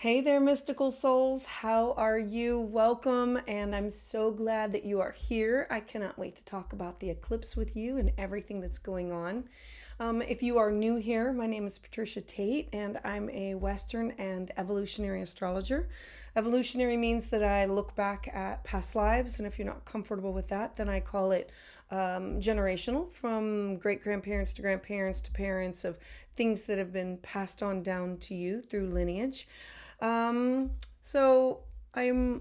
Hey there, mystical souls. How are you? Welcome, and I'm so glad that you are here. I cannot wait to talk about the eclipse with you and everything that's going on. If you are new here, my name is Patricia Tate, and I'm a Western and evolutionary astrologer. Evolutionary means that I look back at past lives, and if you're not comfortable with that, then I call it generational, from great grandparents to grandparents to parents, of things that have been passed on down to you through lineage. So I'm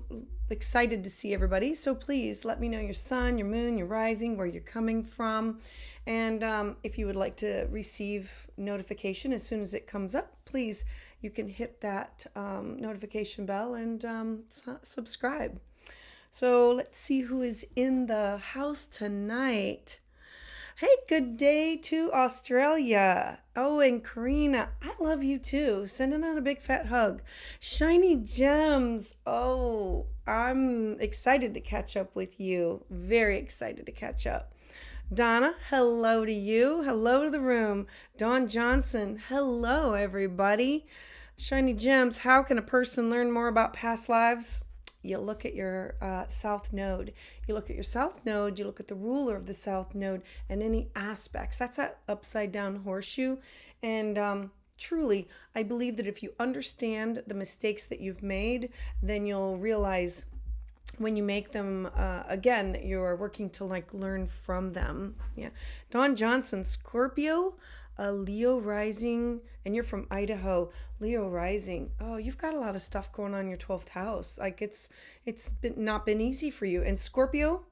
excited to see everybody. So please let me know your sun, your moon, your rising, where you're coming from. And if you would like to receive notification as soon as it comes up, please, you can hit that notification bell and subscribe. So let's see who is in the house tonight. Hey, good day to Australia. Oh, and Karina, I love you too. Sending out a big fat hug. Shiny Gems. Oh, I'm excited to catch up with you. Very excited to catch up. Donna, hello to you. Hello to the room. Dawn Johnson, hello, everybody. Shiny Gems, how can a person learn more about past lives? You look at your south node. You look at your south node, you look at the ruler of the south node and any aspects. That's that upside down horseshoe. And truly, I believe that if you understand the mistakes that you've made, then you'll realize when you make them again that you are working to learn from them. Yeah. Dawn Johnson, Scorpio, a Leo rising, and you're from Idaho. Leo rising. Oh, you've got a lot of stuff going on in your 12th house. Not been easy for you. And Scorpio,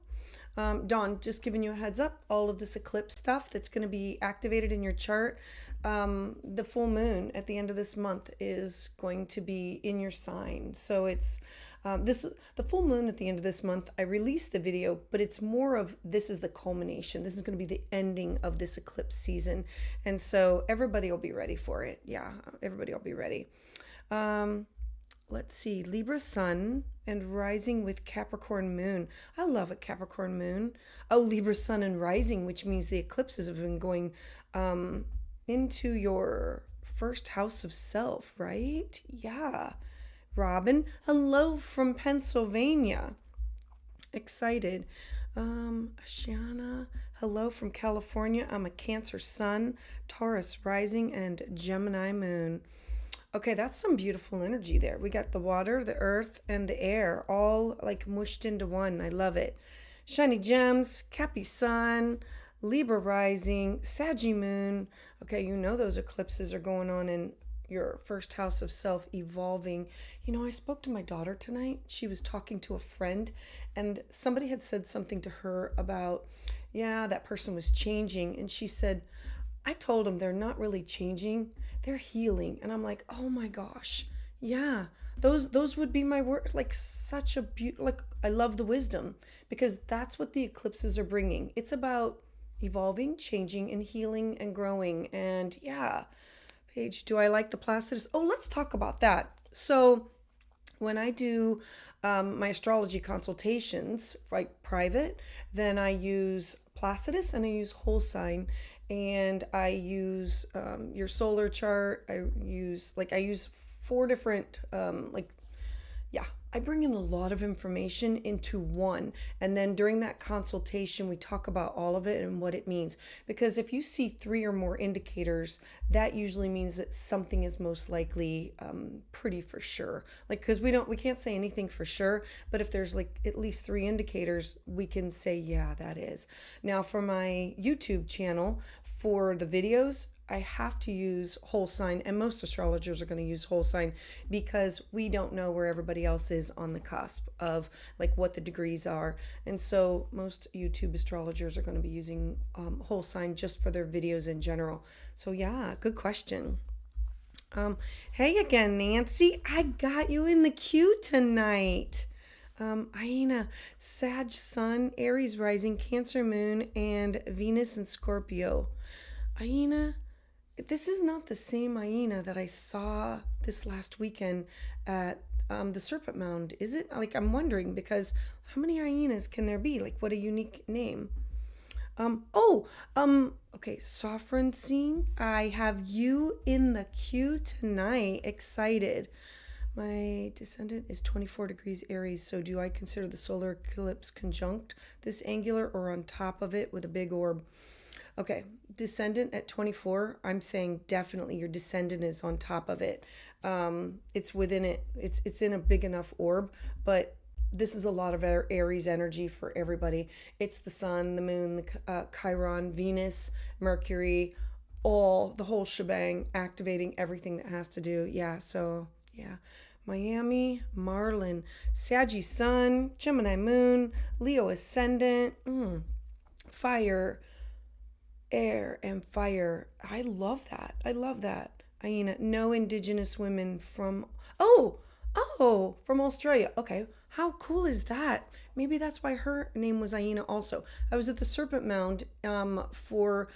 Dawn, just giving you a heads up, all of this eclipse stuff that's going to be activated in your chart. The full moon at the end of this month is going to be in your sign. So it's the full moon at the end of this month. I released the video, but it's more of, this is the culmination. This is going to be the ending of this eclipse season. And so everybody will be ready for it. Yeah, everybody will be ready. Let's see, Libra sun and rising with Capricorn moon. I love a Capricorn moon. Oh, Libra sun and rising, which means the eclipses have been going into your first house of self, right? Yeah. Robin, hello from Pennsylvania. Excited. Ashiana, hello from California. I'm a Cancer sun, Taurus rising, and Gemini moon. Okay, that's some beautiful energy there. We got the water, the earth, and the air all mushed into one. I love it. Shiny Gems, Cappy sun, Libra rising, Saggy moon. Okay, you know those eclipses are going on in your first house of self, evolving. I spoke to my daughter tonight. She was talking to a friend, and somebody had said something to her about, yeah, that person was changing. And she said, I told them they're not really changing, they're healing. And I'm like, oh my gosh, yeah, those would be my words. Such a I love the wisdom, because that's what the eclipses are bringing. It's about evolving, changing, and healing and growing. And yeah, Paige, do I like the Placidus? Oh, let's talk about that. So when I do my astrology consultations, private, then I use Placidus and I use whole sign, and I use your solar chart. I use 4 different I bring in a lot of information into one. And then during that consultation, we talk about all of it and what it means. Because if you see 3 or more indicators, that usually means that something is most likely pretty for sure. Because we can't say anything for sure, but if there's at least 3 indicators, we can say, yeah, that is. Now for my YouTube channel, for the videos, I have to use whole sign, and most astrologers are going to use whole sign, because we don't know where everybody else is on the cusp of what the degrees are. And so most YouTube astrologers are going to be using whole sign just for their videos in general. So yeah, good question. Hey again, Nancy, I got you in the queue tonight. Aina, Sag sun, Aries rising, Cancer moon, and Venus and Scorpio. Aina, this is not the same Aina that I saw this last weekend at the Serpent Mound, is it? I'm wondering, because how many Ainas can there be? What a unique name. Okay, Sovereign Scene, I have you in the queue tonight. Excited. My descendant is 24 degrees Aries, so do I consider the solar eclipse conjunct this angular or on top of it with a big orb? Okay, descendant at 24, I'm saying definitely your descendant is on top of it. It's within it. It's in a big enough orb, but this is a lot of Aries energy for everybody. It's the sun, the moon, the Chiron, Venus, Mercury, the whole shebang, activating everything that has to do. Yeah, so yeah. Miami, Marlin, Saggy Sun, Gemini Moon, Leo Ascendant, fire, air, and fire. I love that. I love that. Aina, no indigenous women from, from Australia. Okay, how cool is that? Maybe that's why her name was Aina also. I was at the Serpent Mound for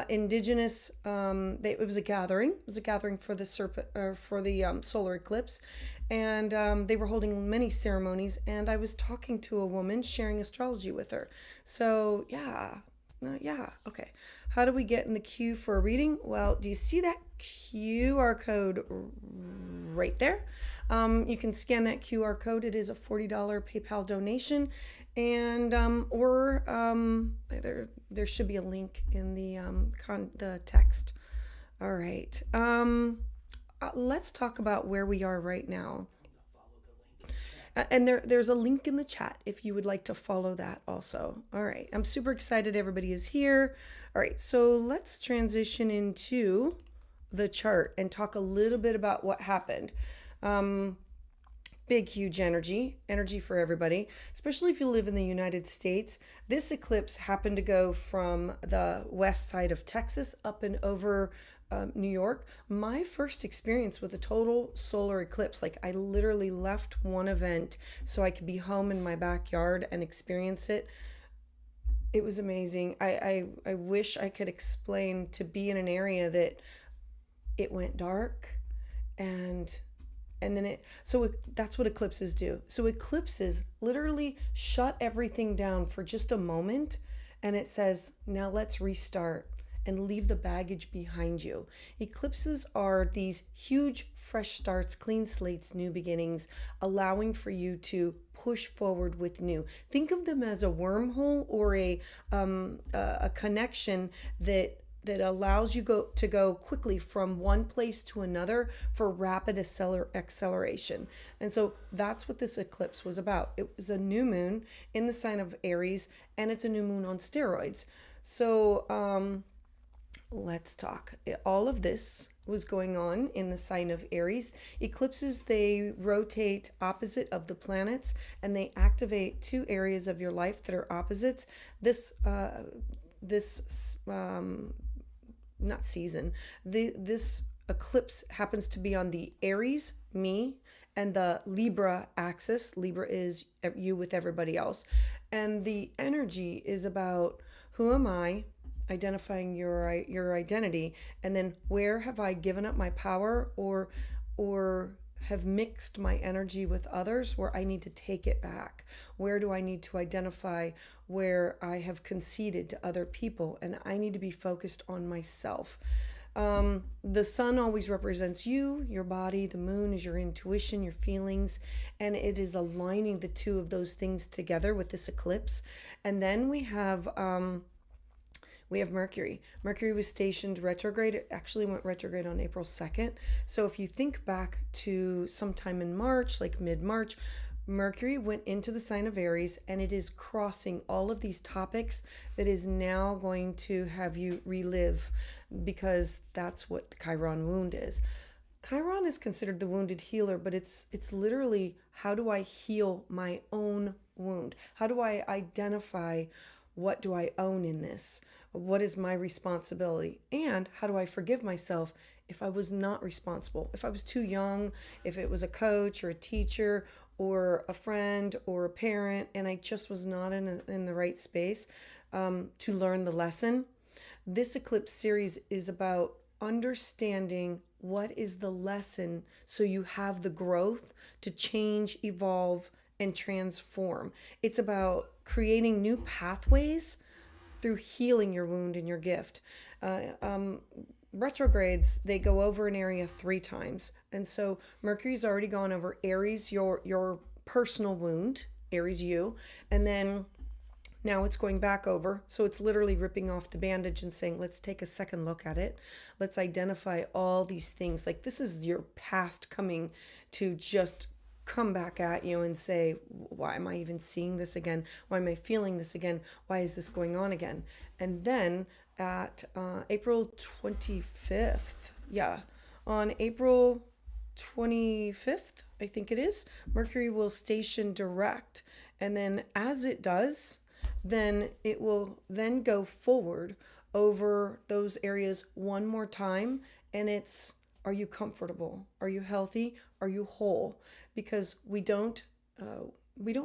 indigenous it was a gathering. It was a gathering for the solar eclipse, and they were holding many ceremonies, and I was talking to a woman, sharing astrology with her. So yeah, okay. How do we get in the queue for a reading? Well, do you see that QR code right there? You can scan that QR code. It is a $40 PayPal donation, and there should be a link in the text. All right. Let's talk about where we are right now. And there's a link in the chat if you would like to follow that also. All right. I'm super excited everybody is here. All right. So let's transition into the chart and talk a little bit about what happened. Big, huge energy for everybody, especially if you live in the United States. This eclipse happened to go from the west side of Texas up and over New York. My first experience with a total solar eclipse, like I literally left one event so I could be home in my backyard and experience it. It was amazing. I wish I could explain to be in an area that it went dark and then that's what eclipses do. So eclipses literally shut everything down for just a moment, and it says, now let's restart and leave the baggage behind you. Eclipses are these huge fresh starts, clean slates, new beginnings, allowing for you to push forward with new. Think of them as a wormhole or a connection that allows you to go quickly from one place to another for rapid acceleration. And so that's what this eclipse was about. It was a new moon in the sign of Aries, and it's a new moon on steroids. So let's talk. All of this was going on in the sign of Aries. Eclipses, they rotate opposite of the planets, and they activate two areas of your life that are opposites. This eclipse happens to be on the Aries, me, and the Libra axis. Libra is you with everybody else. And the energy is about who am I, identifying your identity, and then where have I given up my power or have mixed my energy with others where I need to take it back? Where do I need to identify where I have conceded to other people and I need to be focused on myself? The sun always represents you, your body. The moon is your intuition, your feelings, and it is aligning the two of those things together with this eclipse. And then we have Mercury. Mercury was stationed retrograde. It actually went retrograde on April 2nd. So if you think back to sometime in March, like mid-March, Mercury went into the sign of Aries, and it is crossing all of these topics that is now going to have you relive, because that's what the Chiron wound is. Chiron is considered the wounded healer, but it's literally, how do I heal my own wound? How do I identify what do I own in this? What is my responsibility? And how do I forgive myself if I was not responsible? If I was too young, if it was a coach or a teacher or a friend or a parent, and I just was not in the right space to learn the lesson. This eclipse series is about understanding what is the lesson so you have the growth to change, evolve, and transform. It's about creating new pathways through healing your wound and your gift. retrogrades, they go over an area 3 times. And so Mercury's already gone over Aries, your personal wound, Aries you, and then now it's going back over. So it's literally ripping off the bandage and saying, let's take a second look at it. Let's identify all these things. Like, this is your past coming to just come back at you and say, why am I even seeing this again? Why am I feeling this again? Why is this going on again? And then at April 25th, on April 25th, I think it is, Mercury will station direct. And then as it does, then it will then go forward over those areas one more time. And it's, are you comfortable? Are you healthy? Are you whole? Because we don't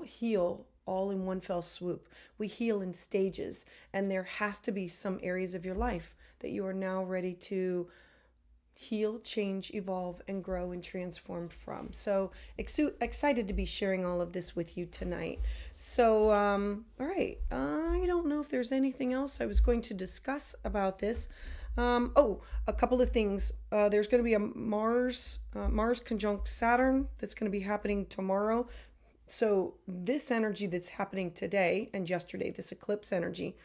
heal all in one fell swoop. We heal in stages, and there has to be some areas of your life that you are now ready to heal, change, evolve, and grow and transform from. So excited to be sharing all of this with you tonight. So, all right. I don't know if there's anything else I was going to discuss about this. A couple of things. There's going to be a Mars conjunct Saturn that's going to be happening tomorrow. So this energy that's happening today and yesterday, this eclipse energy,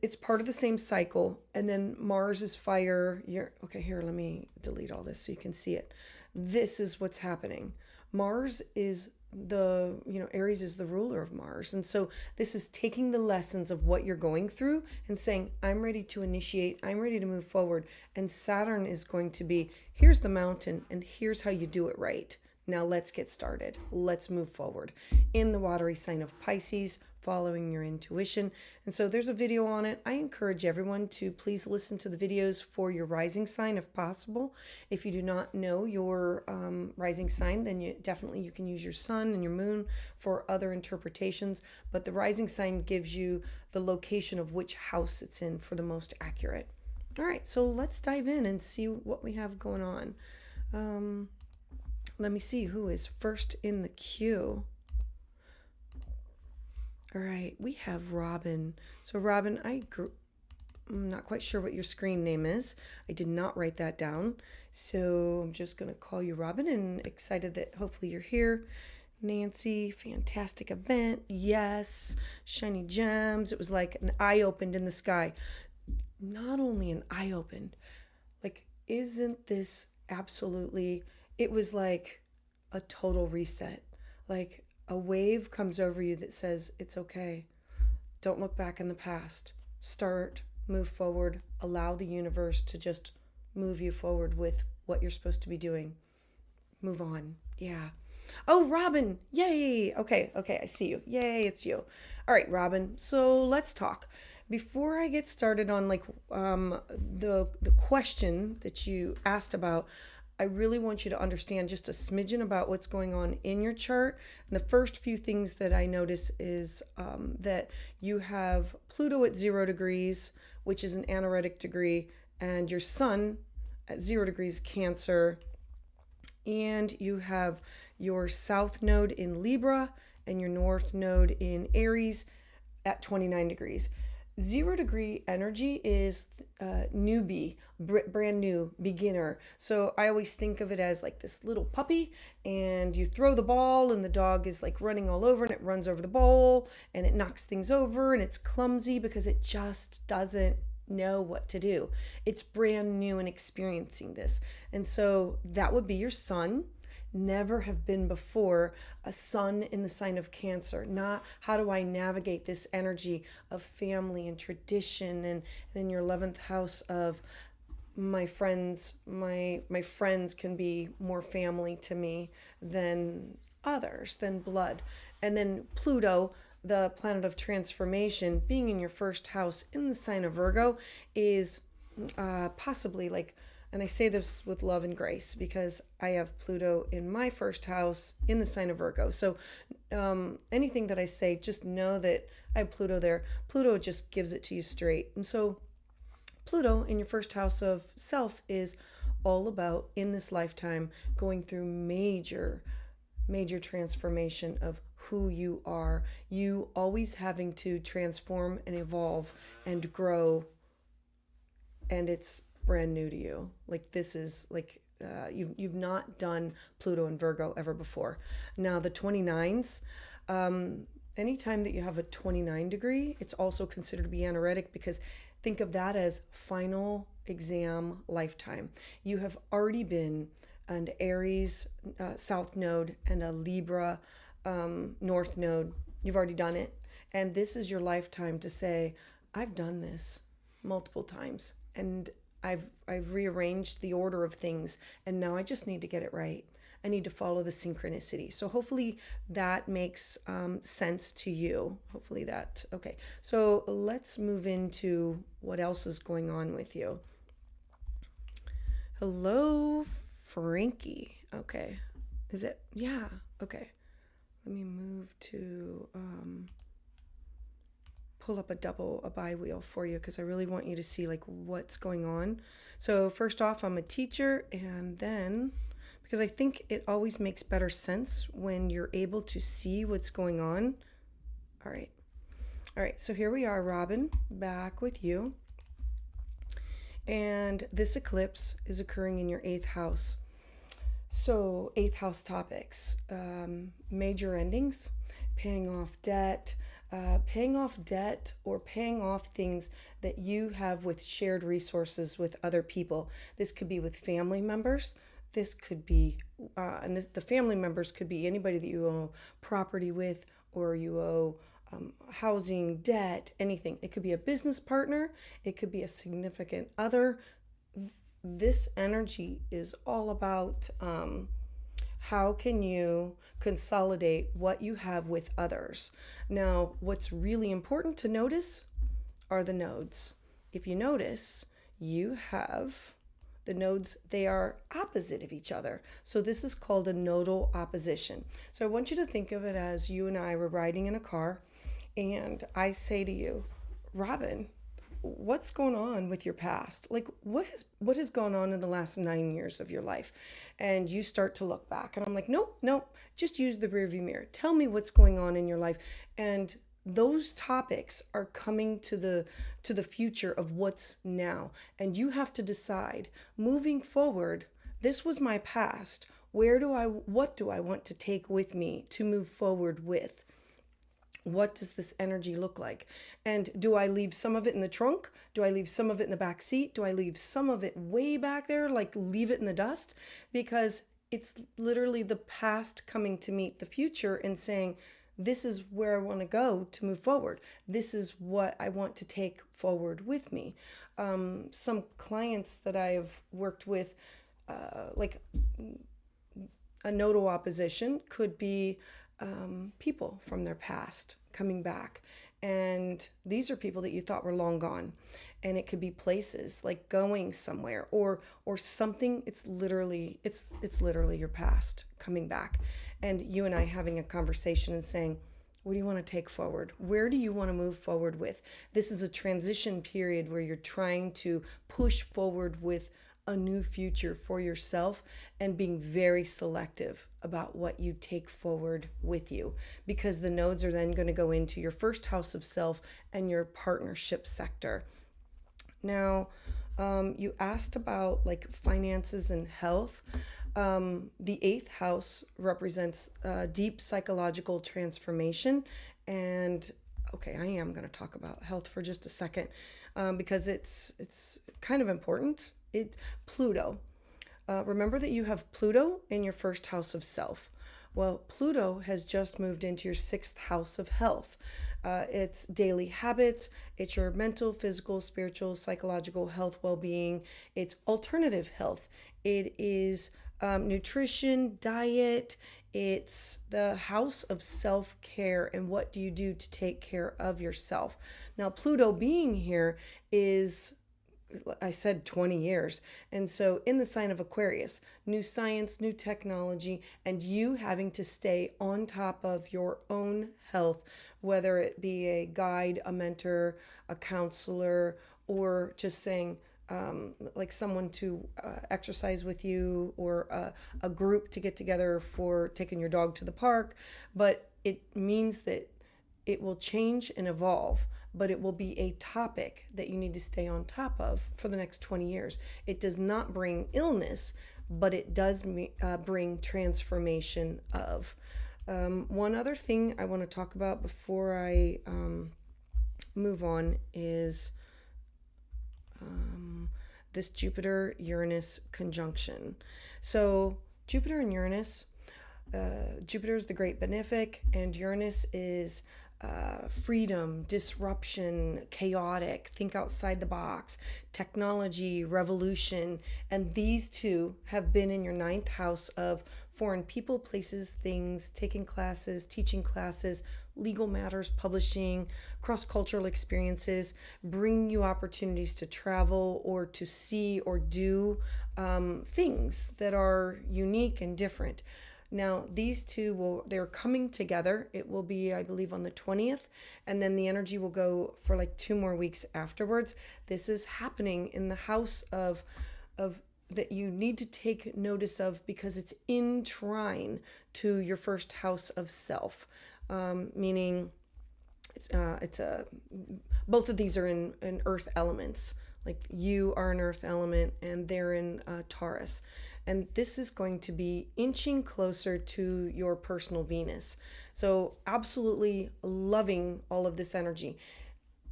it's part of the same cycle. And then Mars is fire. Okay, here, let me delete all this so you can see it. This is what's happening. Mars is Aries is the ruler of Mars. And so this is taking the lessons of what you're going through and saying, I'm ready to initiate, I'm ready to move forward. And Saturn is going to be, here's the mountain and here's how you do it right. Now let's get started. Let's move forward. In the watery sign of Pisces, following your intuition. And so there's a video on it. I encourage everyone to please listen to the videos for your rising sign if possible. If you do not know your rising sign, then you can use your sun and your moon for other interpretations. But the rising sign gives you the location of which house it's in for the most accurate. All right, so let's dive in and see what we have going on. Let me see who is first in the queue. All right, we have Robin. So Robin, I'm not quite sure what your screen name is. I did not write that down. So I'm just going to call you Robin, and excited that hopefully you're here. Nancy, fantastic event. Yes, shiny gems. It was like an eye opened in the sky. Not only an eye opened, like, isn't this absolutely, it was like a total reset. Like, a wave comes over you that says, it's okay. Don't look back in the past. Move forward. Allow the universe to just move you forward with what you're supposed to be doing. Move on. Yeah. Oh, Robin. Yay. Okay. I see you. Yay, it's you. All right, Robin. So let's talk. Before I get started on the question that you asked about, I really want you to understand just a smidgen about what's going on in your chart. And the first few things that I notice is that you have Pluto at 0 degrees, which is an anaretic degree, and your sun at 0 degrees Cancer. And you have your south node in Libra and your north node in Aries at 29 degrees. 0 degree energy is newbie, brand new, beginner. So I always think of it as like this little puppy, and you throw the ball and the dog is like running all over, and it runs over the bowl and it knocks things over, and it's clumsy because it just doesn't know what to do. It's brand new and experiencing this. And so that would be your sun. Never have been before a sun in the sign of Cancer. Not how do I navigate this energy of family and tradition, and in your 11th house of my friends. My friends can be more family to me than others, than blood. And then Pluto, the planet of transformation, being in your first house in the sign of Virgo, is possibly like, and I say this with love and grace because I have Pluto in my first house in the sign of Virgo. So anything that I say, just know that I have Pluto there. Pluto just gives it to you straight. And so Pluto in your first house of self is all about, in this lifetime, going through major transformation of who you are. You always having to transform and evolve and grow and it's brand new to you. Like this is like you've not done Pluto and Virgo ever before. Now the 29s, anytime that you have a 29 degree, it's also considered to be anoretic, because think of that as final exam lifetime. You have already been an Aries South Node and a Libra North Node. You've already done it. And this is your lifetime to say, I've done this multiple times, and I've rearranged the order of things, and now I just need to get it right. I need to follow the synchronicity. So hopefully that makes sense to you. Hopefully that, okay. So let's move into what else is going on with you. Hello, Frankie. Okay. Is it? Yeah. Okay. Let me move to pull up a bi wheel for you, because I really want you to see like what's going on. So first off, I'm a teacher, and then because I think it always makes better sense when you're able to see what's going on. All right, so here we are, Robin, back with you. And this eclipse is occurring in your 8th house. So 8th house topics, major endings, paying off debt or paying off things that you have with shared resources with other people. This could be with family members. This could be, the family members could be anybody that you owe property with, or you owe housing, debt, anything. It could be a business partner. It could be a significant other. This energy is all about how can you consolidate what you have with others. Now, what's really important to notice are the nodes. If you notice, you have the nodes, they are opposite of each other. So this is called a nodal opposition. So I want you to think of it as you and I were riding in a car, and I say to you, Robin, what's going on with your past? Like what has gone on in the last 9 years of your life? And you start to look back, and I'm like, nope, just use the rearview mirror. Tell me what's going on in your life. And those topics are coming to the future of what's now. And you have to decide, moving forward, this was my past. What do I want to take with me to move forward with? What does this energy look like? And do I leave some of it in the trunk? Do I leave some of it in the back seat? Do I leave some of it way back there, like leave it in the dust? Because it's literally the past coming to meet the future and saying, this is where I want to go to move forward. This is what I want to take forward with me. Some clients that I've worked with, like a nodal opposition could be people from their past coming back. And these are people that you thought were long gone. And it could be places like going somewhere or something. It's literally your past coming back. And you and I having a conversation and saying, what do you want to take forward? Where do you want to move forward with? This is a transition period where you're trying to push forward with a new future for yourself, and being very selective about what you take forward with you, because the nodes are then going to go into your 1st house of self and your partnership sector. Now, you asked about like finances and health. The 8th house represents deep psychological transformation. And okay, I am going to talk about health for just a second, because it's kind of important. Pluto. Remember that you have Pluto in your 1st house of self. Well, Pluto has just moved into your 6th house of health. It's daily habits. It's your mental, physical, spiritual, psychological health, well-being. It's alternative health. It is nutrition, diet. It's the house of self-care, and what do you do to take care of yourself? Now, Pluto being here is, I said 20 years. And so in the sign of Aquarius, new science, new technology, and you having to stay on top of your own health, whether it be a guide, a mentor, a counselor, or just saying, like someone to exercise with you, or a group to get together for taking your dog to the park. But it means that it will change and evolve. but it will be a topic that you need to stay on top of for the next 20 years. It does not bring illness, but it does bring transformation of. One other thing I want to talk about before I move on is this Jupiter-Uranus conjunction. So Jupiter and Uranus, Jupiter is the great benefic, and Uranus is freedom, disruption, chaotic, think outside the box, technology, revolution. And these two have been in your ninth house of foreign people, places, things, taking classes, teaching classes, legal matters, publishing, cross-cultural experiences, bringing you opportunities to travel or to see or do things that are unique and different. Now, these two they're coming together. It will be, I believe, on the 20th, and then the energy will go for like 2 more weeks afterwards. This is happening in the house of that you need to take notice of, because it's in trine to your first house of self, meaning both of these are in earth elements. Like you are an earth element and they're in Taurus. And this is going to be inching closer to your personal Venus. So absolutely loving all of this energy.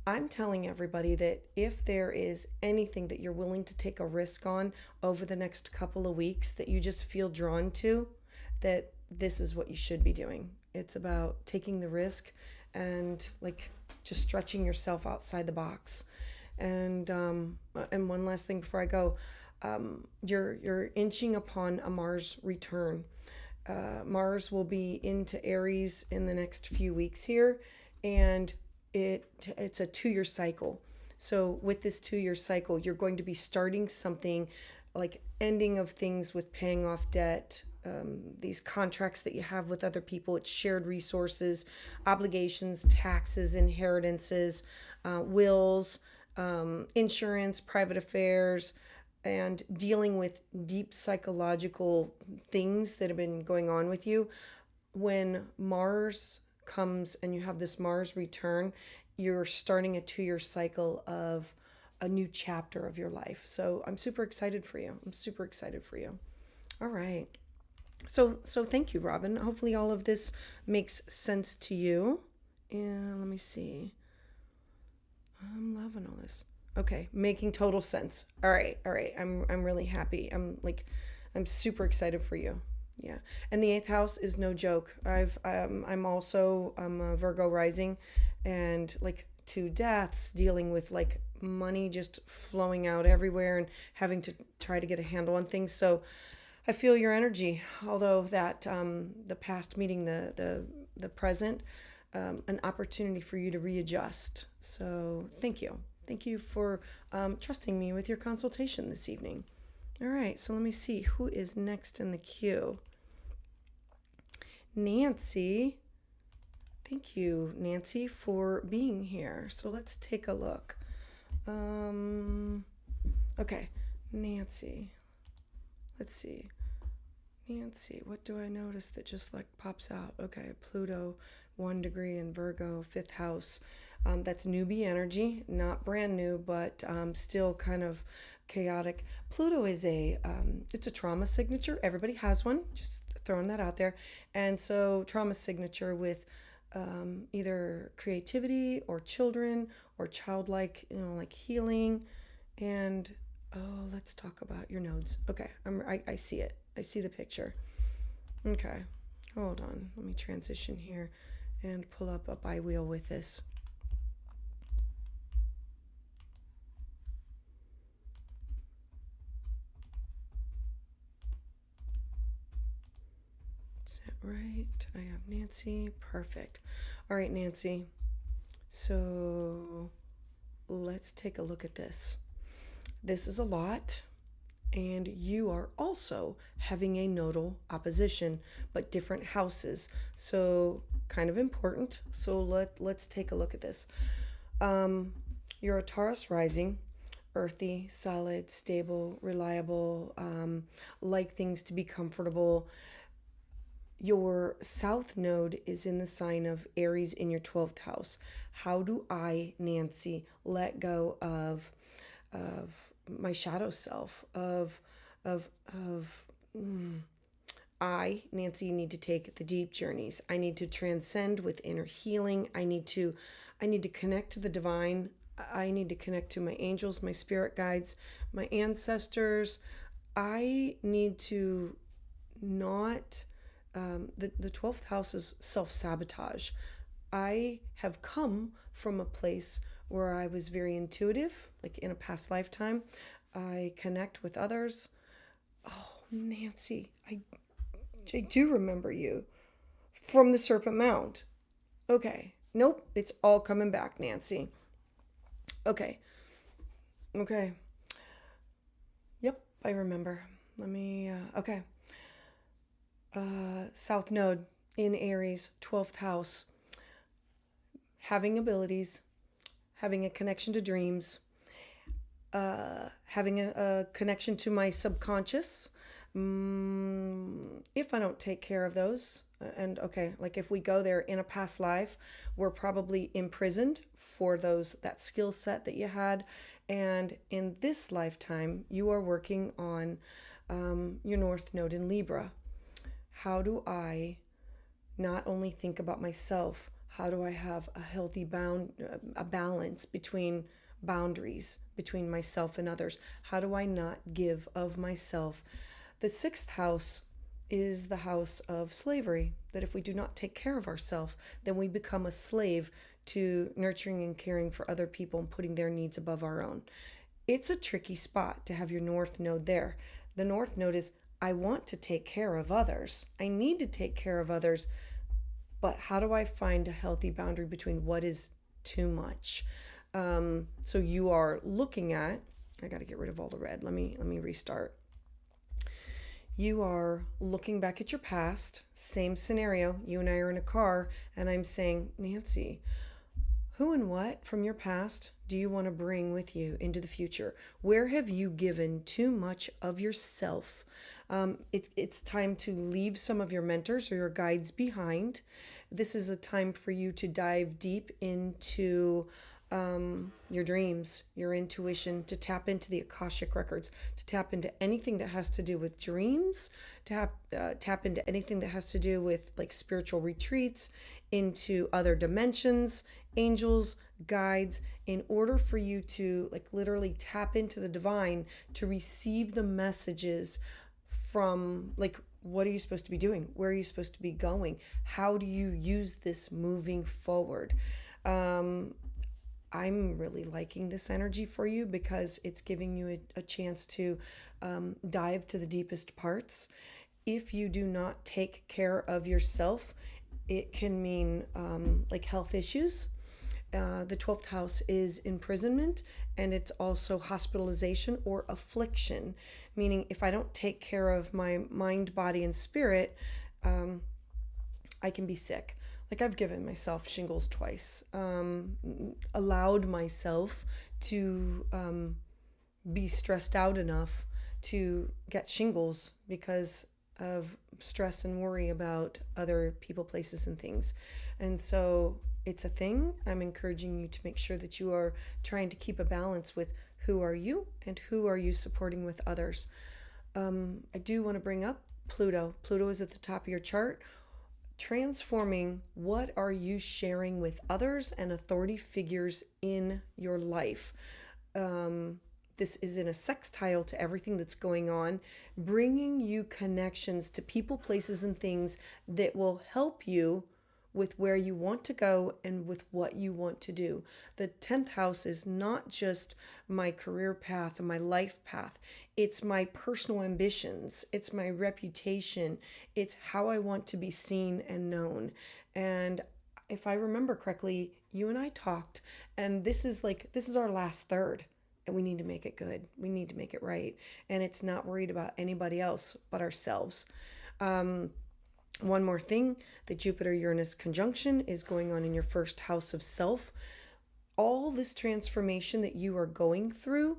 I'm telling everybody that if there is anything that you're willing to take a risk on over the next couple of weeks that you just feel drawn to, that this is what you should be doing. It's about taking the risk and like just stretching yourself outside the box. And one last thing before I go, you're inching upon a Mars return. Mars will be into Aries in the next few weeks here, and it's a 2-year cycle. So with this 2-year cycle, you're going to be starting something like ending of things with paying off debt, these contracts that you have with other people. It's shared resources, obligations, taxes, inheritances, wills, insurance, private affairs, and dealing with deep psychological things that have been going on with you. When Mars comes and you have this Mars return, you're starting a 2-year cycle of a new chapter of your life. So I'm super excited for you. All right. So thank you, Robin. Hopefully all of this makes sense to you. And let me see. I'm loving all this. Okay, making total sense. All right. I'm really happy. I'm super excited for you. Yeah. And the 8th house is no joke. I'm a Virgo rising, and like 2 deaths, dealing with like money just flowing out everywhere and having to try to get a handle on things. So I feel your energy, although that the past meeting the present, an opportunity for you to readjust. So thank you. Thank you for trusting me with your consultation this evening. All right, so let me see who is next in the queue. Nancy. Thank you, Nancy, for being here. So let's take a look. Okay, Nancy. Let's see. Nancy, what do I notice that just like pops out? Okay, Pluto, 1 degree in Virgo, 5th house. That's newbie energy, not brand new, but still kind of chaotic. Pluto is it's a trauma signature. Everybody has one, just throwing that out there. And so trauma signature with either creativity or children or childlike, like healing. And let's talk about your nodes. Okay, I see it. I see the picture. Okay, hold on. Let me transition here and pull up a bi-wheel with this. Is that right? I have Nancy. Perfect. All right, Nancy. So let's take a look at this. This is a lot. And you are also having a nodal opposition, but different houses. So kind of important. So let's take a look at this. You're a Taurus rising, earthy, solid, stable, reliable, like things to be comfortable. Your south node is in the sign of Aries in your 12th house. How do I, Nancy, let go of my shadow self, I, Nancy, need to take the deep journeys. I need to transcend with inner healing. I need to connect to the divine. I need to connect to my angels, my spirit guides, my ancestors. I need to not, the 12th house is self-sabotage. I have come from a place where I was very intuitive, like in a past lifetime. I connect with others. Oh, Nancy, I do remember you from the Serpent Mound. Okay. Nope, it's all coming back, Nancy. Okay. Yep, I remember. Let me, okay. South Node in Aries, 12th house. Having abilities, having a connection to dreams, having a connection to my subconscious. If I don't take care of those, and okay, like if we go there in a past life, we're probably imprisoned for that skill set that you had, and in this lifetime, you are working on your North Node in Libra. How do I not only think about myself? How do I have a healthy balance between boundaries between myself and others? How do I not give of myself? The 6th house is the house of slavery, that if we do not take care of ourselves, then we become a slave to nurturing and caring for other people and putting their needs above our own. It's a tricky spot to have your North Node there. The North Node is, I want to take care of others. I need to take care of others. But how do I find a healthy boundary between what is too much? So you are looking at, I got to get rid of all the red. Let me restart. You are looking back at your past, same scenario. You and I are in a car, and I'm saying, Nancy, who and what from your past do you want to bring with you into the future? Where have you given too much of yourself? It's time to leave some of your mentors or your guides behind. This is a time for you to dive deep into your dreams, your intuition, to tap into the Akashic records, to tap into anything that has to do with dreams, to tap into anything that has to do with like spiritual retreats, into other dimensions, angels, guides, in order for you to like literally tap into the divine to receive the messages from like, what are you supposed to be doing? Where are you supposed to be going? How do you use this moving forward? I'm really liking this energy for you because it's giving you a chance to dive to the deepest parts. If you do not take care of yourself, it can mean like health issues. The 12th house is imprisonment, and it's also hospitalization or affliction, meaning if I don't take care of my mind, body, and spirit, I can be sick. Like I've given myself shingles twice, allowed myself to be stressed out enough to get shingles because of stress and worry about other people, places, and things. And so it's a thing. I'm encouraging you to make sure that you are trying to keep a balance with who are you and who are you supporting with others. I do want to bring up Pluto. Pluto is at the top of your chart. Transforming what are you sharing with others and authority figures in your life. This is in a sextile to everything that's going on, bringing you connections to people, places, and things that will help you with where you want to go and with what you want to do. The 10th house is not just my career path and my life path. It's my personal ambitions. It's my reputation. It's how I want to be seen and known. And if I remember correctly, you and I talked, and this is our last third. And we need to make it good. We need to make it right. And it's not worried about anybody else but ourselves. One more thing, the Jupiter-Uranus conjunction is going on in your first house of self. All this transformation that you are going through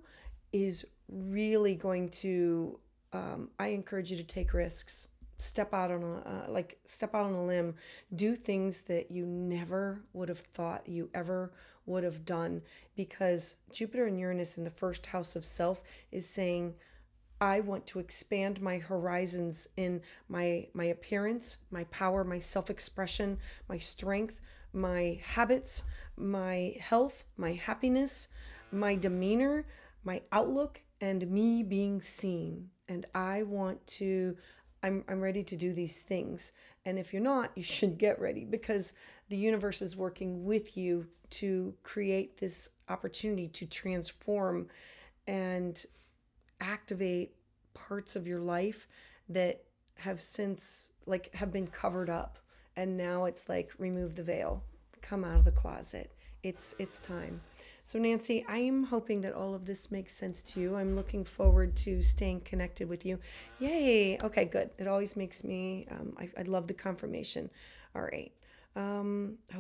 is really going to, I encourage you to take risks. step out on a limb, do things that you never would have thought you ever would have done, because Jupiter and Uranus in the first house of self is saying, I want to expand my horizons in my appearance, my power, my self-expression, my strength, my habits, my health, my happiness, my demeanor, my outlook, and me being seen. And I'm ready to do these things. And if you're not, you should get ready, because the universe is working with you to create this opportunity to transform and activate parts of your life that have since have been covered up, and now it's like, remove the veil, come out of the closet. It's time. So Nancy, I am hoping that all of this makes sense to you. I'm looking forward to staying connected with you. Yay. Okay, good. It always makes me I love the confirmation. All right.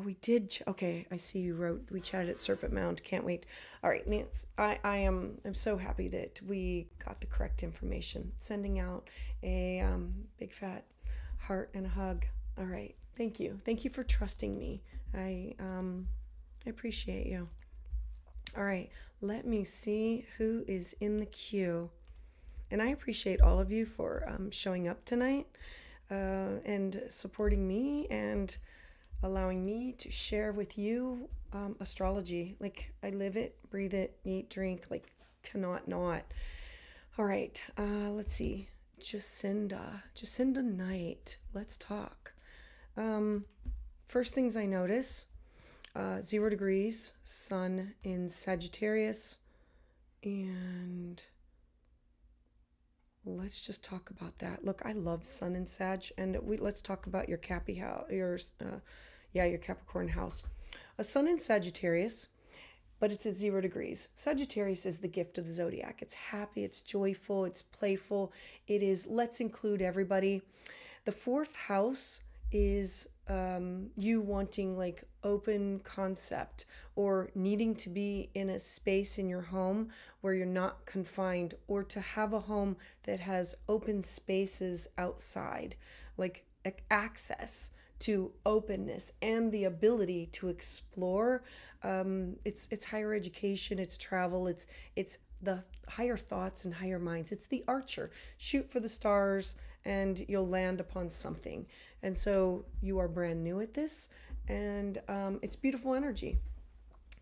We did. Okay, I see you wrote. We chatted at Serpent Mound. Can't wait. All right, Nance. I'm so happy that we got the correct information. Sending out a big fat heart and a hug. All right. Thank you. Thank you for trusting me. I appreciate you. All right. Let me see who is in the queue. And I appreciate all of you for showing up tonight and supporting me and allowing me to share with you astrology. Like, I live it, breathe it, eat, drink, like, cannot not. All right, let's see. Jacinda Knight. Let's talk. First things I notice, 0 degrees, sun in Sagittarius, and let's just talk about that. Look, I love sun in Sag, and let's talk about your your Capricorn house. A sun in Sagittarius, but it's at 0 degrees. Sagittarius is the gift of the zodiac. It's happy, it's joyful, it's playful. It is, let's include everybody. The 4th house is you wanting like open concept, or needing to be in a space in your home where you're not confined, or to have a home that has open spaces outside, like access to openness and the ability to explore. It's higher education, it's travel, it's the higher thoughts and higher minds. It's the archer. Shoot for the stars and you'll land upon something. And so you are brand new at this, and it's beautiful energy.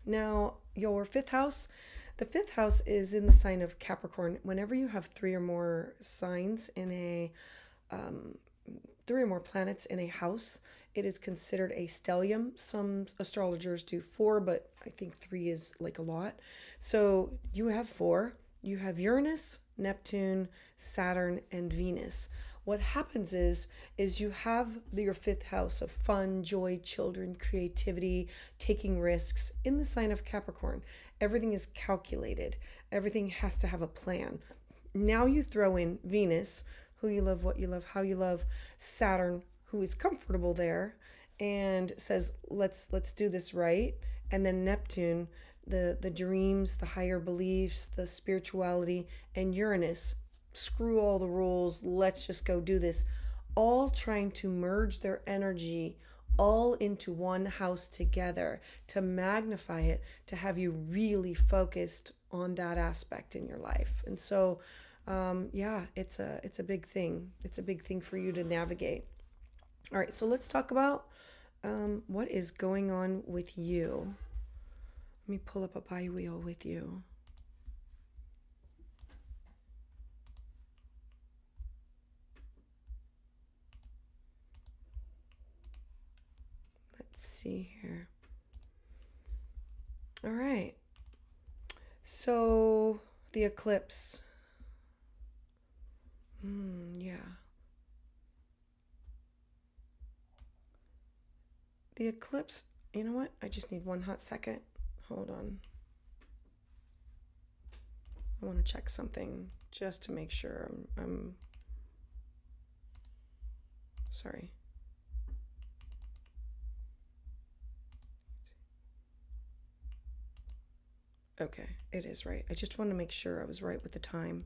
Now, your 5th house, the 5th house is in the sign of Capricorn. Whenever you have 3 or more signs in a 3 or more planets in a house, it is considered a stellium. Some astrologers do 4, but I think 3 is like a lot. So you have 4. You have Uranus, Neptune, Saturn, and Venus. What happens is you have your 5th house of fun, joy, children, creativity, taking risks in the sign of Capricorn. Everything is calculated. Everything has to have a plan. Now you throw in Venus, who you love, what you love, how you love, Saturn, who is comfortable there and says, let's do this right. And then Neptune, the dreams, the higher beliefs, the spirituality, and Uranus, screw all the rules, let's just go do this. All trying to merge their energy all into one house together, to magnify it, to have you really focused on that aspect in your life. And so it's a big thing. It's a big thing for you to navigate. All right, so let's talk about what is going on with you. Let me pull up a bi-wheel with you. Let's see here. All right. So the eclipse. Yeah. The eclipse, you know what? I just need one hot second. Hold on. I want to check something just to make sure I'm sorry. Okay, it is right. I just want to make sure I was right with the time.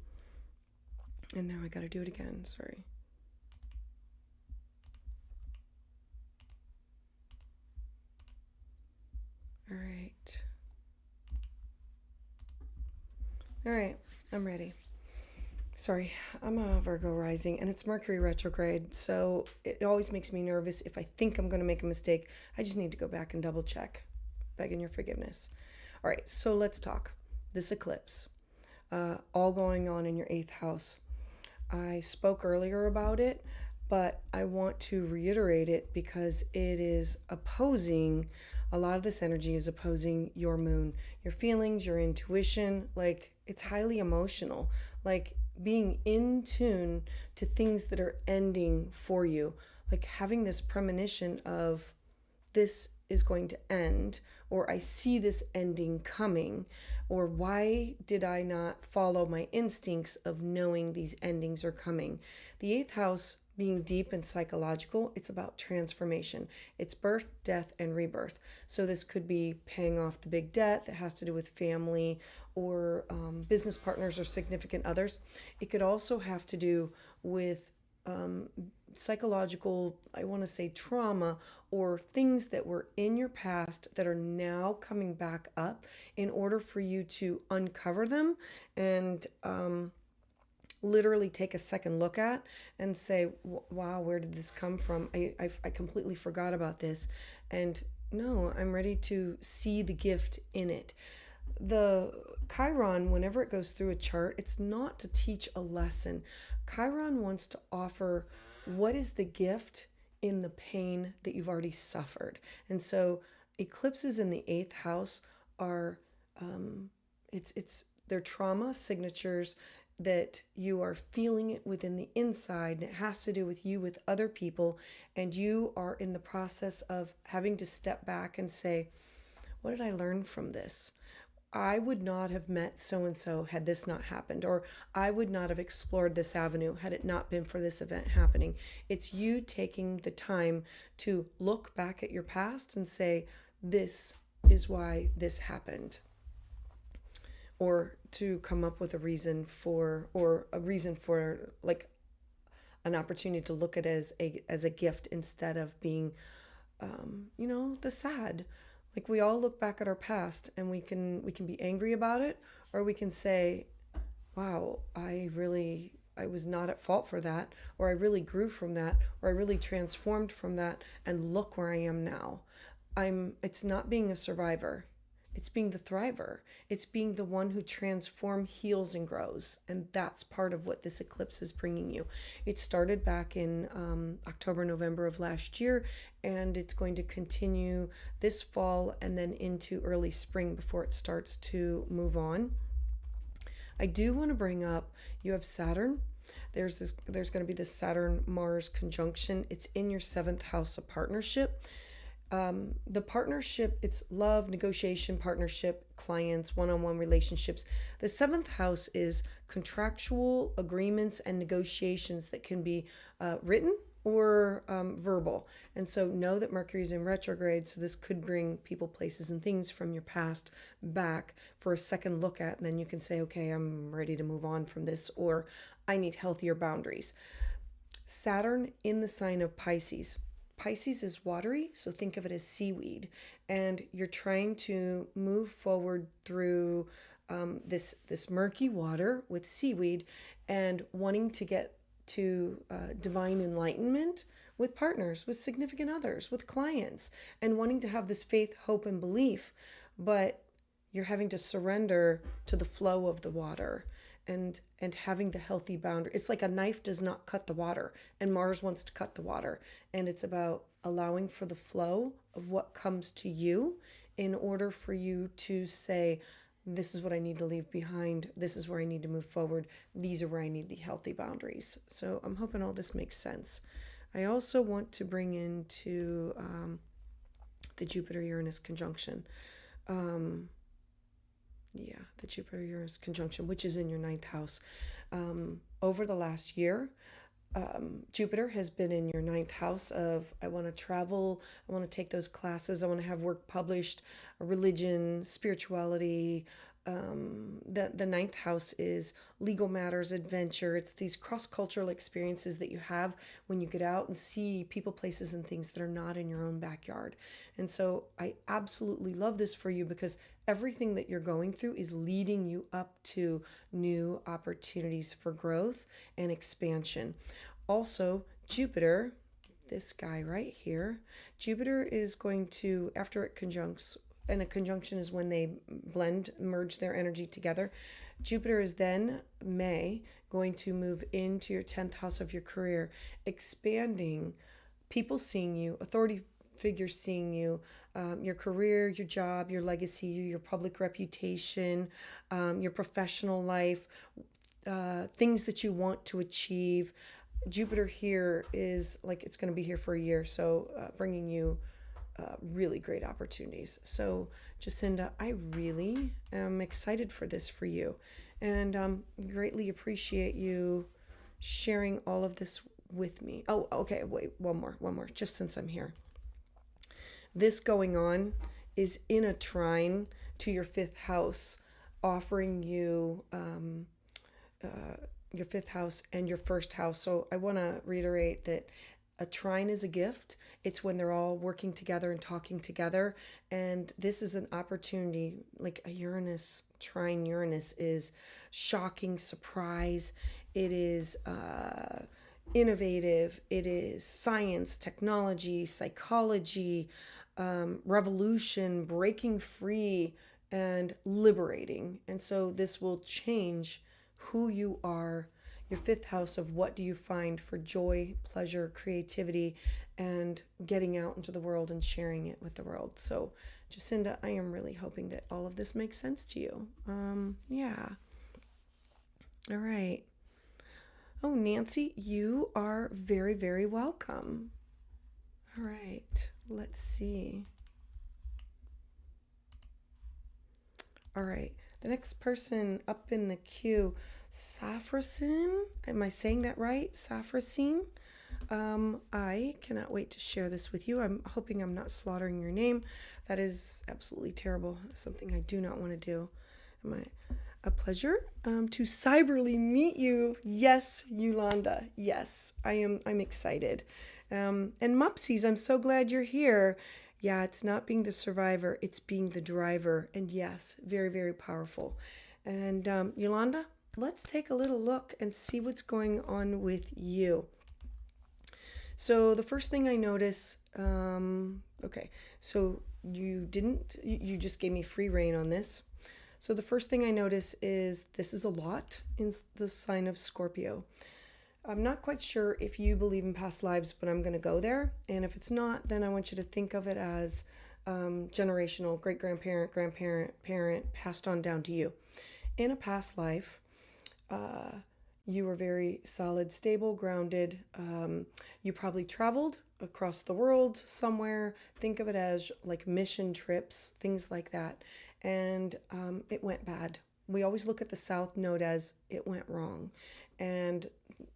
And now I got to do it again. Sorry. All right, I'm ready. Sorry, I'm a Virgo rising and it's Mercury retrograde, so it always makes me nervous. If I think I'm going to make a mistake, I just need to go back and double check. Begging your forgiveness. All right, so let's talk. This eclipse, all going on in your eighth house. I spoke earlier about it, but I want to reiterate it because it is opposing, a lot of this energy is opposing your moon, your feelings, your intuition. Like, it's highly emotional. Like, being in tune to things that are ending for you. Like, having this premonition of this is going to end, or I see this ending coming, or why did I not follow my instincts of knowing these endings are coming? The eighth house, being deep and psychological, it's about transformation. It's birth, death, and rebirth. So this could be paying off the big debt that has to do with family or business partners or significant others. It could also have to do with psychological, I want to say trauma, or things that were in your past that are now coming back up in order for you to uncover them and literally take a second look at and say, wow, where did this come from? I completely forgot about this. And no, I'm ready to see the gift in it. The Chiron, whenever it goes through a chart, it's not to teach a lesson. Chiron wants to offer what is the gift in the pain that you've already suffered. And so eclipses in the eighth house are it's their trauma signatures that you are feeling it within the inside, and it has to do with you with other people, and you are in the process of having to step back and say, what did I learn from this? I would not have met so and so had this not happened, or I would not have explored this avenue had it not been for this event happening. It's you taking the time to look back at your past and say, this is why this happened. Or to come up with a reason for, like an opportunity to look at it as a gift instead of being, the sad. Like, we all look back at our past and we can be angry about it, or we can say, wow, I was not at fault for that, or I really grew from that, or I really transformed from that, and look where I am now. It's not being a survivor. It's being the thriver. It's being the one who transforms, heals, and grows. And that's part of what this eclipse is bringing you. It started back in October, November of last year, and it's going to continue this fall and then into early spring before it starts to move on. I do want to bring up, you have Saturn. There's going to be this Saturn-Mars conjunction. It's in your seventh house of partnership. The partnership, it's love, negotiation, partnership, clients, one-on-one relationships. The seventh house is contractual agreements and negotiations that can be written or verbal. And so know that Mercury is in retrograde, so this could bring people, places, and things from your past back for a second look at, and then you can say, okay, I'm ready to move on from this, or I need healthier boundaries. Saturn in the sign of Pisces. Pisces is watery, so think of it as seaweed, and you're trying to move forward through this murky water with seaweed, and wanting to get to divine enlightenment with partners, with significant others, with clients, and wanting to have this faith, hope, and belief, but you're having to surrender to the flow of the water. And having the healthy boundary. It's like a knife does not cut the water, and Mars wants to cut the water. And it's about allowing for the flow of what comes to you in order for you to say, this is what I need to leave behind. This is where I need to move forward. These are where I need the healthy boundaries. So I'm hoping all this makes sense. I also want to bring into the Jupiter-Uranus conjunction. The Jupiter-Uranus conjunction, which is in your ninth house. Over the last year, Jupiter has been in your ninth house of, I want to travel, I want to take those classes, I want to have work published, religion, spirituality, The ninth house is legal matters, adventure. It's these cross-cultural experiences that you have when you get out and see people, places, and things that are not in your own backyard. And so I absolutely love this for you, because everything that you're going through is leading you up to new opportunities for growth and expansion. Also, Jupiter, this guy right here, Jupiter is going to, after it conjuncts, and a conjunction is when they merge their energy together. Jupiter is then, May, going to move into your 10th house of your career, expanding, people seeing you, authority figures seeing you, your career, your job, your legacy, your public reputation, your professional life, things that you want to achieve. Jupiter here is like, it's going to be here for a year, so bringing you really great opportunities. So Jacinda, I really am excited for this for you, and greatly appreciate you sharing all of this with me. Oh, okay, wait, one more, just since I'm here. This going on is in a trine to your 5th house, offering you your 5th house and your 1st house. So I want to reiterate that a trine is a gift. It's when they're all working together and talking together. And this is an opportunity, like a Uranus, trine Uranus is shocking, surprise. It is innovative. It is science, technology, psychology, revolution, breaking free, and liberating. And so this will change who you are. Your 5th house of what do you find for joy, pleasure, creativity, and getting out into the world and sharing it with the world. So, Jacinda, I am really hoping that all of this makes sense to you. Yeah. All right. Oh, Nancy, you are very, very welcome. All right. Let's see. All right. The next person up in the queue, Safrasin. Am I saying that right? Safrasin. I cannot wait to share this with you. I'm hoping I'm not slaughtering your name. That is absolutely terrible. Something I do not want to do. A pleasure to cyberly meet you. Yes, Yolanda. Yes, I'm excited. And Mupsies, I'm so glad you're here. Yeah, it's not being the survivor, it's being the driver. And yes, very, very powerful. And Yolanda, let's take a little look and see what's going on with you. So the first thing I notice, okay, so you just gave me free reign on this. So the first thing I notice is this is a lot in the sign of Scorpio. I'm not quite sure if you believe in past lives, but I'm going to go there. And if it's not, then I want you to think of it as generational, great-grandparent, grandparent, parent, passed on down to you. In a past life, you were very solid, stable, grounded. You probably traveled across the world somewhere. Think of it as like mission trips, things like that. And it went bad. We always look at the South Node as it went wrong. And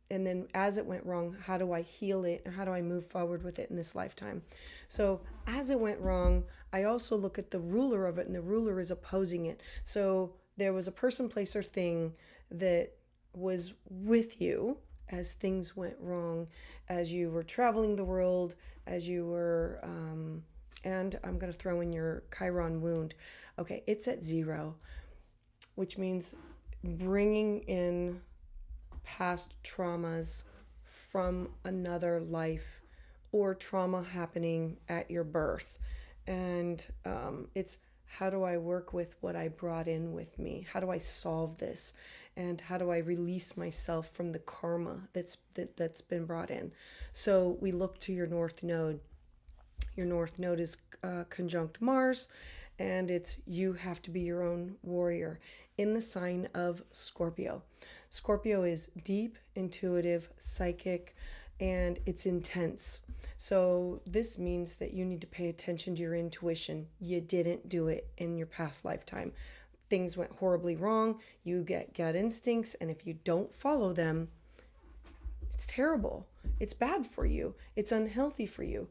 then as it went wrong, how do I heal it? And how do I move forward with it in this lifetime? So as it went wrong, I also look at the ruler of it, and the ruler is opposing it. So there was a person, place, or thing that was with you as things went wrong, as you were traveling the world, as you were, and I'm going to throw in your Chiron wound. Okay, it's at 0, which means bringing in past traumas from another life or trauma happening at your birth. And it's how do I work with what I brought in with me? How do I solve this? And how do I release myself from the karma that's been brought in? So we look to your North Node. Your North Node is conjunct Mars, and it's you have to be your own warrior in the sign of Scorpio. Scorpio is deep, intuitive, psychic, and it's intense. So this means that you need to pay attention to your intuition. You didn't do it in your past lifetime. Things went horribly wrong. You get gut instincts, and if you don't follow them, it's terrible. It's bad for you. It's unhealthy for you.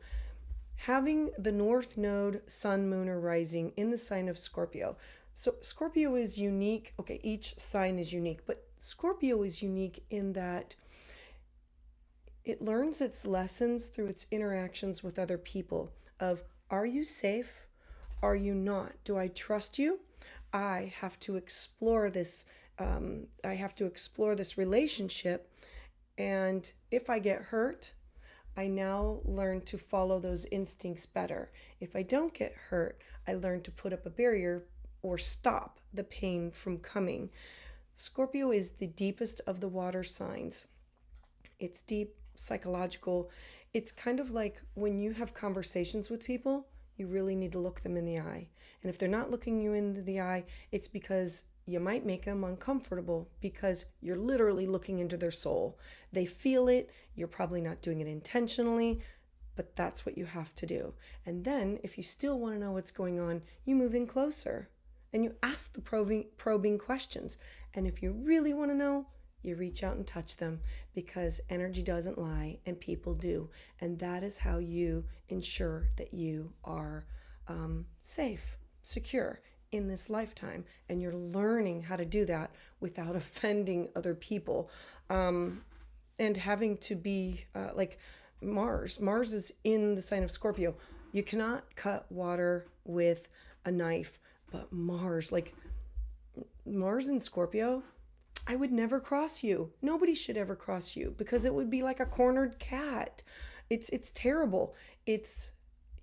Having the North Node, Sun, Moon, or Rising in the sign of Scorpio, So Scorpio is unique. Okay, each sign is unique, but Scorpio is unique in that it learns its lessons through its interactions with other people of, are you safe? Are you not? Do I trust you? I have to explore this. I have to explore this relationship. And if I get hurt, I now learn to follow those instincts better. If I don't get hurt, I learn to put up a barrier or stop the pain from coming. Scorpio is the deepest of the water signs. It's deep, psychological. It's kind of like when you have conversations with people, you really need to look them in the eye. And if they're not looking you in the eye, it's because you might make them uncomfortable because you're literally looking into their soul. They feel it. You're probably not doing it intentionally, but that's what you have to do. And then if you still want to know what's going on, you move in closer and you ask the probing questions. And if you really want to know, you reach out and touch them, because energy doesn't lie and people do. And that is how you ensure that you are safe, secure in this lifetime. And you're learning how to do that without offending other people. And having to be like Mars. Mars is in the sign of Scorpio. You cannot cut water with a knife, but Mars, like Mars in Scorpio, I would never cross you. Nobody should ever cross you, because it would be like a cornered cat. It's terrible. It's,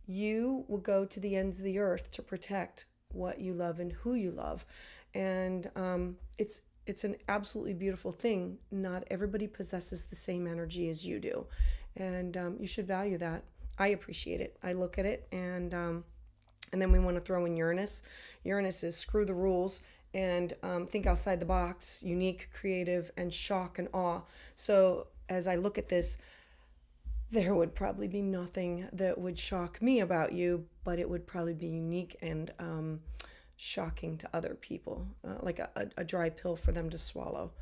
you will go to the ends of the earth to protect what you love and who you love. And it's an absolutely beautiful thing. Not everybody possesses the same energy as you do. And you should value that. I appreciate it. I look at it, and then we want to throw in Uranus. Uranus is screw the rules and think outside the box, unique, creative, and shock and awe. So as I look at this, there would probably be nothing that would shock me about you, but it would probably be unique and shocking to other people, like a dry pill for them to swallow.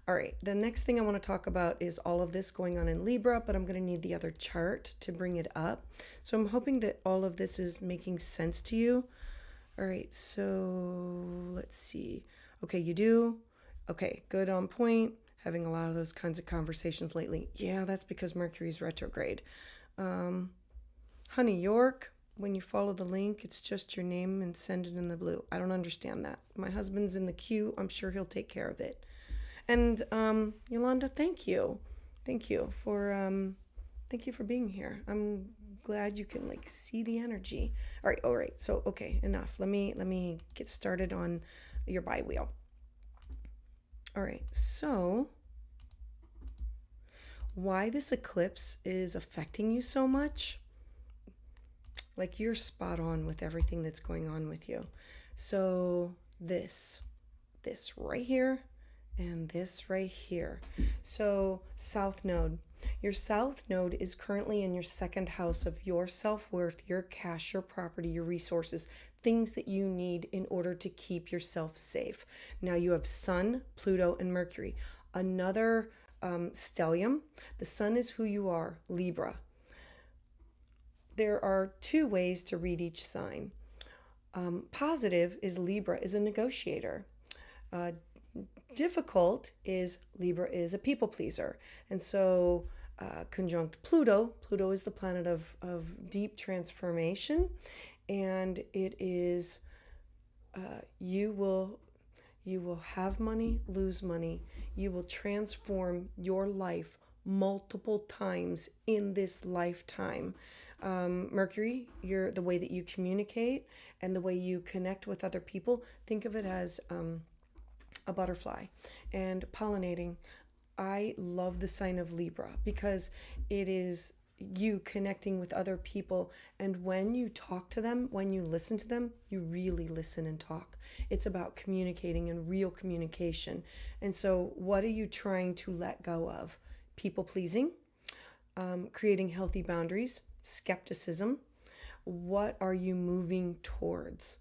All right, the next thing I want to talk about is all of this going on in Libra, but I'm going to need the other chart to bring it up. So I'm hoping that all of this is making sense to you. All right, so let's see. Okay, you do? Okay, good, on point. Having a lot of those kinds of conversations lately. Yeah, that's because Mercury's retrograde. Honey York, when you follow the link, it's just your name and send it in the blue. I don't understand that. My husband's in the queue. I'm sure he'll take care of it. And Yolanda, thank you. Thank you for being here. I'm glad you can like see the energy. All right. So okay, enough. Let me get started on your bi-wheel. All right. So why this eclipse is affecting you so much? Like, you're spot on with everything that's going on with you. So this right here and this right here. So South Node. Your South Node is currently in your second house of your self-worth, your cash, your property, your resources, things that you need in order to keep yourself safe. Now you have Sun, Pluto, and Mercury. Another stellium. The Sun is who you are, Libra. There are two ways to read each sign. Positive is Libra is a negotiator. Difficult is Libra is a people pleaser. And so conjunct Pluto is the planet of deep transformation, and it is you will have money, lose money. You will transform your life multiple times in this lifetime. Mercury, the way that you communicate and the way you connect with other people, think of it as a butterfly and pollinating. I love the sign of Libra because it is you connecting with other people, and when you talk to them, when you listen to them, you really listen and talk. It's about communicating and real communication. And so what are you trying to let go of? People pleasing, creating healthy boundaries, skepticism. What are you moving towards?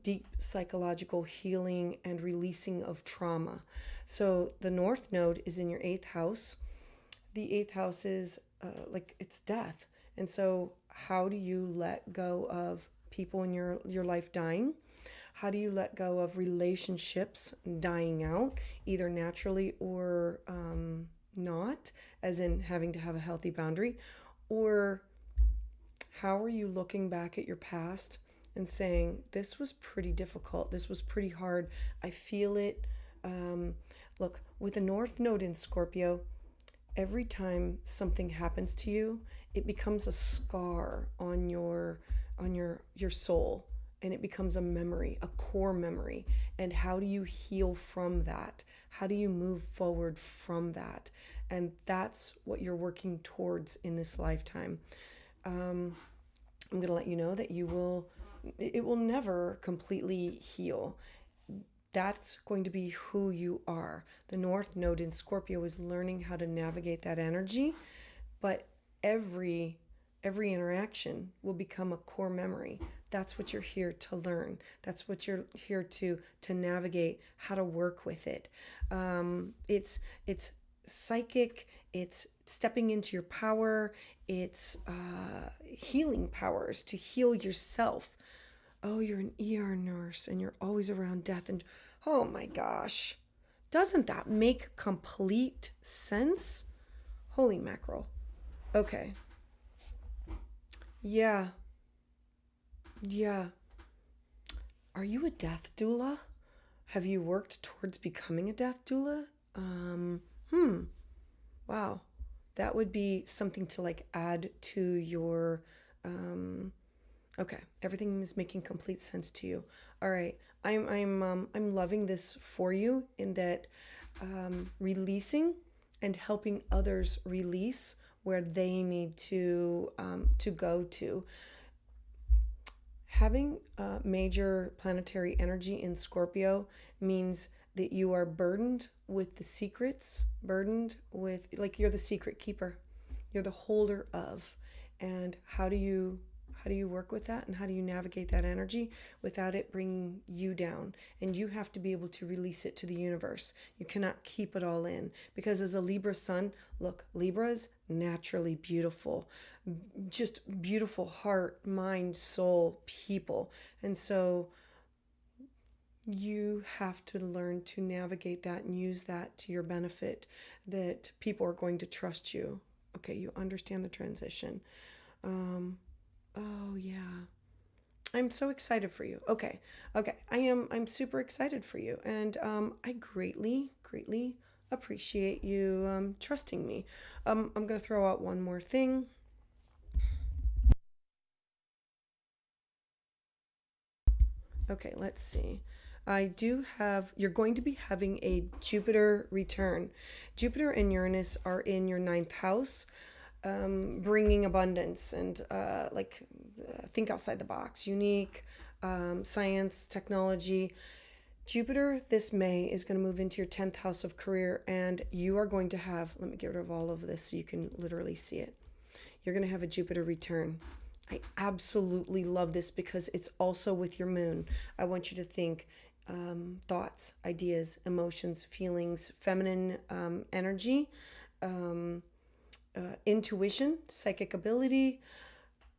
Deep psychological healing and releasing of trauma. So the North Node is in your 8th house. The 8th house is like it's death. And so how do you let go of people in your life dying? How do you let go of relationships dying out, either naturally or not, as in having to have a healthy boundary? Or how are you looking back at your past and saying, this was pretty difficult, this was pretty hard, I feel it. Look, with a North Node in Scorpio, every time something happens to you, it becomes a scar on your soul, and it becomes a memory, a core memory. And how do you heal from that? How do you move forward from that? And that's what you're working towards in this lifetime. I'm going to let you know that it will never completely heal. That's going to be who you are. The North Node in Scorpio is learning how to navigate that energy, but every interaction will become a core memory. That's what you're here to learn. That's what you're here to navigate, how to work with it. It's psychic. It's stepping into your power. It's healing powers to heal yourself. Oh, you're an ER nurse and you're always around death. And oh my gosh, doesn't that make complete sense? Holy mackerel. Okay. Yeah. Are you a death doula? Have you worked towards becoming a death doula? Wow. That would be something to like add to your okay, everything is making complete sense to you. All right. I'm loving this for you, in that releasing and helping others release where they need to go to. Having major planetary energy in Scorpio means that you are burdened with the secrets, burdened with, like, you're the secret keeper, you're the holder of. And how do you work with that, and how do you navigate that energy without it bringing you down? And you have to be able to release it to the universe. You cannot keep it all in, because as a Libra sun, look, Libras naturally beautiful, just beautiful heart, mind, soul people. And so you have to learn to navigate that and use that to your benefit, that people are going to trust you. Okay, you understand the transition. Oh yeah. I'm so excited for you. Okay. I'm super excited for you. And I greatly appreciate you trusting me. I'm going to throw out one more thing. Okay, let's see. You're going to be having a Jupiter return. Jupiter and Uranus are in your ninth house, bringing abundance and think outside the box, unique, science, technology. Jupiter this May is going to move into your 10th house of career, and you are going to have, let me get rid of all of this so you can literally see it. You're going to have a Jupiter return. I absolutely love this because it's also with your moon. I want you to think thoughts, ideas, emotions, feelings, feminine energy, intuition, psychic ability.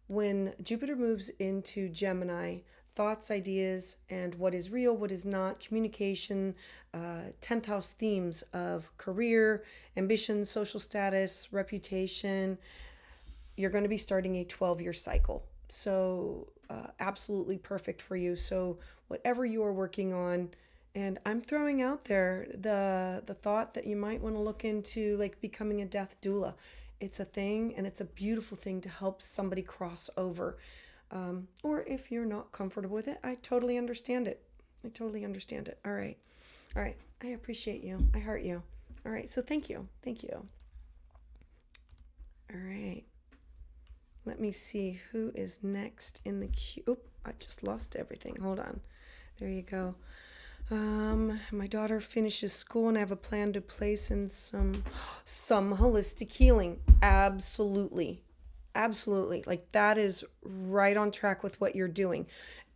When Jupiter moves into Gemini, thoughts, ideas, and what is real, what is not, communication, 10th house themes of career, ambition, social status, reputation. You're going to be starting a 12-year cycle. So absolutely perfect for you. So whatever you are working on, and I'm throwing out there the thought that you might want to look into like becoming a death doula. It's a thing, and it's a beautiful thing to help somebody cross over. Or if you're not comfortable with it, I totally understand it. All right. I appreciate you. I heart you. All right. So thank you. All right. Let me see who is next in the queue. Oop, I just lost everything. Hold on. There you go. My daughter finishes school, and I have a plan to place in some holistic healing. Absolutely. Like, that is right on track with what you're doing.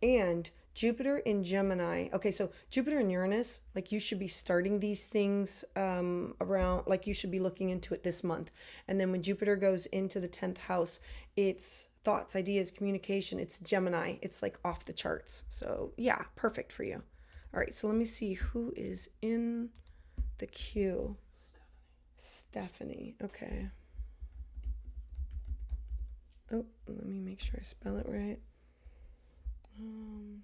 And Jupiter in Gemini. Okay, so Jupiter and Uranus, like, you should be starting these things around, like, you should be looking into it this month. And then when Jupiter goes into the 10th house, It's thoughts, ideas, communication. It's Gemini. It's like off the charts. So yeah, perfect for you. All right, so let me see who is in the queue. Stephanie. Okay. Oh, let me make sure I spell it right. June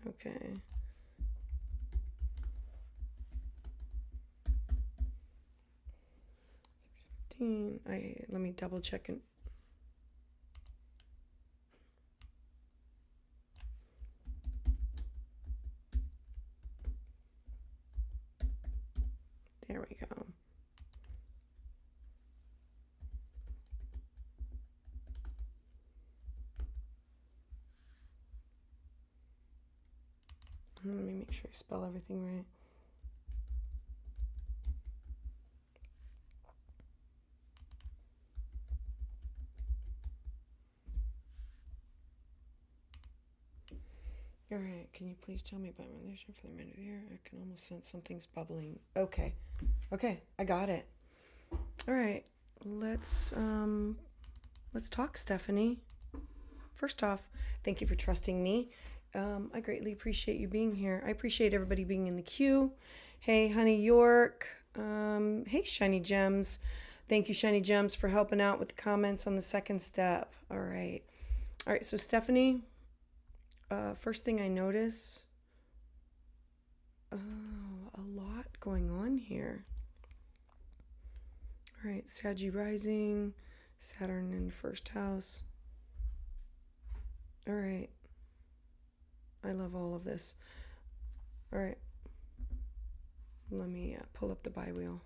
17th. Okay. Let me double check it. There we go. Let me make sure I spell everything right. All right, can you please tell me about my relationship for the remainder of the year? I can almost sense something's bubbling. Okay, I got it. All right, let's talk, Stephanie. First off, thank you for trusting me. I greatly appreciate you being here. I appreciate everybody being in the queue. Hey, Honey York. Hey, Shiny Gems. Thank you, Shiny Gems, for helping out with the comments on the second step. All right, so Stephanie, first thing I notice, a lot going on here. All right, Saggy rising, Saturn in first house. All right. I love all of this. All right. Let me pull up the bi-wheel.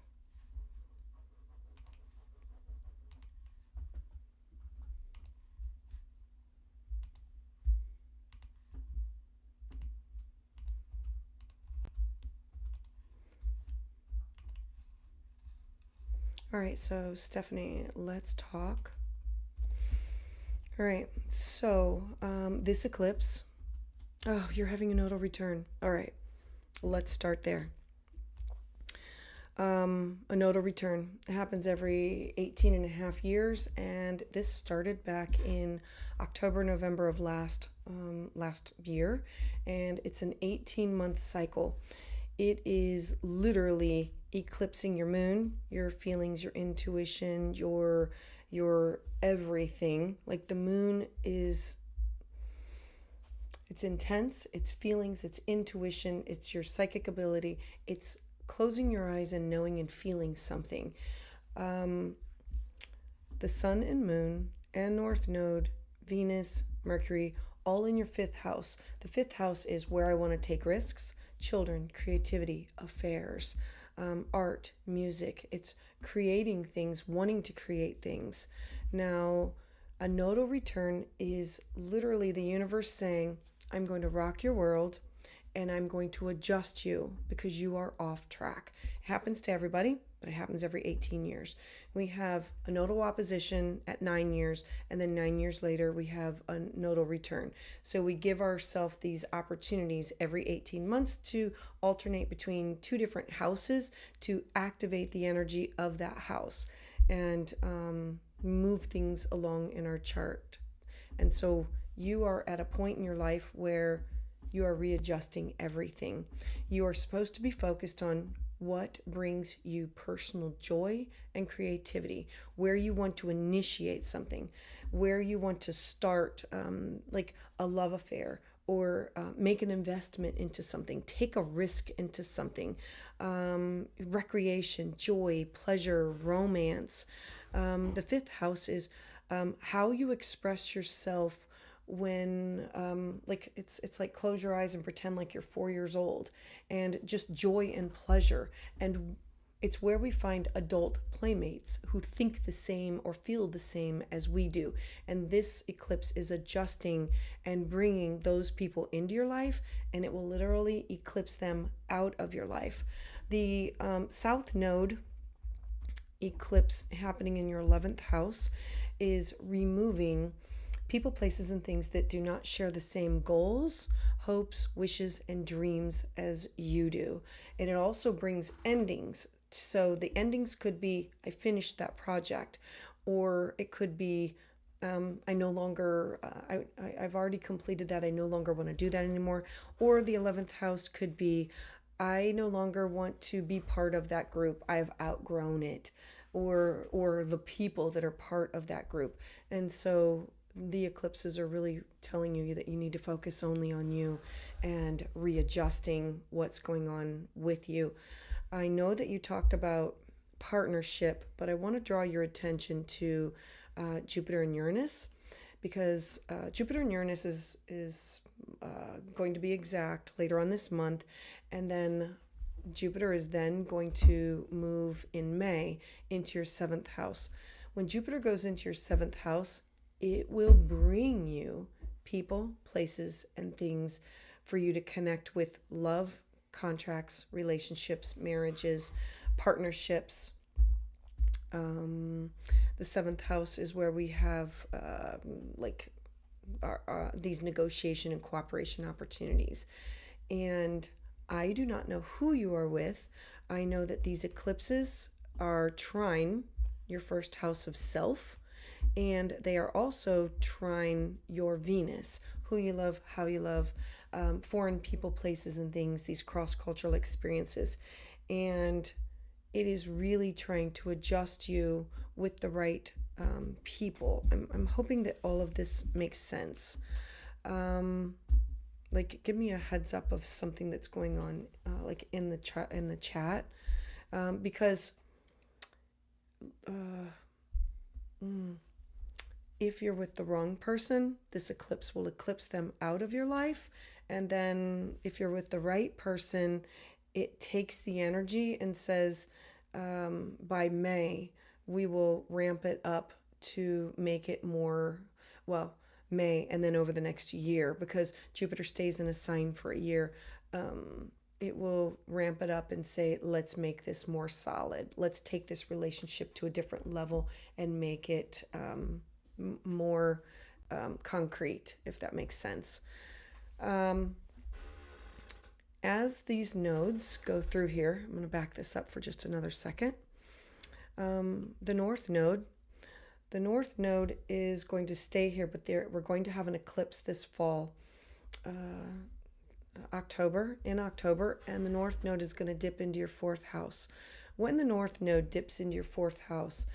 All right, so Stephanie, let's talk. All right, so this eclipse, oh, you're having a nodal return. All right, let's start there. A nodal return happens every 18 and a half years, and this started back in October, November of last year, and it's an 18-month cycle. It is literally eclipsing your moon, your feelings, your intuition, your everything. Like the moon is, it's intense, it's feelings, it's intuition, it's your psychic ability, it's closing your eyes and knowing and feeling something. The sun and moon and north node, Venus, Mercury, all in your fifth house. The fifth house is where I want to take risks, children, creativity, affairs, art, music. It's creating things, wanting to create things. Now, a nodal return is literally the universe saying, I'm going to rock your world and I'm going to adjust you because you are off track. It happens to everybody, but it happens every 18 years. We have a nodal opposition at 9 years, and then 9 years later, we have a nodal return. So we give ourselves these opportunities every 18 months to alternate between two different houses to activate the energy of that house and move things along in our chart. And so you are at a point in your life where you are readjusting everything. You are supposed to be focused on what brings you personal joy and creativity, where you want to initiate something, where you want to start like a love affair or make an investment into something, take a risk into something, recreation, joy, pleasure, romance. The fifth house is how you express yourself when like it's like close your eyes and pretend like you're 4 years old, and just joy and pleasure. And it's where we find adult playmates who think the same or feel the same as we do. And this eclipse is adjusting and bringing those people into your life, and it will literally eclipse them out of your life. The South Node eclipse happening in your 11th house is removing people, places, and things that do not share the same goals, hopes, wishes, and dreams as you do. And it also brings endings. So the endings could be, I finished that project, or it could be I no longer, I've already completed that. I no longer want to do that anymore. Or the 11th house could be, I no longer want to be part of that group. I've outgrown it, or the people that are part of that group. And so the eclipses are really telling you that you need to focus only on you and readjusting what's going on with you. I know that you talked about partnership, but I want to draw your attention to Jupiter and Uranus, because Jupiter and Uranus is going to be exact later on this month, and then Jupiter is then going to move in May into your 7th house. When Jupiter goes into your 7th house, it will bring you people, places, and things for you to connect with: love, contracts, relationships, marriages, partnerships. The 7th house is where we have these negotiation and cooperation opportunities. And I do not know who you are with. I know that these eclipses are trine your first house of self, and they are also trine your Venus, who you love, how you love, foreign people, places, and things, these cross-cultural experiences. And it is really trying to adjust you with the right people. I'm hoping that all of this makes sense. Give me a heads up of something that's going on, in the chat, because if you're with the wrong person, this eclipse will eclipse them out of your life. And then if you're with the right person, it takes the energy and says, by May, we will ramp it up to make it more, May, and then over the next year, because Jupiter stays in a sign for a year, it will ramp it up and say, let's make this more solid. Let's take this relationship to a different level and make it more concrete, if that makes sense. As these nodes go through here, I'm going to back this up for just another second. The North Node is going to stay here, but we're going to have an eclipse this fall, in October, and the North Node is going to dip into your 4th house. When the North Node dips into your 4th house,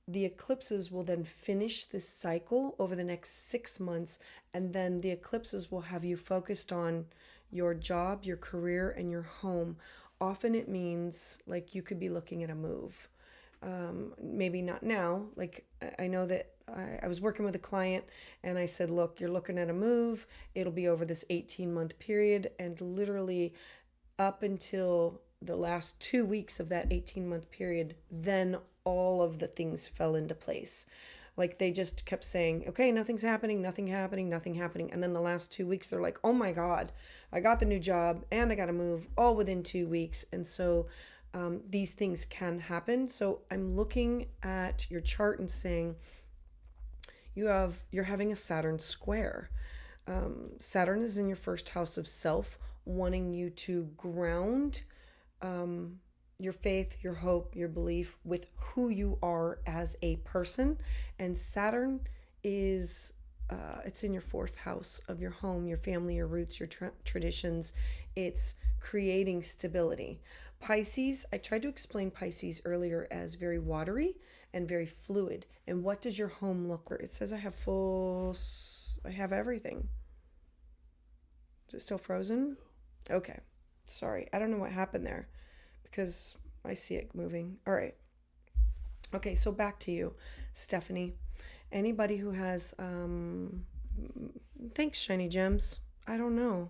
the eclipses will then finish this cycle over the next 6 months, and then the eclipses will have you focused on your job, your career, and your home. Often it means you could be looking at a move. Maybe not now. I know that I was working with a client and I said, look, you're looking at a move. It'll be over this 18-month period. And literally up until the last 2 weeks of that 18-month period, then all of the things fell into place. They just kept saying, okay, nothing's happening, nothing happening, nothing happening. And then the last 2 weeks, they're like, oh my God, I got the new job and I got to move all within 2 weeks. And so these things can happen. So I'm looking at your chart and saying, you're having a Saturn square. Saturn is in your 1st house of self, wanting you to ground your faith, your hope, your belief with who you are as a person. And Saturn is, it's in your 4th house of your home, your family, your roots, your traditions. It's creating stability. Pisces, I tried to explain Pisces earlier as very watery and very fluid. And what does your home look like? It says I have everything. Is it still frozen? Okay. Sorry. I don't know what happened there because I see it moving. All right. Okay, so back to you, Stephanie. Anybody who has, thanks, Shiny Gems. I don't know.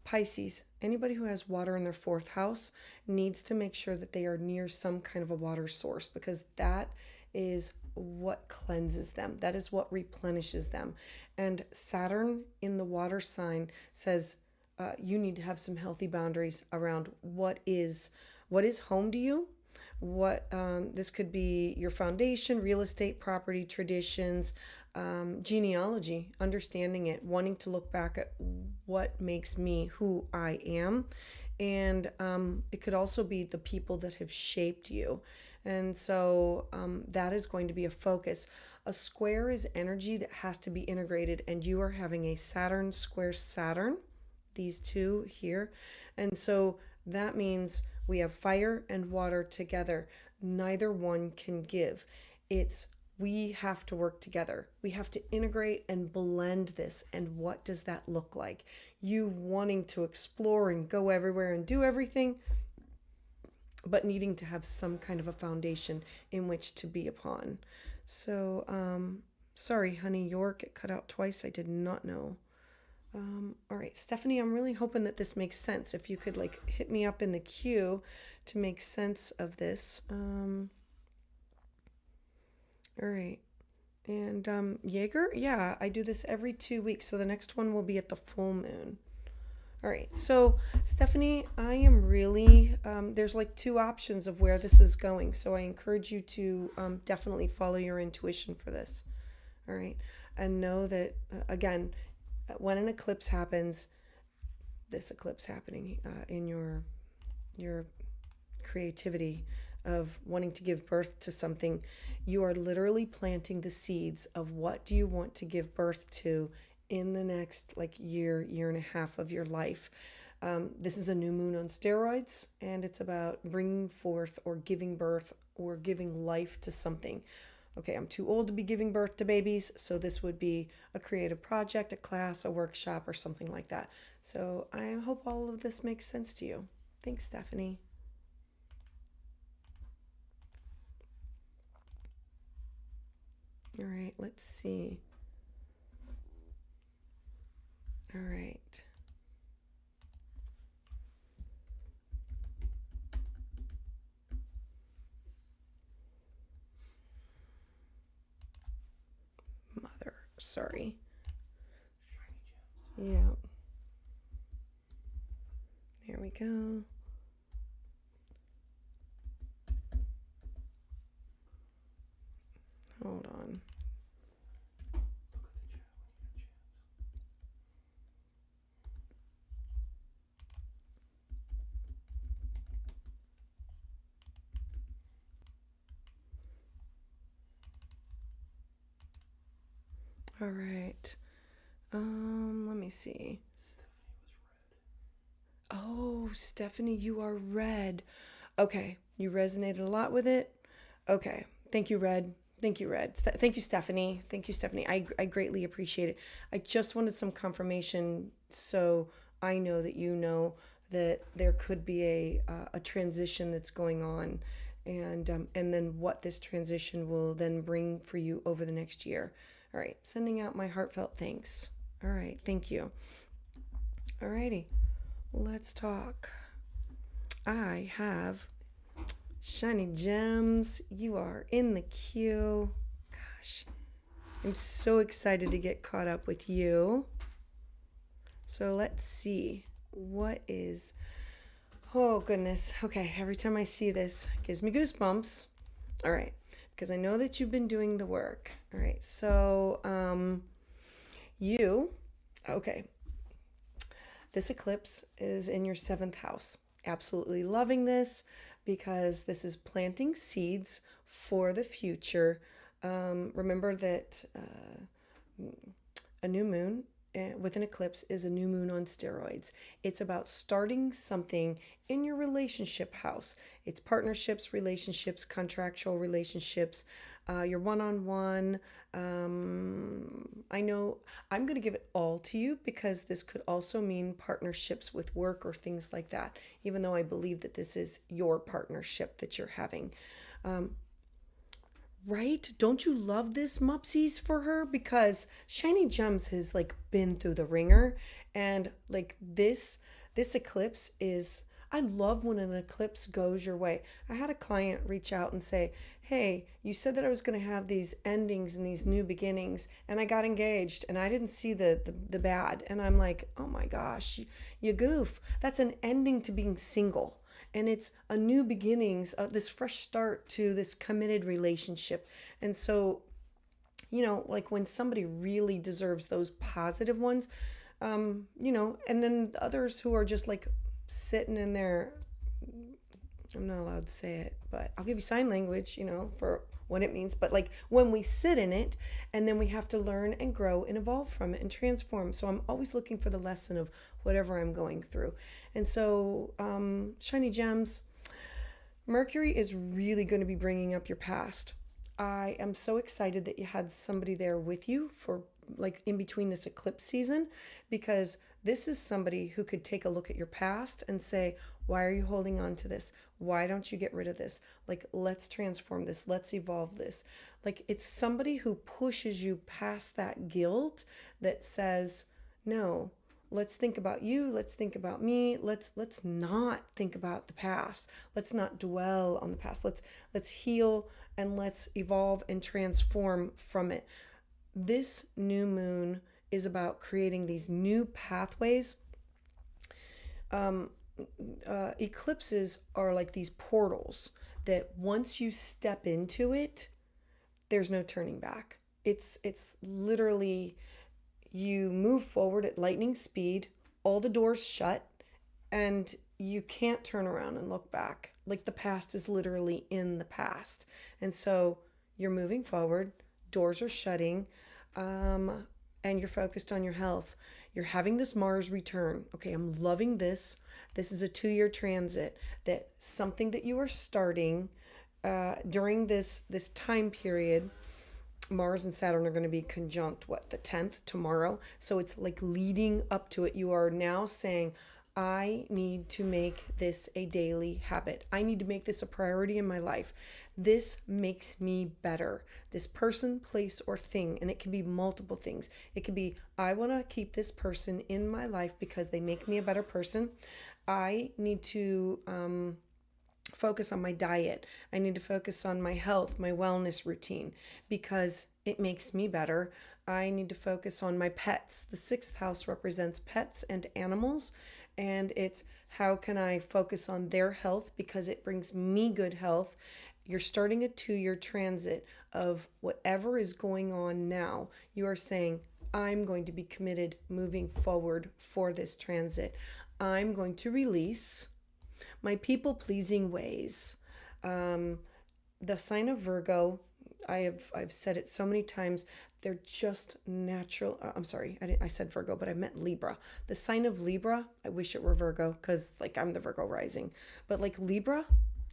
Pisces, anybody who has water in their 4th house needs to make sure that they are near some kind of a water source, because that is what cleanses them. That is what replenishes them. And Saturn in the water sign says you need to have some healthy boundaries around what is home to you. This could be your foundation, real estate, property, traditions, genealogy, understanding it, wanting to look back at what makes me who I am. And it could also be the people that have shaped you. And so that is going to be a focus. A square is energy that has to be integrated, and you are having a Saturn square Saturn, these two here. And so that means we have fire and water together. Neither one can give. We have to work together. We have to integrate and blend this. And what does that look like? You wanting to explore and go everywhere and do everything, but needing to have some kind of a foundation in which to be upon. So, sorry, honey, York, it cut out twice. I did not know. All right, Stephanie, I'm really hoping that this makes sense. If you could like hit me up in the queue to make sense of this. All right. And Jaeger, yeah, I do this every 2 weeks. So the next one will be at the full moon. All right. So Stephanie, I am really, there's like two options of where this is going. So I encourage you to definitely follow your intuition for this. All right. And know that, again, when an eclipse happens, this eclipse happening in your creativity of wanting to give birth to something, you are literally planting the seeds of what do you want to give birth to in the next like year and a half of your life. This is a new moon on steroids, and it's about bringing forth or giving birth or giving life to something. Okay, I'm too old to be giving birth to babies, so this would be a creative project, a class, a workshop, or something like that. So I hope all of this makes sense to you. Thanks, Stephanie. All right, let's see. All right. Mother, sorry. Yeah. There we go. Hold on. All right. Let me see. Oh, Stephanie, you are red. Okay, you resonated a lot with it. Okay, thank you, Red. Thank you, Red. Thank you, Stephanie. Thank you, Stephanie. I greatly appreciate it. I just wanted some confirmation so I know that you know that there could be a transition that's going on, and then what this transition will then bring for you over the next year. All right, sending out my heartfelt thanks. All right, thank you. All righty, let's talk. I have Shiny Gems. You are in the queue. Gosh, I'm so excited to get caught up with you. So let's see what is. Oh, goodness. Okay, every time I see this, it gives me goosebumps. All right, because I know that you've been doing the work. All right, so okay, this eclipse is in your 7th house. Absolutely loving this because this is planting seeds for the future. Remember that a new moon with an eclipse is a new moon on steroids. It's about starting something in your relationship house. It's partnerships, relationships, contractual relationships, your one-on-one. I know I'm going to give it all to you because this could also mean partnerships with work or things like that, even though I believe that this is your partnership that you're having. Right? Don't you love this, Mupsies, for her? Because Shiny Gems has like been through the ringer, and like this eclipse is. I love when an eclipse goes your way. I had a client reach out and say, "Hey, you said that I was going to have these endings and these new beginnings, and I got engaged, and I didn't see the bad." And I'm like, "Oh my gosh, you goof! That's an ending to being single." And it's a new beginnings, this fresh start to this committed relationship. And so, like when somebody really deserves those positive ones, and then others who are just like sitting in their I'm not allowed to say it, but I'll give you sign language, for what it means. But like when we sit in it, and then we have to learn and grow and evolve from it and transform. So I'm always looking for the lesson of whatever I'm going through. And so, shiny gems, Mercury is really going to be bringing up your past. I am so excited that you had somebody there with you for like in between this eclipse season, because this is somebody who could take a look at your past and say, why are you holding on to this? Why don't you get rid of this? Like, let's transform this. Let's evolve this. Like, it's somebody who pushes you past that guilt that says, no, let's think about you. Let's think about me. Let's not think about the past. Let's not dwell on the past. Let's heal and let's evolve and transform from it. This new moon is about creating these new pathways. Eclipses are like these portals that once you step into it, there's no turning back. It's literally, you move forward at lightning speed, all the doors shut, and you can't turn around and look back. Like, the past is literally in the past. And so you're moving forward, doors are shutting, and you're focused on your health. You're having this Mars return. Okay, I'm loving this. This is a 2-year transit, that something that you are starting during this time period. Mars and Saturn are going to be conjunct, the 10th, tomorrow. So it's like leading up to it. You are now saying, I need to make this a daily habit. I need to make this a priority in my life. This makes me better. This person, place, or thing, and it can be multiple things. It could be, I want to keep this person in my life because they make me a better person. I need to focus on my diet. I need to focus on my health, my wellness routine, because it makes me better. I need to focus on my pets. The 6th house represents pets and animals, and it's how can I focus on their health because it brings me good health. You're starting a 2-year transit of whatever is going on now. You are saying, I'm going to be committed moving forward for this transit. I'm going to release my people-pleasing ways. The sign of Virgo, I've said it so many times, they're just natural. I'm sorry, I said Virgo, but I meant Libra. The sign of Libra, I wish it were Virgo because like I'm the Virgo rising. But like Libra,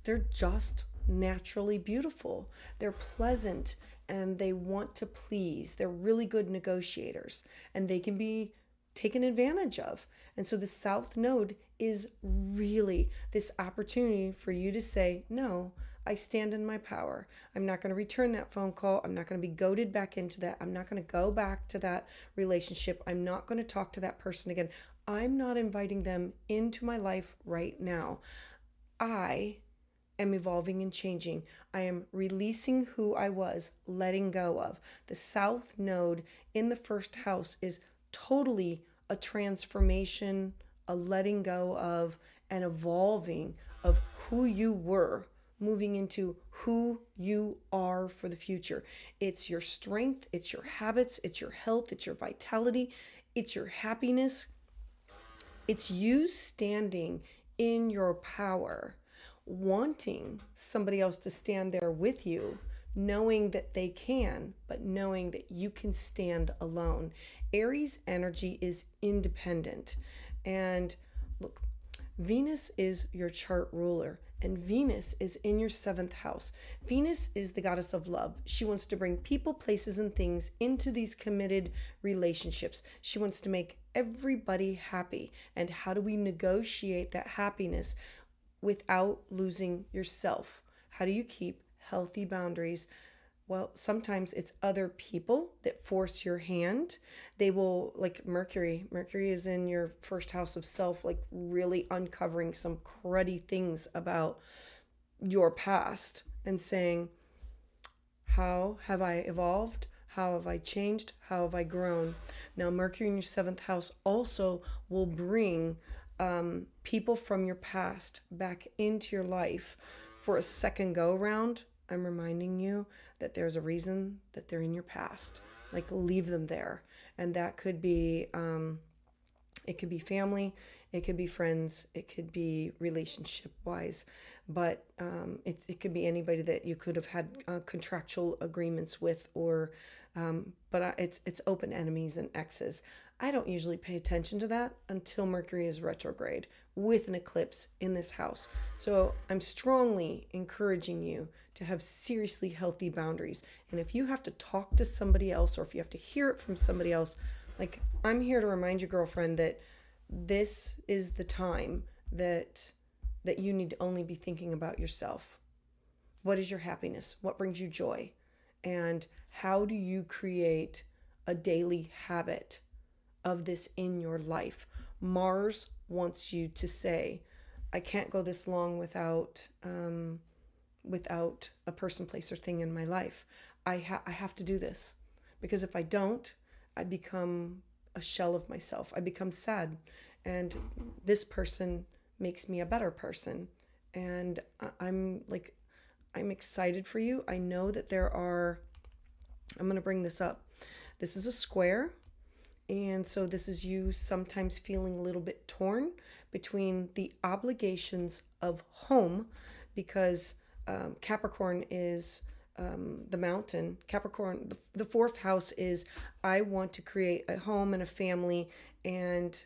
they're just naturally beautiful. They're pleasant and they want to please. They're really good negotiators and they can be taken advantage of. And so the South Node is really this opportunity for you to say, no, I stand in my power. I'm not going to return that phone call. I'm not going to be goaded back into that. I'm not going to go back to that relationship. I'm not going to talk to that person again. I'm not inviting them into my life right now. I am evolving and changing. I am releasing who I was, letting go of. The South Node in the 1st house is totally a transformation, a letting go of, an evolving of who you were, moving into who you are for the future. It's your strength, it's your habits, it's your health, it's your vitality, it's your happiness. It's you standing in your power, wanting somebody else to stand there with you, knowing that they can, but knowing that you can stand alone. Aries energy is independent. And look, Venus is your chart ruler, and Venus is in your 7th house. Venus is the goddess of love. She wants to bring people, places, and things into these committed relationships. She wants to make everybody happy. And how do we negotiate that happiness without losing yourself? How do you keep healthy boundaries? Well, sometimes it's other people that force your hand. They will, like Mercury is in your 1st house of self, like really uncovering some cruddy things about your past and saying, how have I evolved? How have I changed? How have I grown? Now, Mercury in your 7th house also will bring people from your past back into your life for a second go around. I'm reminding you that there's a reason that they're in your past. Like, leave them there. And that could be, it could be family, it could be friends, it could be relationship wise. but it could be anybody that you could have had contractual agreements with, or it's open enemies and exes. I don't usually pay attention to that until Mercury is retrograde with an eclipse in this house. So I'm strongly encouraging you to have seriously healthy boundaries. And if you have to talk to somebody else, or if you have to hear it from somebody else, like, I'm here to remind you, girlfriend, that this is the time that you need to only be thinking about yourself. What is your happiness? What brings you joy? And how do you create a daily habit of this in your life? Mars wants you to say, I can't go this long without a person, place, or thing in my life. I have to do this, because if I don't, I become a shell of myself. I become sad, and this person makes me a better person. And I'm excited for you. I know that I'm going to bring this up. This is a square. And so this is you sometimes feeling a little bit torn between the obligations of home, because Capricorn is the mountain. Capricorn, the fourth house is, I want to create a home and a family, and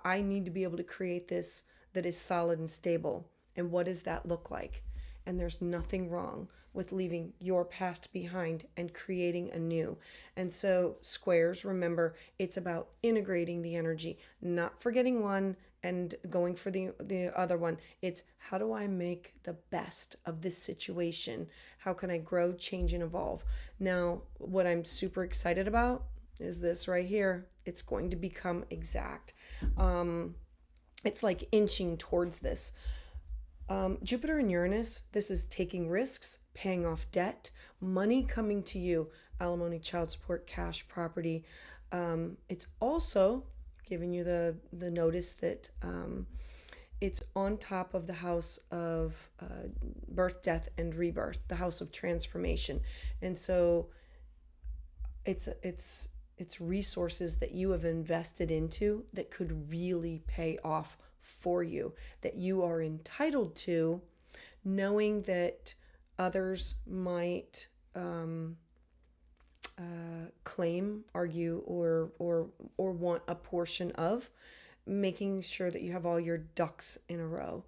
I need to be able to create this that is solid and stable. And what does that look like? And there's nothing wrong with leaving your past behind and creating a new. And so squares, remember, it's about integrating the energy, not forgetting one and going for the other one. It's, how do I make the best of this situation? How can I grow, change, and evolve? Now, what I'm super excited about is this right here. It's going to become exact. It's like inching towards this. Jupiter and Uranus, this is taking risks, paying off debt, money coming to you, alimony, child support, cash, property. It's also giving you the notice that it's on top of the house of birth, death, and rebirth, the house of transformation. And so it's resources that you have invested into that could really pay off for you, that you are entitled to, knowing that others might claim, argue, or want a portion of, making sure that you have all your ducks in a row.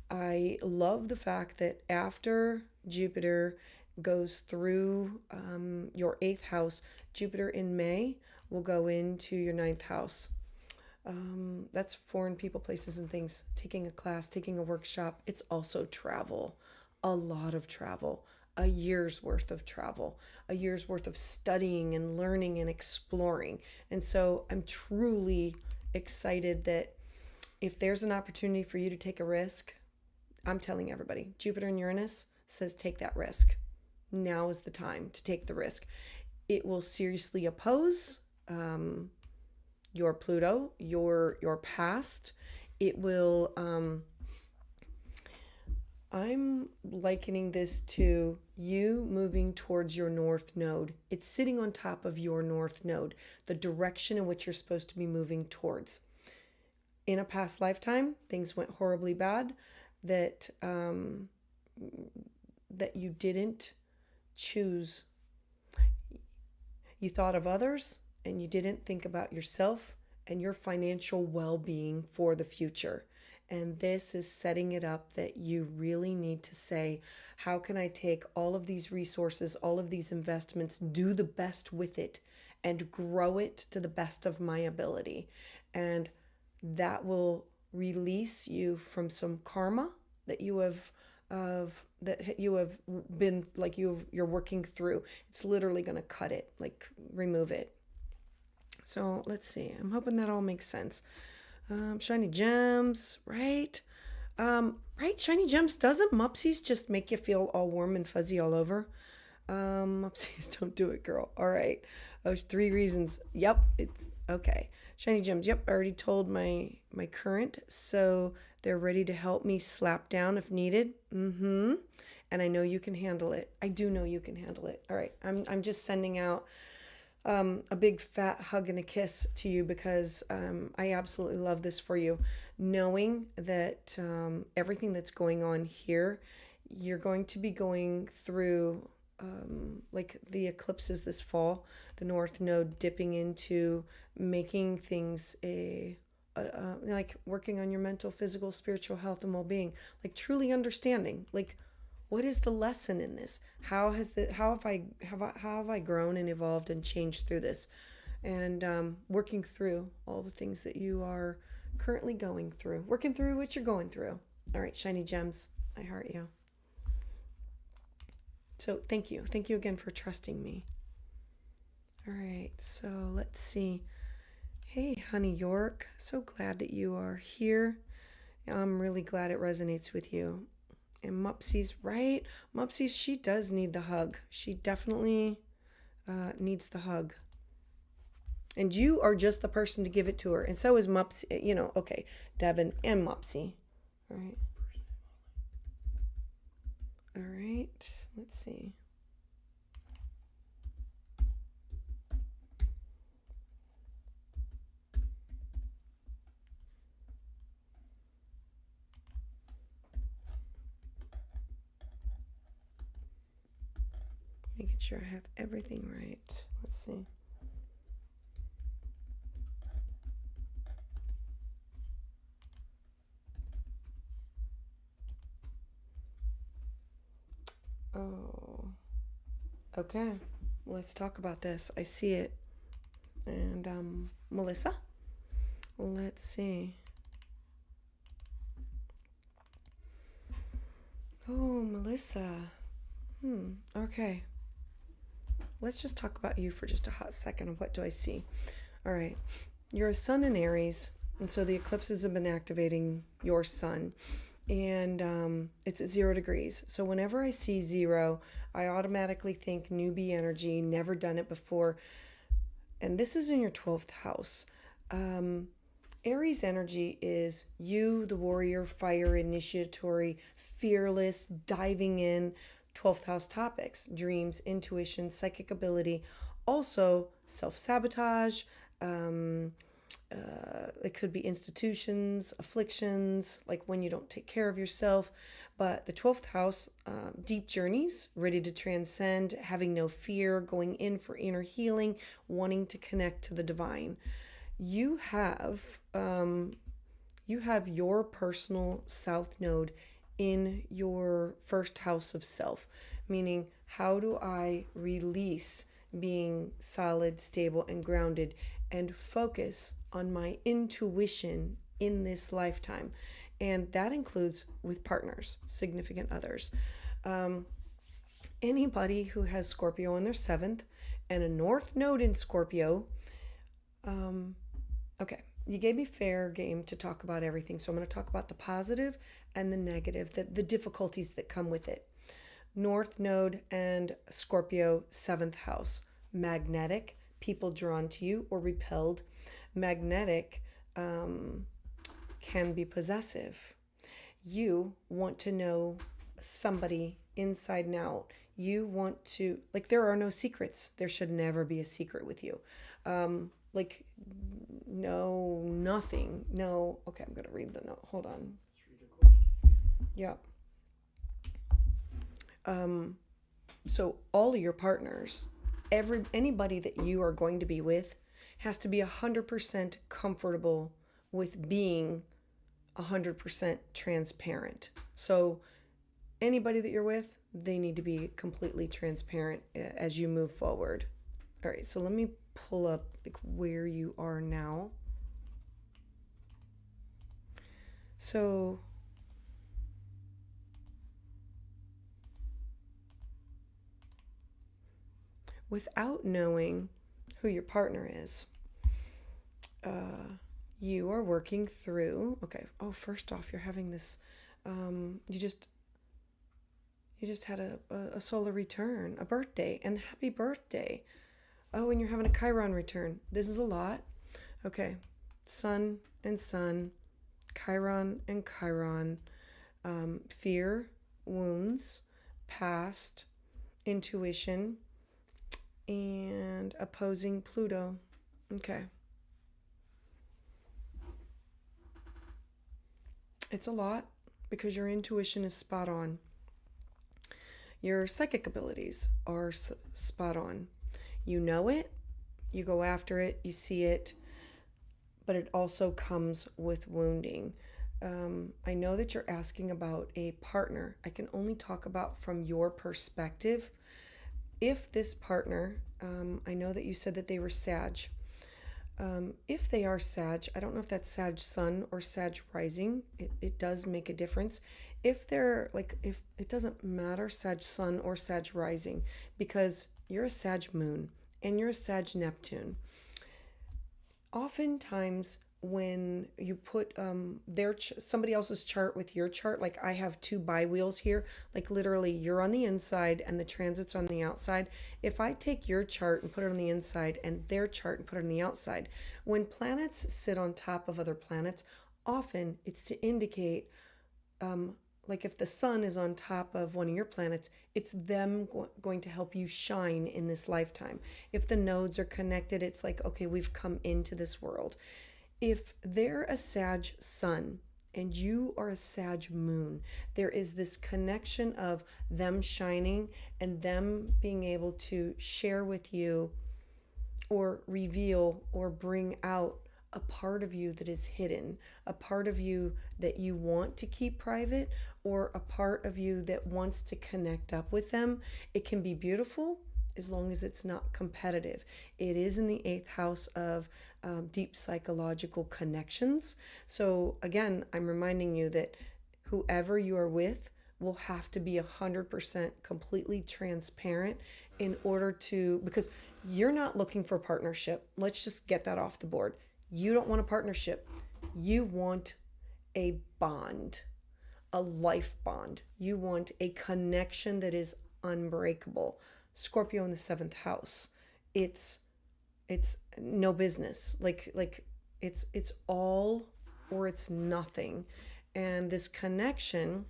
I love the fact that after Jupiter goes through your 8th house, Jupiter in May will go into your 9th house. That's foreign people, places, and things, taking a class, taking a workshop. It's also travel, a lot of travel, a year's worth of travel, a year's worth of studying and learning and exploring. And so I'm truly excited that if there's an opportunity for you to take a risk, I'm telling everybody, Jupiter and Uranus says take that risk. Now is the time to take the risk. It will seriously oppose your Pluto, your past. It will, I'm likening this to you moving towards your North Node. It's sitting on top of your North Node, the direction in which you're supposed to be moving towards. In a past lifetime, things went horribly bad, that you didn't choose. You thought of others, and you didn't think about yourself and your financial well-being for the future. And this is setting it up that you really need to say, how can I take all of these resources, all of these investments, do the best with it, and grow it to the best of my ability? And that will release you from some karma that you have been, like, you're working through. It's literally going to cut it, like remove it. So let's see. I'm hoping that all makes sense. Shiny gems, right? Right, shiny gems. Doesn't Mupsies just make you feel all warm and fuzzy all over? Mupsies, don't do it, girl. All right. Those 3 reasons. Yep, it's okay. Shiny gems. Yep, I already told my current, so they're ready to help me slap down if needed. And I know you can handle it. I do know you can handle it. All right. I'm just sending out a big fat hug and a kiss to you, because I absolutely love this for you. Knowing that everything that's going on here, you're going to be going through like the eclipses this fall, the North Node dipping into making things like working on your mental, physical, spiritual health and well-being, like truly understanding, like, what is the lesson in this? How have I grown and evolved and changed through this? And working through all the things that you are currently going through, working through what you're going through. All right, shiny gems, I heart you. So thank you again for trusting me. All right, so let's see. Hey, honey York, so glad that you are here. I'm really glad it resonates with you. And Mupsy's right. Mupsy's, she does need the hug. She definitely needs the hug. And you are just the person to give it to her. And so is Mupsy, okay, Devin and Mupsy. All right. All right, let's see. Making sure I have everything right. Let's see. Oh, okay. Let's talk about this. I see it. And Melissa, let's see. Oh, Melissa. Okay. Let's just talk about you for just a hot second. What do I see? All right. You're a sun in Aries, and so the eclipses have been activating your sun. And it's at 0 degrees. So whenever I see 0, I automatically think newbie energy, never done it before. And this is in your 12th house. Aries energy is you, the warrior, fire, initiatory, fearless, diving in. 12th house topics: dreams, intuition, psychic ability, also self-sabotage. It could be institutions, afflictions, like when you don't take care of yourself. But the 12th house, deep journeys, ready to transcend, having no fear, going in for inner healing, wanting to connect to the divine. You have your personal south node in your first house of self, meaning, how do I release being solid, stable, and grounded and focus on my intuition in this lifetime? And that includes with partners, significant others. Anybody who has Scorpio in their 7th and a North Node in Scorpio, okay, you gave me fair game to talk about everything. So I'm going to talk about the positive and the negative, the difficulties that come with it. North Node and Scorpio, 7th house. Magnetic, people drawn to you or repelled. Magnetic can be possessive. You want to know somebody inside and out. You want to, like, there are no secrets. There should never be a secret with you. Like, no, nothing. No, okay, I'm going to read the note. Hold on. Yeah. So all of your partners, anybody that you are going to be with has to be 100% comfortable with being 100% transparent. So anybody that you're with, they need to be completely transparent as you move forward. All right, so let me pull up like where you are now. So without knowing who your partner is, you are working through, okay, first off, you're having this, you just had a solar return, a birthday, and happy birthday. Oh, and you're having a Chiron return. This is a lot. Okay, Sun and Sun, Chiron and Chiron, fear, wounds, past, intuition, and opposing Pluto. Okay. It's a lot because your intuition is spot on. Your psychic abilities are spot on. You know it, you go after it, you see it, but it also comes with wounding. I know that you're asking about a partner. I can only talk about from your perspective. If this partner, I know that you said that they were Sag. If they are Sag, I don't know if that's Sag Sun or Sag Rising. It does make a difference. If they're like, if it doesn't matter, Sag Sun or Sag Rising, because you're a Sag Moon and you're a Sag Neptune. Oftentimes, when you put somebody else's chart with your chart, like I have two bi-wheels here, like literally you're on the inside and the transits on the outside. If I take your chart and put it on the inside and their chart and put it on the outside, when planets sit on top of other planets, often it's to indicate like if the sun is on top of one of your planets, it's them going to help you shine in this lifetime. If the nodes are connected, it's like, okay, we've come into this world. If they're a Sag sun and you are a Sag moon, there is this connection of them shining and them being able to share with you or reveal or bring out a part of you that is hidden, a part of you that you want to keep private, or a part of you that wants to connect up with them. It can be beautiful as long as it's not competitive. It is in the 8th house of deep psychological connections. So again, I'm reminding you that whoever you are with will have to be 100% completely transparent in order to, because you're not looking for partnership. Let's just get that off the board. You don't want a partnership. You want a bond, a life bond. You want a connection that is unbreakable. Scorpio in the 7th house. It's no business. Like it's all or it's nothing. And this connection,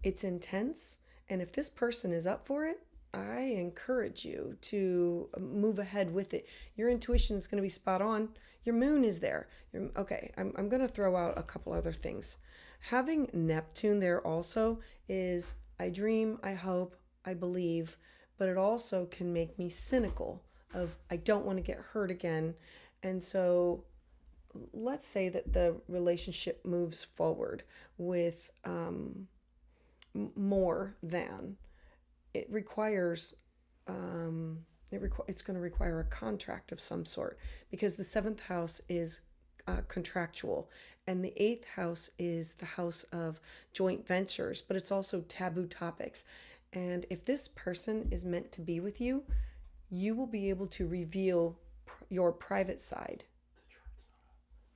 it's intense. And if this person is up for it, I encourage you to move ahead with it. Your intuition is going to be spot on. Your moon is there. Okay, I'm going to throw out a couple other things. Having Neptune there also is, I dream, I hope, I believe, but it also can make me cynical of, I don't want to get hurt again. And so let's say that the relationship moves forward with more than. It requires, it's going to require a contract of some sort, because the 7th house is contractual and the 8th house is the house of joint ventures, but it's also taboo topics. And if this person is meant to be with you, you will be able to reveal your private side.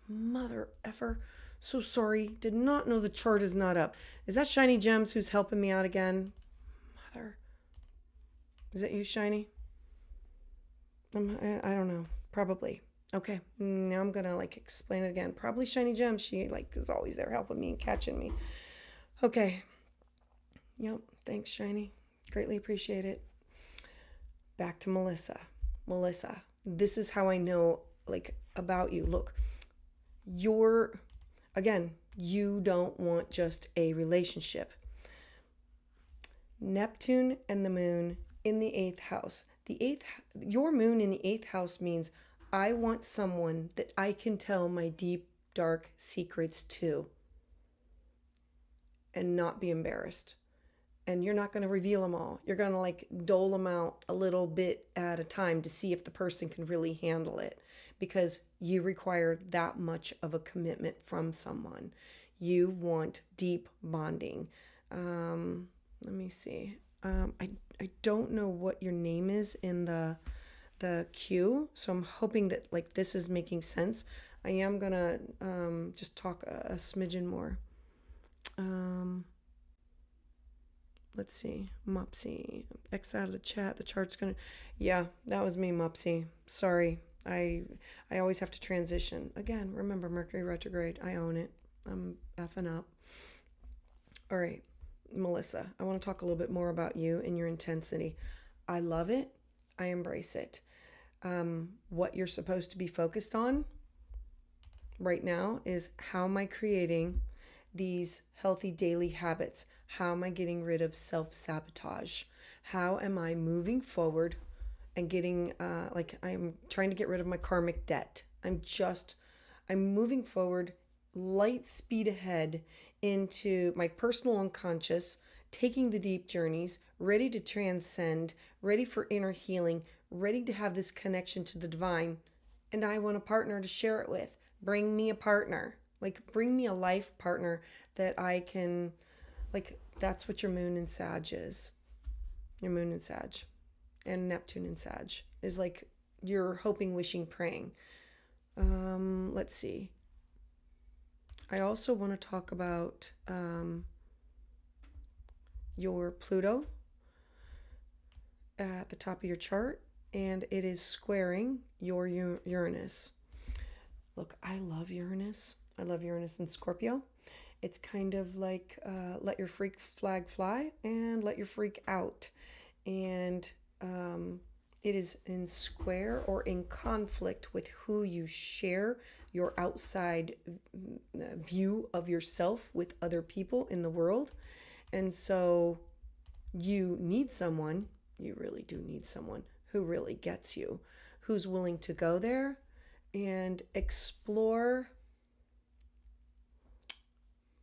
Mother effer. So sorry. Did not know the chart is not up. Is that Shiny Gems who's helping me out again? Mother. Is that you, Shiny? I don't know. Probably. Okay. Now I'm going to explain it again. Probably Shiny Gems. She is always there helping me and catching me. Okay. Yep. Thanks, Shiny. Greatly appreciate it. Back to Melissa. Melissa, this is how I know about you. Look, you don't want just a relationship. Neptune and the moon in the 8th house. Your moon in the 8th house means I want someone that I can tell my deep, dark secrets to and not be embarrassed. And you're not going to reveal them all. You're going to dole them out a little bit at a time to see if the person can really handle it, because you require that much of a commitment from someone. You want deep bonding. Let me see. I don't know what your name is in the queue, so I'm hoping that this is making sense. I am gonna just talk a smidgen more. Let's see, Mopsy, X out of the chat. The chart's gonna, yeah, that was me, Mopsy. Sorry, I always have to transition. Again, remember Mercury retrograde. I own it. I'm effing up. All right. Melissa, I want to talk a little bit more about you and your intensity. I love it. I embrace it. What you're supposed to be focused on right now is, how am I creating these healthy daily habits? How am I getting rid of self-sabotage? How am I moving forward and getting, I'm trying to get rid of my karmic debt. I'm moving forward, light speed ahead into my personal unconscious, taking the deep journeys, ready to transcend, ready for inner healing, ready to have this connection to the divine. And I want a partner to share it with. Bring me a partner. Bring me a life partner that I can, that's what your moon in Sag is. Your moon in Sag and Neptune in Sag is you're hoping, wishing, praying. Let's see. I also want to talk about your Pluto at the top of your chart, and it is squaring your Uranus. Look, I love Uranus. I love Uranus in Scorpio. It's kind of like let your freak flag fly and let your freak out. And it is in square or in conflict with who you share your outside view of yourself with other people in the world. And so you need someone, you really do need someone who really gets you, who's willing to go there and explore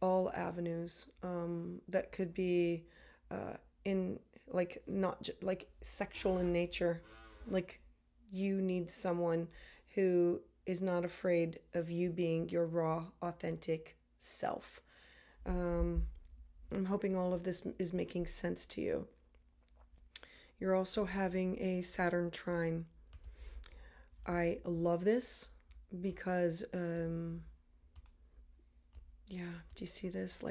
all avenues that could be in not sexual in nature. You need someone who is not afraid of you being your raw, authentic self. I'm hoping all of this is making sense to you. You're also having a Saturn trine. I love this because, do you see this?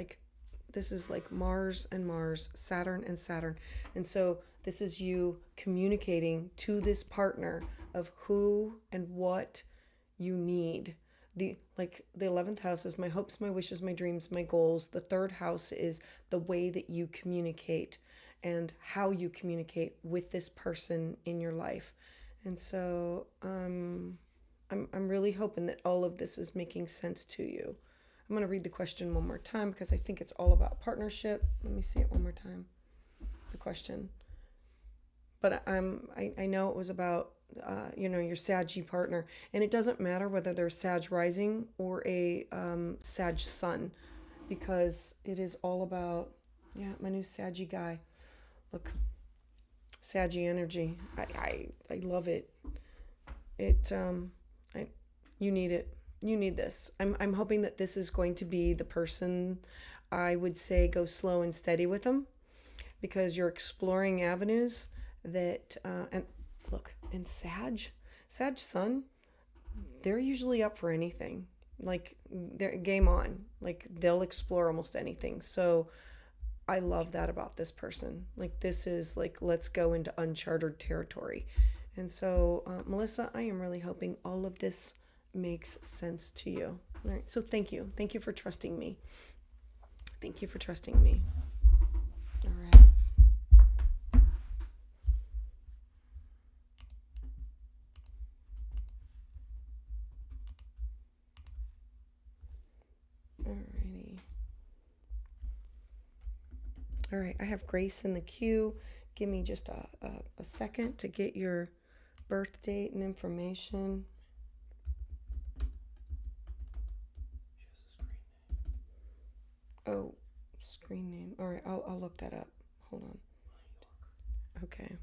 This is Mars and Mars, Saturn and Saturn. And so this is you communicating to this partner of who and what you need. The 11th house is my hopes, my wishes, my dreams, my goals. The 3rd house is the way that you communicate and how you communicate with this person in your life. And so I'm really hoping that all of this is making sense to you. I'm going to read the question one more time because I think it's all about partnership. Let me see it one more time. The question. But I know it was about your Sag partner, and it doesn't matter whether they're Sag rising or a Sag sun, because it is all about my new Sag guy. Look, Sag energy. I love it. You need it. You need this. I'm hoping that this is going to be the person. I would say go slow and steady with them, because you're exploring avenues that and look, in Sag sun, they're usually up for anything. They're game on. They'll explore almost anything. So I love that about this person. This is let's go into uncharted territory. And so Melissa, I am really hoping all of this makes sense to you. All right. So thank you. Thank you for trusting me. Thank you for trusting me. All right. Alrighty. All right. I have Grace in the queue. Give me just a second to get your birth date and information. Oh, screen name. All right, I'll look that up. Hold on. Okay.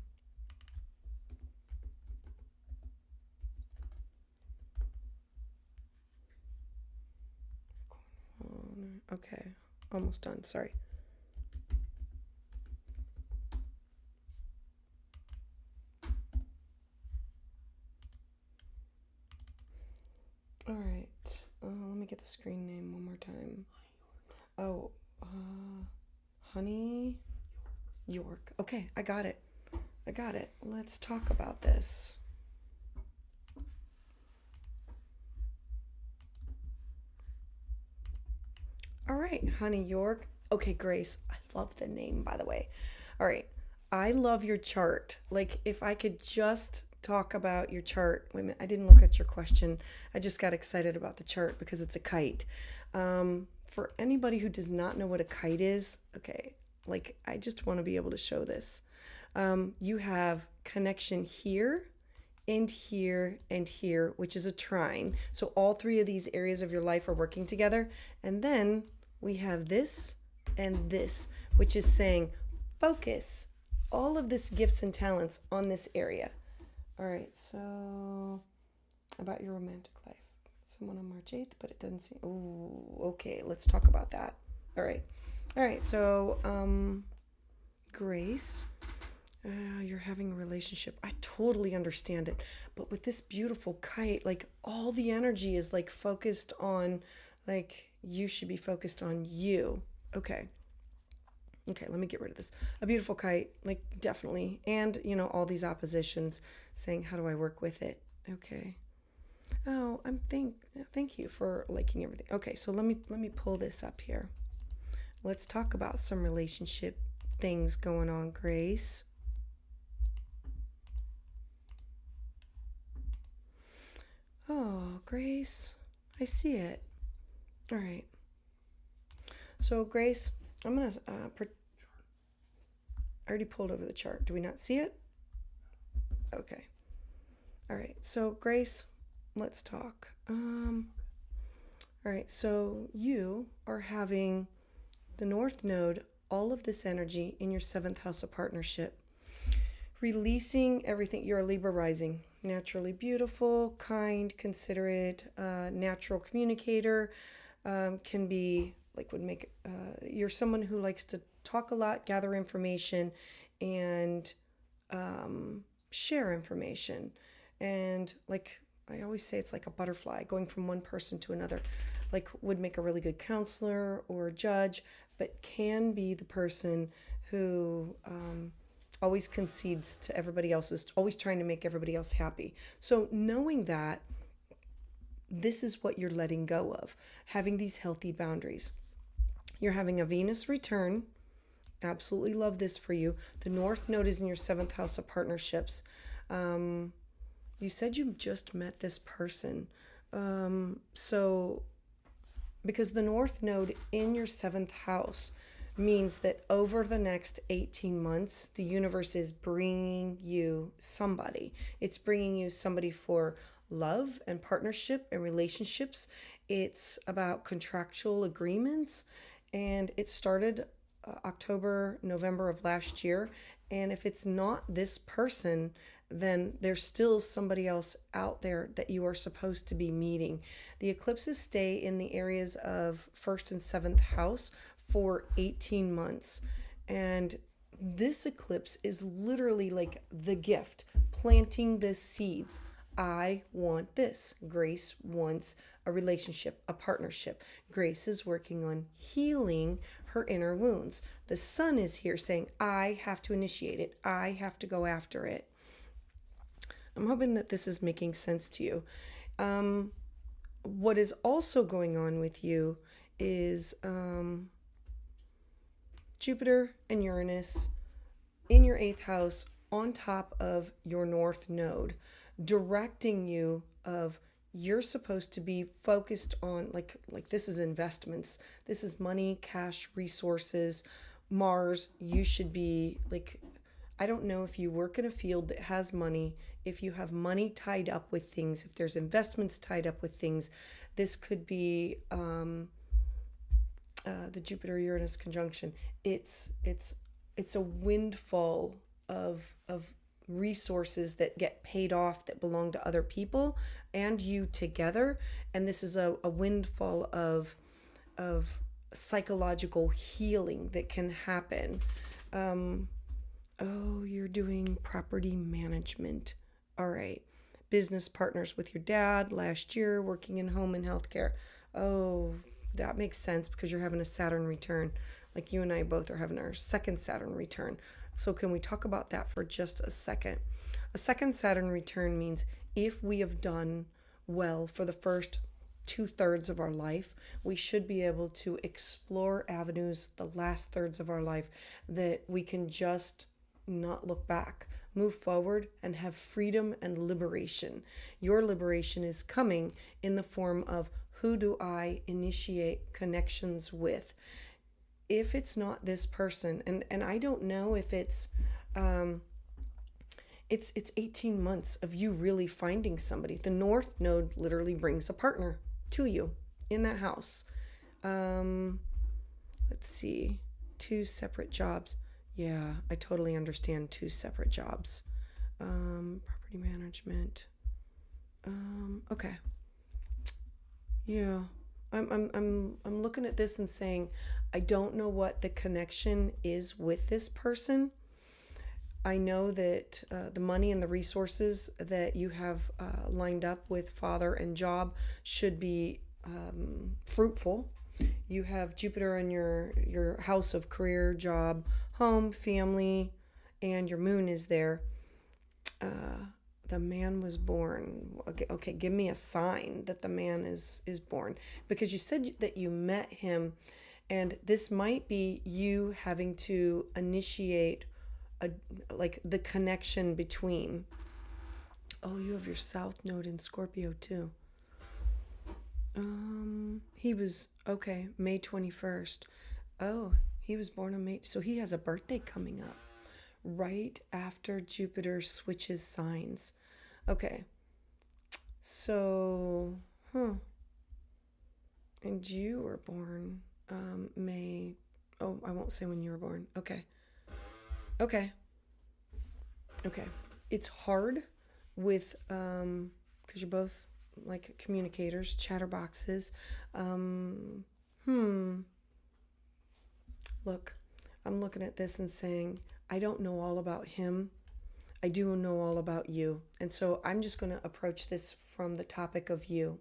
Okay, almost done. Sorry. All right. Let me get the screen name one more time. Oh, Honey York. Okay, I got it. Let's talk about this. All right, Honey York. Okay, Grace. I love the name, by the way. All right. I love your chart. Like, if I could just talk about your chart. Wait a minute, I didn't look at your question. I just got excited about the chart because it's a kite. For anybody who does not know what a kite is, okay, like, I just want to be able to show this. You have connection here and here and here, which is a trine. So all three of these areas of your life are working together. And then we have this and this, which is saying focus all of this gifts and talents on this area. All right, so about your romantic life. Someone on March 8th, but it doesn't seem... Oh, okay, let's talk about that. All right, so Grace, you're having a relationship. I totally understand it, but with this beautiful kite, like, all the energy is like focused on, like, you should be focused on you. Okay, let me get rid of this. A beautiful kite, like, definitely. And, all these oppositions saying, how do I work with it? Okay. Oh, thank you for liking everything. Okay, so let me pull this up here. Let's talk about some relationship things going on, Grace. Oh, Grace, I see it. All right. So, Grace, I'm going to... I already pulled over the chart. Do we not see it? Okay. All right. So, Grace, let's talk. All right. So, you are having the North Node, all of this energy in your 7th house of partnership, releasing everything. You're a Libra rising, naturally beautiful, kind, considerate, natural communicator, can be... you're someone who likes to talk a lot, gather information, and share information. And, like, I always say, it's like a butterfly going from one person to another. Like, would make a really good counselor or judge, but can be the person who always concedes to everybody else, is always trying to make everybody else happy. So knowing that, this is what you're letting go of, having these healthy boundaries. You're having a Venus return. Absolutely love this for you. The North Node is in your 7th house of partnerships. You said you just met this person. So because the North Node in your 7th house means that over the next 18 months, the universe is bringing you somebody. It's bringing you somebody for love and partnership and relationships. It's about contractual agreements. And it started October, November of last year. And if it's not this person, then there's still somebody else out there that you are supposed to be meeting. The eclipses stay in the areas of 1st and 7th house for 18 months. And this eclipse is literally like the gift, planting the seeds. I want this. Grace wants a relationship, a partnership. Grace is working on healing her inner wounds. The sun is here saying, I have to initiate it. I have to go after it. I'm hoping that this is making sense to you. What is also going on with you is Jupiter and Uranus in your 8th house on top of your North Node, directing you of you're supposed to be focused on, like this is investments. This is money, cash, resources. Mars, you should be like, I don't know if you work in a field that has money, if you have money tied up with things, if there's investments tied up with things. This could be the Jupiter-Uranus conjunction. It's a windfall of resources that get paid off that belong to other people and you together. And this is a windfall of psychological healing that can happen. Oh, you're doing property management. All right. Business partners with your dad last year, working in home and healthcare. Oh, that makes sense because you're having a Saturn return. Like you and I both are having our second Saturn return. So can we talk about that for just a second? A second Saturn return means if we have done well for the first 2/3 of our life, we should be able to explore avenues the last thirds of our life that we can just not look back. Move forward and have freedom and liberation. Your liberation is coming in the form of, who do I initiate connections with? If it's not this person, and I don't know if it's 18 months of you really finding somebody. The North Node literally brings a partner to you in that house. Let's see, 2 separate jobs. Yeah, I totally understand 2 separate jobs. Property management. Okay. Yeah. I'm looking at this and saying, I don't know what the connection is with this person. I know that the money and the resources that you have lined up with father and job should be fruitful. You have Jupiter in your house of career, job, home, family, and your moon is there. The man was born. Okay, give me a sign that the man is born, because you said that you met him, and this might be you having to initiate like the connection between. Oh, you have your South Node in Scorpio too. He was, okay, May 21st. Oh, he was born on May, so he has a birthday coming up right after Jupiter switches signs. Okay. So, and you were born May. Oh, I won't say when you were born. Okay. It's hard with because you're both like communicators, chatterboxes. Look, I'm looking at this and saying, I don't know all about him. I do know all about you. And so I'm just going to approach this from the topic of you.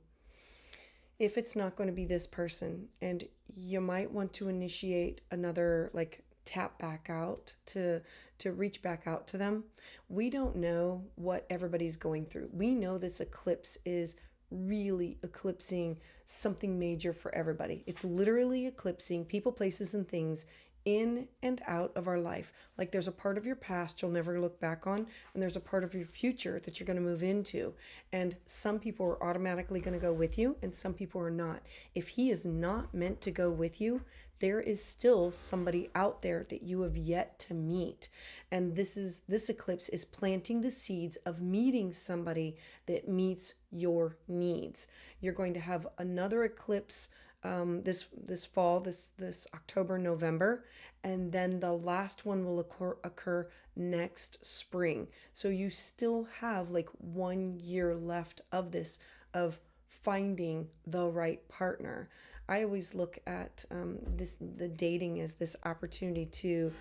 If it's not going to be this person, and you might want to initiate another, like, tap back out to reach back out to them. We don't know what everybody's going through. We know this eclipse is really eclipsing something major for everybody. It's literally eclipsing people, places, and things in and out of our life. Like, there's a part of your past you'll never look back on, and there's a part of your future that you're going to move into. And some people are automatically going to go with you, and some people are not. If he is not meant to go with you, there is still somebody out there that you have yet to meet. And this eclipse is planting the seeds of meeting somebody that meets your needs. You're going to have another eclipse this fall, this October, November, and then the last one will occur next spring. So you still have like 1 year left of this, of finding the right partner. I always look at the dating as this opportunity to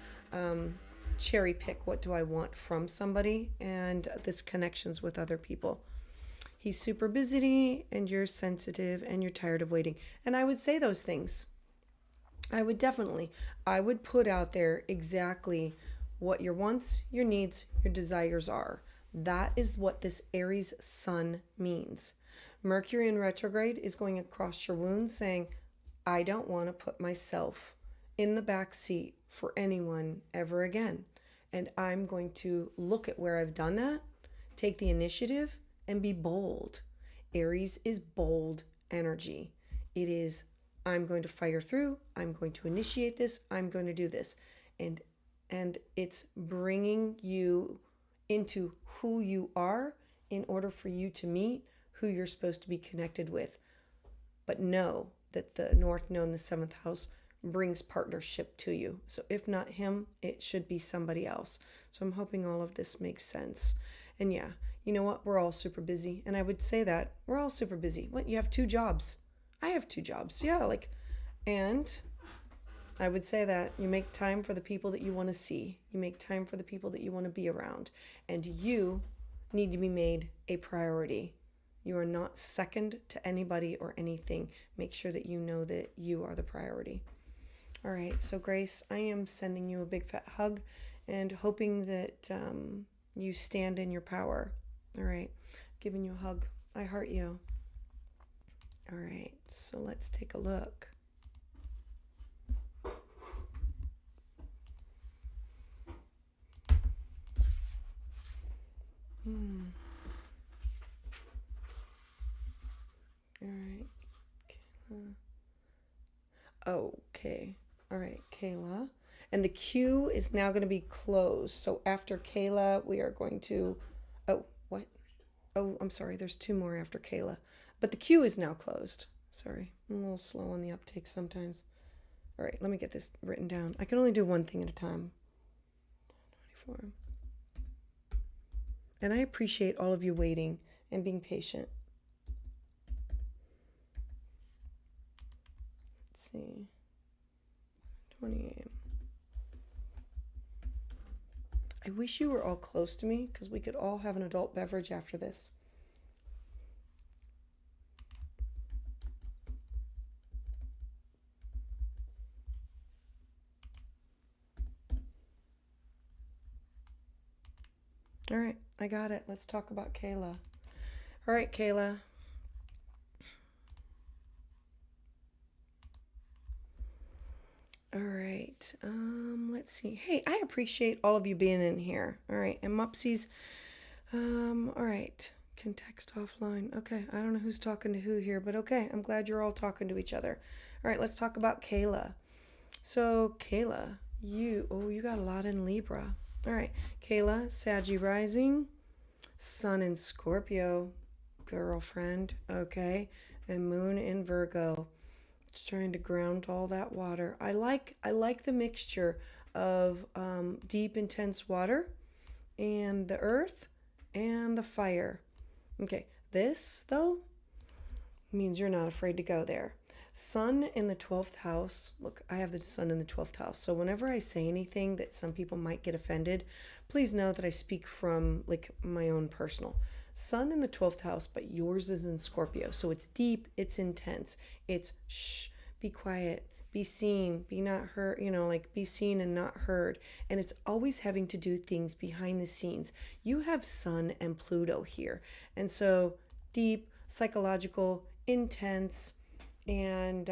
cherry pick, what do I want from somebody, and this connections with other people. He's super busy, and you're sensitive, and you're tired of waiting. And I would say those things. I would put out there exactly what your wants, your needs, your desires are. That is what this Aries sun means. Mercury in retrograde is going across your wounds saying, I don't want to put myself in the back seat for anyone ever again. And I'm going to look at where I've done that, take the initiative, and be bold. Aries is bold energy. It is, I'm going to fire through, I'm going to initiate this, I'm going to do this. And it's bringing you into who you are in order for you to meet who you're supposed to be connected with. But know that the North Node in the 7th house brings partnership to you. So if not him, it should be somebody else. So I'm hoping all of this makes sense. And yeah, you know what? We're all super busy. And I would say that we're all super busy. What? You have 2 jobs. I have 2 jobs. Yeah, and I would say that you make time for the people that you want to see. You make time for the people that you want to be around. And you need to be made a priority. You are not second to anybody or anything. Make sure that you know that you are the priority. All right. So Grace, I am sending you a big fat hug and hoping that you stand in your power. All right. Giving you a hug. I heart you. All right. So let's take a look. Hmm. All right. Okay. All right, Kayla. And the queue is now going to be closed. So after Kayla, we are going to. Oh, what? Oh, I'm sorry. There's two more after Kayla. But the queue is now closed. Sorry. I'm a little slow on the uptake sometimes. All right, let me get this written down. I can only do one thing at a time. 24. And I appreciate all of you waiting and being patient. Let's see. 28. I wish you were all close to me because we could all have an adult beverage after this. All right, I got it. Let's talk about Kayla. All right, Kayla. All right, let's see. Hey, I appreciate all of you being in here. All right, and Mupsies, all right, can text offline. Okay, I don't know who's talking to who here, but okay, I'm glad you're all talking to each other. All right, let's talk about Kayla. So, Kayla, you got a lot in Libra. All right, Kayla, Saggy rising, Sun in Scorpio, girlfriend, okay, and Moon in Virgo. Just trying to ground all that water. I like the mixture of deep, intense water and the earth and the fire. Okay, this though means you're not afraid to go there. Sun in the 12th house. Look, I have the sun in the 12th house. So whenever I say anything that some people might get offended, please know that I speak from like my own personal. Sun in the 12th house, but yours is in Scorpio. So it's deep, it's intense. It's shh, be quiet, be seen, be not heard, like be seen and not heard. And it's always having to do things behind the scenes. You have Sun and Pluto here. And so deep, psychological, intense, and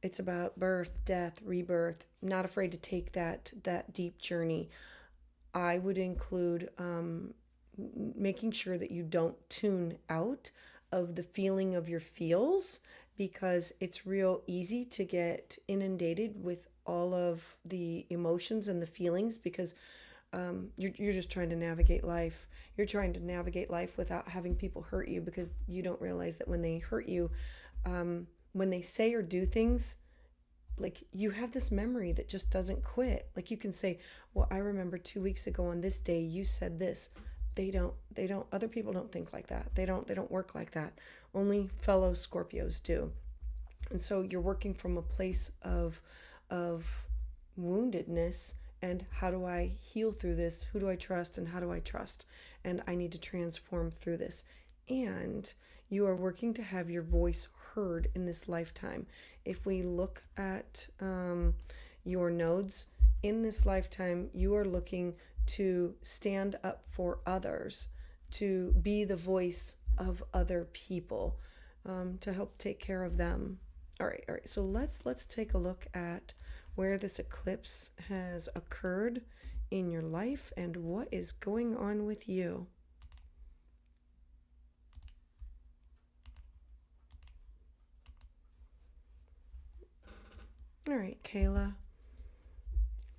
it's about birth, death, rebirth. Not afraid to take that deep journey. I would include making sure that you don't tune out of the feeling of your feels, because it's real easy to get inundated with all of the emotions and the feelings, because you're just trying to navigate life. You're trying to navigate life without having people hurt you, because you don't realize that when they hurt you, when they say or do things, like you have this memory that just doesn't quit. Like you can say, well, I remember 2 weeks ago on this day you said this. They don't, other people don't think like that. They don't work like that. Only fellow Scorpios do. And so you're working from a place of woundedness, and how do I heal through this? Who do I trust and how do I trust? And I need to transform through this. And you are working to have your voice heard in this lifetime. If we look at your nodes in this lifetime, you are looking to stand up for others, to be the voice of other people, to help take care of them. All right. So let's take a look at where this eclipse has occurred in your life and what is going on with you. All right, Kayla.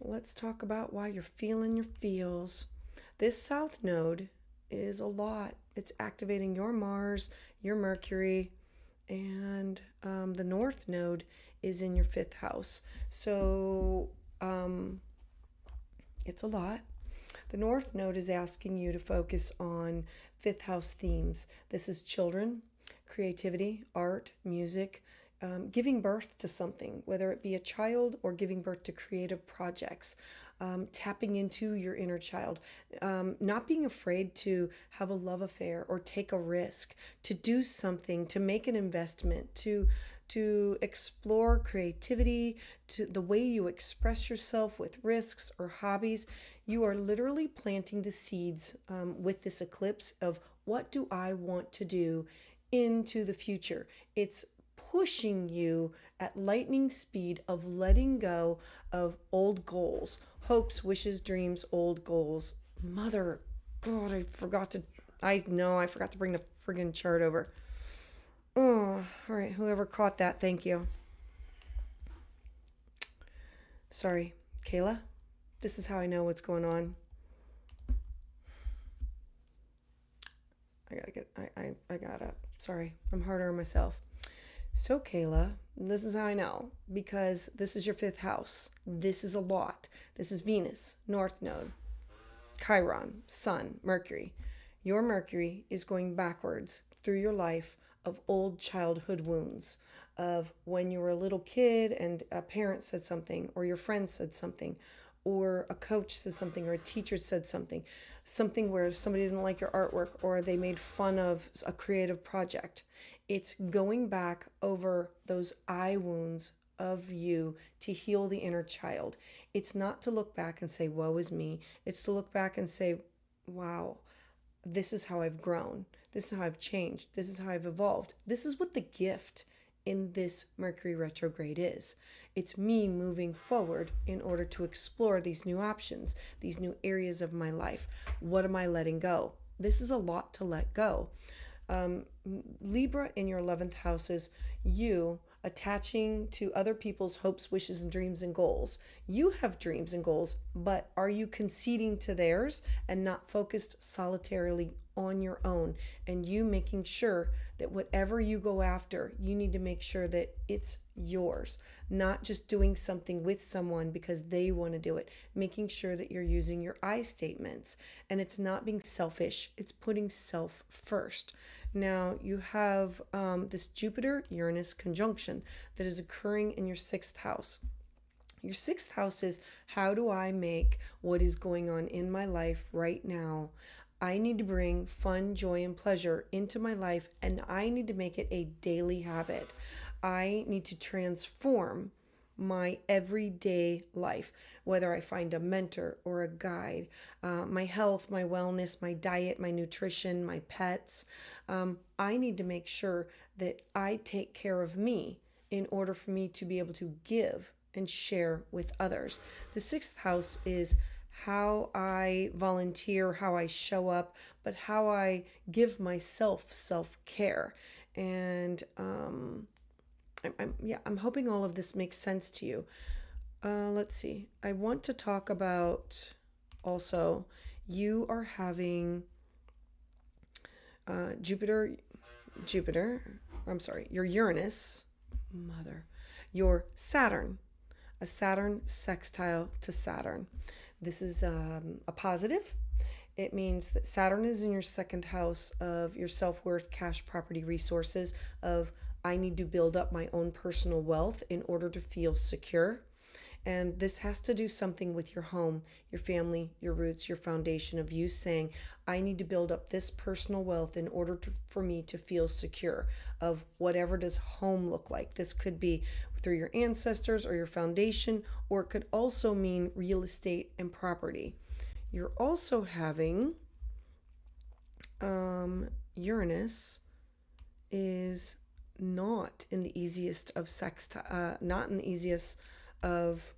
Let's talk about why you're feeling your feels. This south node is a lot. It's activating your Mars, your Mercury, and the north node is in your 5th house. So it's a lot. The north node is asking you to focus on 5th house themes. This is children, creativity, art, music, giving birth to something, whether it be a child or giving birth to creative projects, tapping into your inner child, not being afraid to have a love affair or take a risk, to do something, to make an investment, to explore creativity, to the way you express yourself with risks or hobbies. You are literally planting the seeds with this eclipse of what do I want to do into the future. It's pushing you at lightning speed of letting go of old goals, hopes, wishes, dreams, old goals. Mother God, I know I forgot to bring the friggin' chart over. Oh, all right. Whoever caught that, thank you. Sorry, Kayla. This is how I know what's going on. I gotta. Sorry, I'm harder on myself. So, Kayla, this is how I know, because this is your fifth house. This is a lot. This is Venus, North Node, Chiron, Sun, Mercury. Your Mercury is going backwards through your life of old childhood wounds, of when you were a little kid and a parent said something, or your friend said something, or a coach said something, or a teacher said something, something where somebody didn't like your artwork, or they made fun of a creative project. It's going back over those eye wounds of you to heal the inner child. It's not to look back and say, woe is me. It's to look back and say, wow, this is how I've grown. This is how I've changed. This is how I've evolved. This is what the gift in this Mercury retrograde is. It's me moving forward in order to explore these new options, these new areas of my life. What am I letting go? This is a lot to let go. Libra in your 11th house is you attaching to other people's hopes, wishes, and dreams and goals. You have dreams and goals, but are you conceding to theirs and not focused solitarily on your own? And you making sure that whatever you go after, you need to make sure that it's yours, not just doing something with someone because they want to do it. Making sure that you're using your I statements, and it's not being selfish, it's putting self first. Now you have this Jupiter-Uranus conjunction that is occurring in your 6th house. Your 6th house is, how do I make what is going on in my life right now? I need to bring fun, joy, and pleasure into my life, and I need to make it a daily habit. I need to transform my everyday life, whether I find a mentor or a guide, my health, my wellness, my diet, my nutrition, my pets. I need to make sure that I take care of me in order for me to be able to give and share with others. The 6th house is how I volunteer, how I show up, but how I give myself self-care. And I'm hoping all of this makes sense to you. Let's see. I want to talk about also, you are having your Uranus, your Saturn, a Saturn sextile to Saturn. This is a positive. It means that Saturn is in your 2nd house of your self-worth, cash, property, resources, of I need to build up my own personal wealth in order to feel secure. And this has to do something with your home, your family, your roots, your foundation, of you saying, I need to build up this personal wealth in order for me to feel secure, of whatever does home look like. This could be through your ancestors or your foundation, or it could also mean real estate and property. You're also having Uranus is not in the easiest of not in the easiest of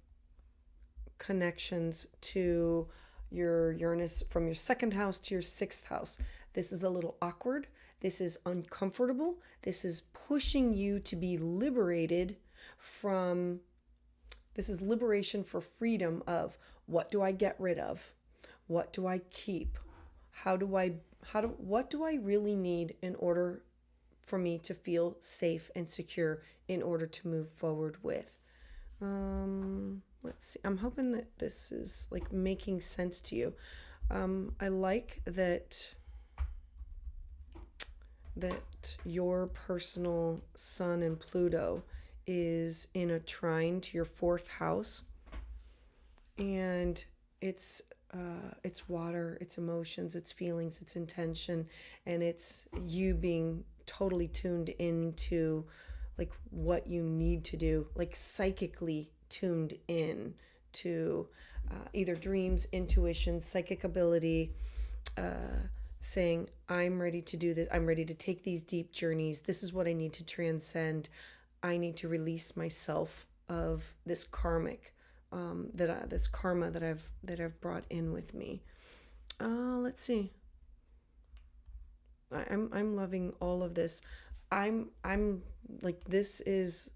connections to your Uranus from your 2nd house to your 6th house. This is a little awkward. This is uncomfortable. This is pushing you to be liberated from, this is liberation for freedom of, what do I get rid of? What do I keep? What do I really need in order for me to feel safe and secure in order to move forward with? Let's see. I'm hoping that this is like making sense to you. I like that your personal Sun and Pluto is in a trine to your 4th house, and it's water, it's emotions, it's feelings, it's intention, and it's you being totally tuned into like what you need to do, like psychically tuned in to either dreams, intuition, psychic ability, saying, I'm ready to do this. I'm ready to take these deep journeys. This is what I need to transcend. I need to release myself of this karma that I've brought in with me. Let's see. I'm loving all of this. I'm like this is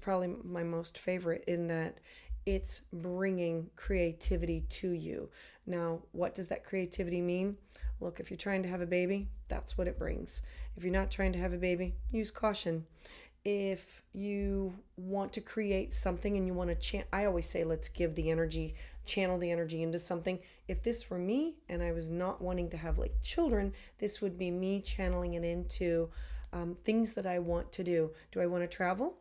probably my most favorite in that it's bringing creativity to you. Now, what does that creativity mean? Look, if you're trying to have a baby, that's what it brings. If you're not trying to have a baby, use caution. If you want to create something and you want to I always say let's give the energy, channel the energy into something. If this were me and I was not wanting to have like children, this would be me channeling it into things that I want to do. Do I want to travel?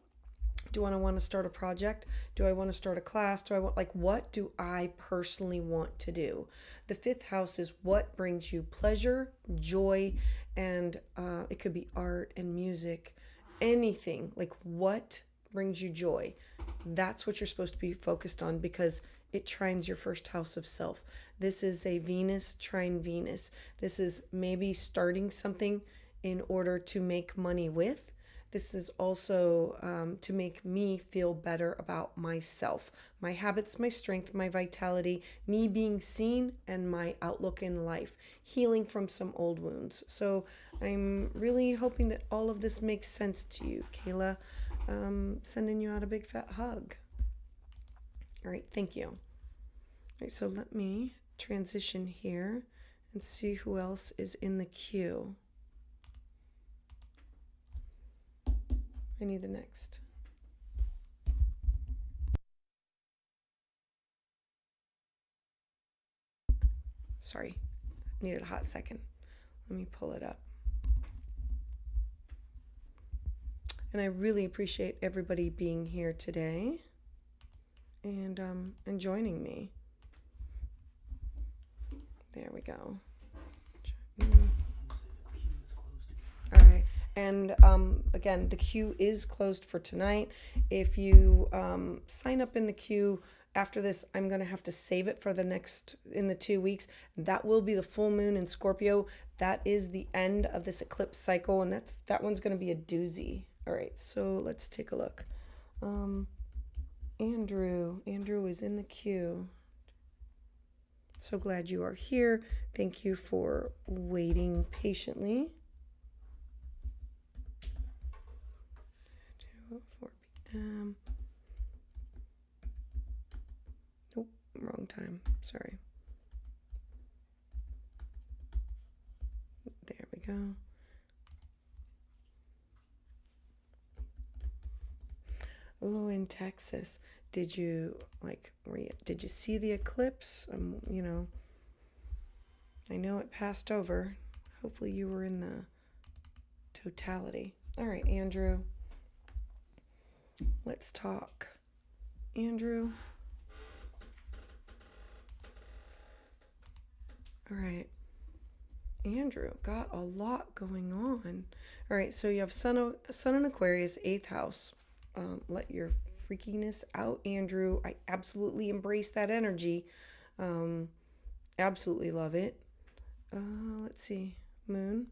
Do I want to start a project? Do I want to start a class? Do I want, like, what do I personally want to do? The fifth house is what brings you pleasure, joy, and it could be art and music, anything. Like, what brings you joy? That's what you're supposed to be focused on because it trines your first house of self. This is a Venus trine Venus. This is maybe starting something in order to make money with. This is also to make me feel better about myself, my habits, my strength, my vitality, me being seen, and my outlook in life, healing from some old wounds. So I'm really hoping that all of this makes sense to you, Kayla. Sending you out a big fat hug. All right, thank you. All right, so let me transition here and see who else is in the queue. I need the next. Sorry, needed a hot second. Let me pull it up. And I really appreciate everybody being here today and joining me. There we go. All right. And again, the queue is closed for tonight. If you sign up in the queue after this, I'm going to have to save it for in the 2 weeks. That will be the full moon in Scorpio. That is the end of this eclipse cycle, and that one's going to be a doozy. All right, so let's take a look. Andrew is in the queue. So glad you are here. Thank you for waiting patiently. 4 p.m. Nope, wrong time. Sorry. There we go. Oh, in Texas. Did you see the eclipse? I know it passed over. Hopefully you were in the totality. All right, Andrew. Let's talk. Andrew. All right. Andrew, got a lot going on. All right, so you have Sun in Aquarius, 8th house. Let your freakiness out, Andrew. I absolutely embrace that energy. Absolutely love it. Let's see. Moon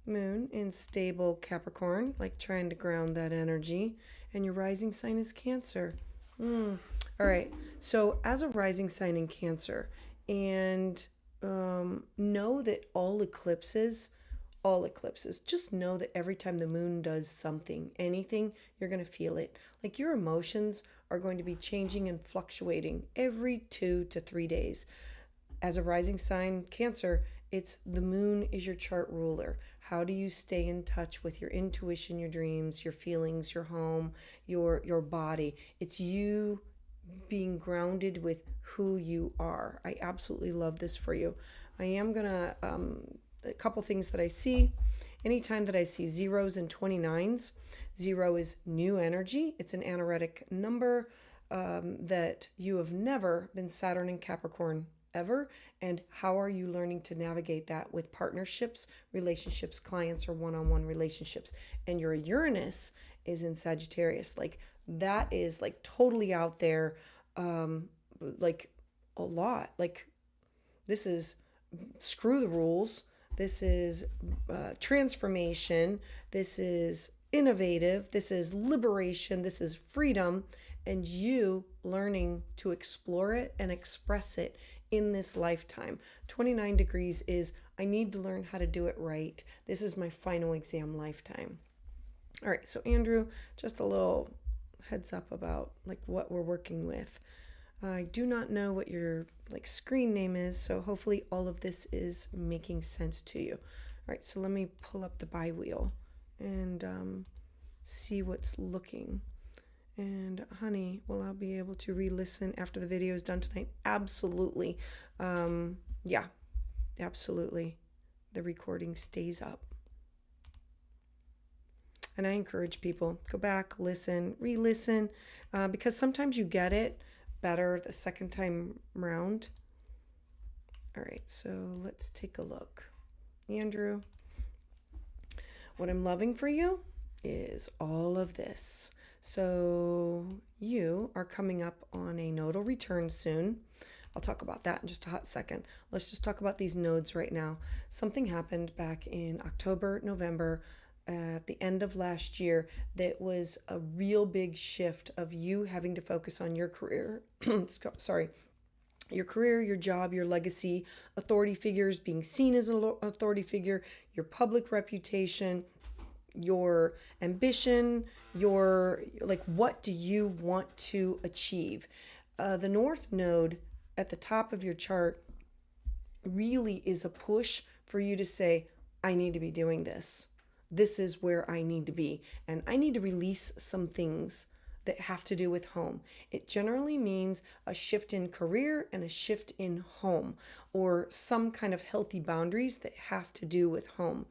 in stable Capricorn, like trying to ground that energy. And your rising sign is Cancer. All right. So as a rising sign in Cancer, and know that all eclipses, just know that every time the moon does something, anything, you're going to feel it. Like your emotions are going to be changing and fluctuating every 2 to 3 days. As a rising sign Cancer, it's the moon is your chart ruler. How do you stay in touch with your intuition, your dreams, your feelings, your home, your body? It's you being grounded with who you are. I absolutely love this for you. I am gonna a couple things that I see. Anytime that I see zeros and 29s, 0 is new energy. It's an anaretic number that you have never been Saturn in Capricorn ever. And how are you learning to navigate that with partnerships, relationships, clients, or one-on-one relationships? And your Uranus is in Sagittarius. Like that is like totally out there, like a lot. Like this is screw the rules. This is transformation. This is innovative. This is liberation. This is freedom. And you learning to explore it and express it in this lifetime. 29 degrees is I need to learn how to do it right. This is my final exam lifetime. All right, so Andrew, just a little heads up about like what we're working with. I do not know what your like screen name is, so hopefully all of this is making sense to you. All right, so let me pull up the bi wheel and see what's looking. And honey, will I be able to re-listen after the video is done tonight? Absolutely. Yeah, absolutely. The recording stays up. And I encourage people, go back, listen, re-listen, because sometimes you get it better the second time round. All right, so let's take a look. Andrew, what I'm loving for you is all of this. So you are coming up on a nodal return soon. I'll talk about that in just a hot second. Let's just talk about these nodes right now. Something happened back in October, November, at the end of last year that was a real big shift of you having to focus on your career. Sorry. Your career, your job, your legacy, authority figures, being seen as an authority figure, your public reputation, your ambition, your like what do you want to achieve? The North Node at the top of your chart really is a push for you to say, I need to be doing this. This is where I need to be. And I need to release some things that have to do with home. It generally means a shift in career and a shift in home, or some kind of healthy boundaries that have to do with home.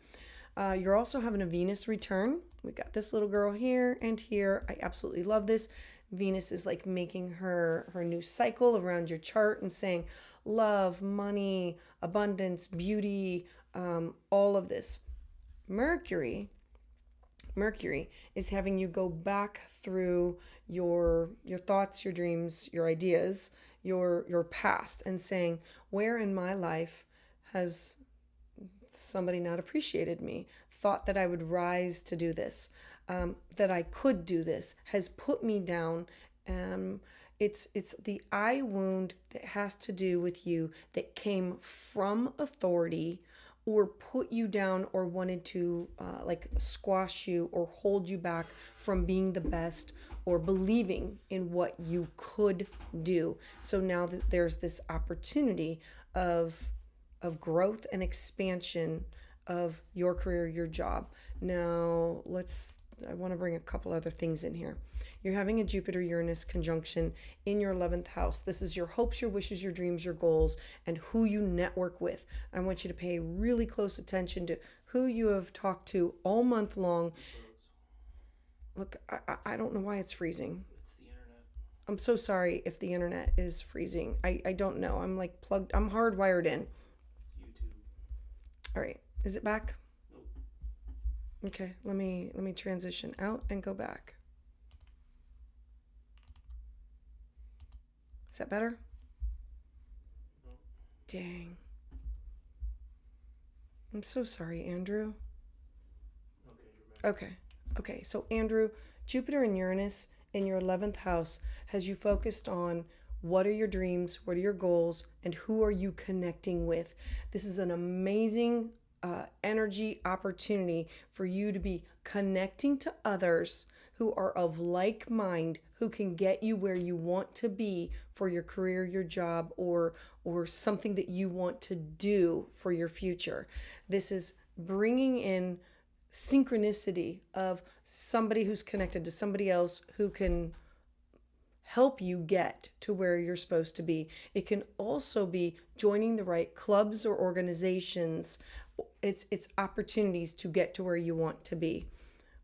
You're also having a Venus return. We got this little girl here and here. I absolutely love this. Venus is like making her new cycle around your chart and saying love, money, abundance, beauty, all of this. Mercury is having you go back through your thoughts, your dreams, your ideas, your past, and saying, where in my life has somebody not appreciated me, thought that I would rise to do this, that I could do this, has put me down. It's the I wound that has to do with you that came from authority, or put you down, or wanted to like squash you or hold you back from being the best or believing in what you could do. So now that there's this opportunity of growth and expansion of your career, your job. Now I want to bring a couple other things in here. You're having a Jupiter-Uranus conjunction in your 11th house. This is your hopes, your wishes, your dreams, your goals, and who you network with. I want you to pay really close attention to who you have talked to all month long. Look, I don't know why it's freezing. It's the internet. I'm so sorry if the internet is freezing. I don't know. I'm like plugged. I'm hardwired in. It's YouTube. All right. Is it back? Nope. Okay. Let me transition out and go back. Is that better? No. Dang. I'm so sorry, Andrew. Okay, you're back. Okay. So Andrew, Jupiter and Uranus in your 11th house has you focused on what are your dreams, what are your goals, and who are you connecting with. This is an amazing energy opportunity for you to be connecting to others who are of like mind, who can get you where you want to be for your career, your job, or something that you want to do for your future. This is bringing in synchronicity of somebody who's connected to somebody else who can help you get to where you're supposed to be. It can also be joining the right clubs or organizations. It's opportunities to get to where you want to be.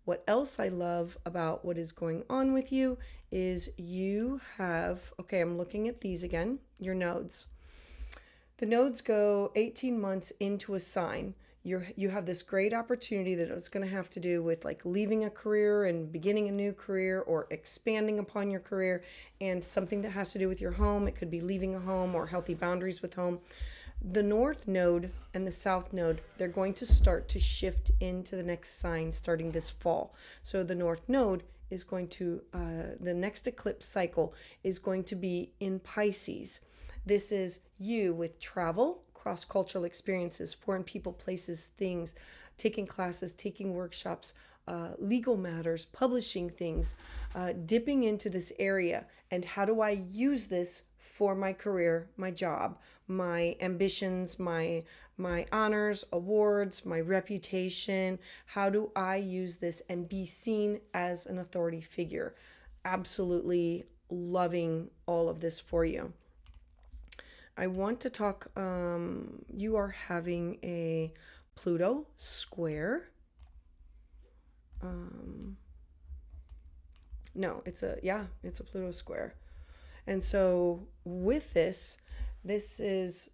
What else I love about what is going on with you is you have, okay, I'm looking at these again, your nodes. The nodes go 18 months into a sign. You have this great opportunity that it's going to have to do with like leaving a career and beginning a new career, or expanding upon your career, and something that has to do with your home. It could be leaving a home or healthy boundaries with home. The North Node and the South Node, they're going to start to shift into the next sign starting this fall. So the North Node is going to, the next eclipse cycle is going to be in Pisces. This is you with travel, cross-cultural experiences, foreign people, places, things, taking classes, taking workshops, legal matters, publishing things, dipping into this area. And how do I use this for my career, my job, my ambitions, my honors, awards, my reputation? How do I use this and be seen as an authority figure? Absolutely loving all of this for you. I want to talk, you are having a Pluto square. No, it's a Pluto square. And so with this is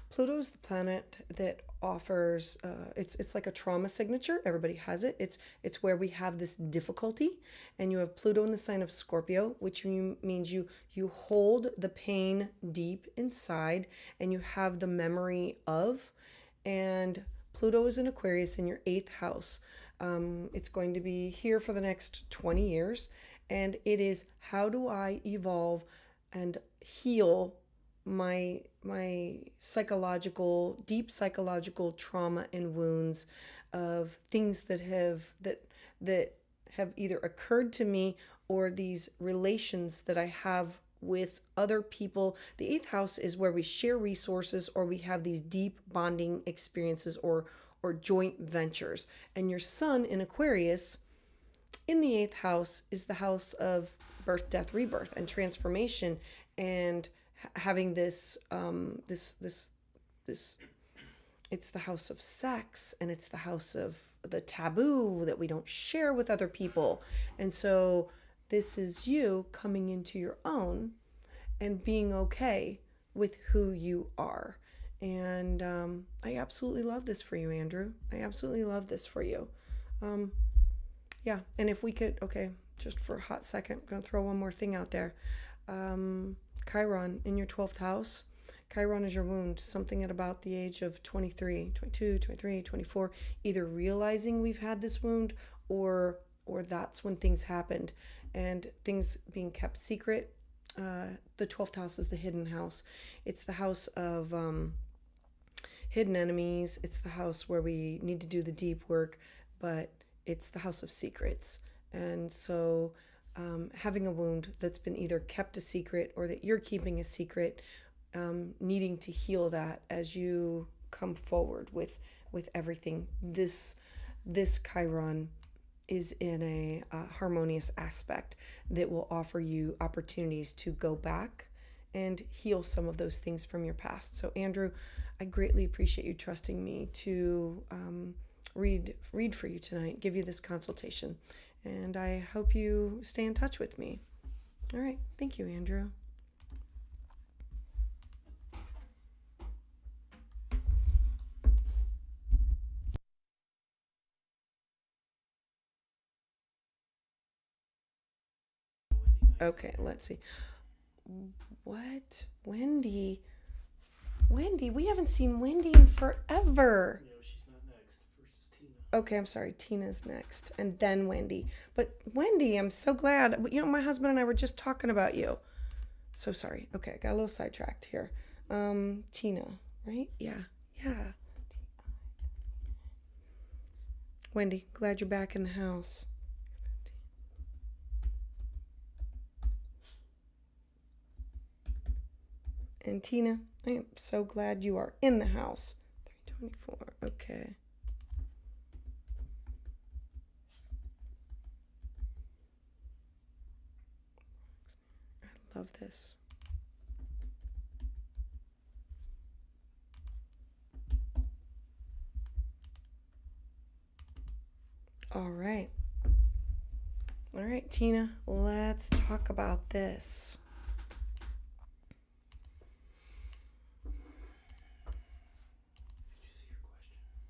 Pluto's the planet that offers it's like a trauma signature. Everybody has it. It's where we have this difficulty, and you have Pluto in the sign of Scorpio, which means you hold the pain deep inside and you have the memory of. And Pluto is in Aquarius in your 8th house. It's going to be here for the next 20 years, and it is, how do I evolve and heal my deep psychological trauma and wounds of things that have either occurred to me, or these relations that I have with other people. The 8th house is where we share resources, or we have these deep bonding experiences, or joint ventures. And your sun in Aquarius in the 8th house is the house of birth, death, rebirth, and transformation, and having this it's the house of sex, and it's the house of the taboo that we don't share with other people. And so this is you coming into your own and being okay with who you are. And I absolutely love this for you, Andrew. I absolutely love this for you. Yeah, and if we could, okay, just for a hot second, I'm going to throw one more thing out there. Chiron in your 12th house. Chiron is your wound, something at about the age of 23, 22, 23, 24, either realizing we've had this wound, or that's when things happened, and things being kept secret. The 12th house is the hidden house. It's the house of hidden enemies. It's the house where we need to do the deep work, but it's the house of secrets. And so having a wound that's been either kept a secret, or that you're keeping a secret, needing to heal that as you come forward with everything. This Chiron is in a harmonious aspect that will offer you opportunities to go back and heal some of those things from your past. So Andrew, I greatly appreciate you trusting me to read for you tonight, give you this consultation, and I hope you stay in touch with me. All right, thank you, Andrew. Okay, let's see. What? Wendy, we haven't seen Wendy in forever. No, she's not next. First is Tina. Okay, I'm sorry. Tina's next, and then Wendy. But Wendy, I'm so glad. You know, my husband and I were just talking about you. So sorry. Okay, I got a little sidetracked here. Tina, right? Yeah. Wendy, glad you're back in the house. And Tina, I am so glad you are in the house. 324. Okay. I love this. All right. All right, Tina, let's talk about this.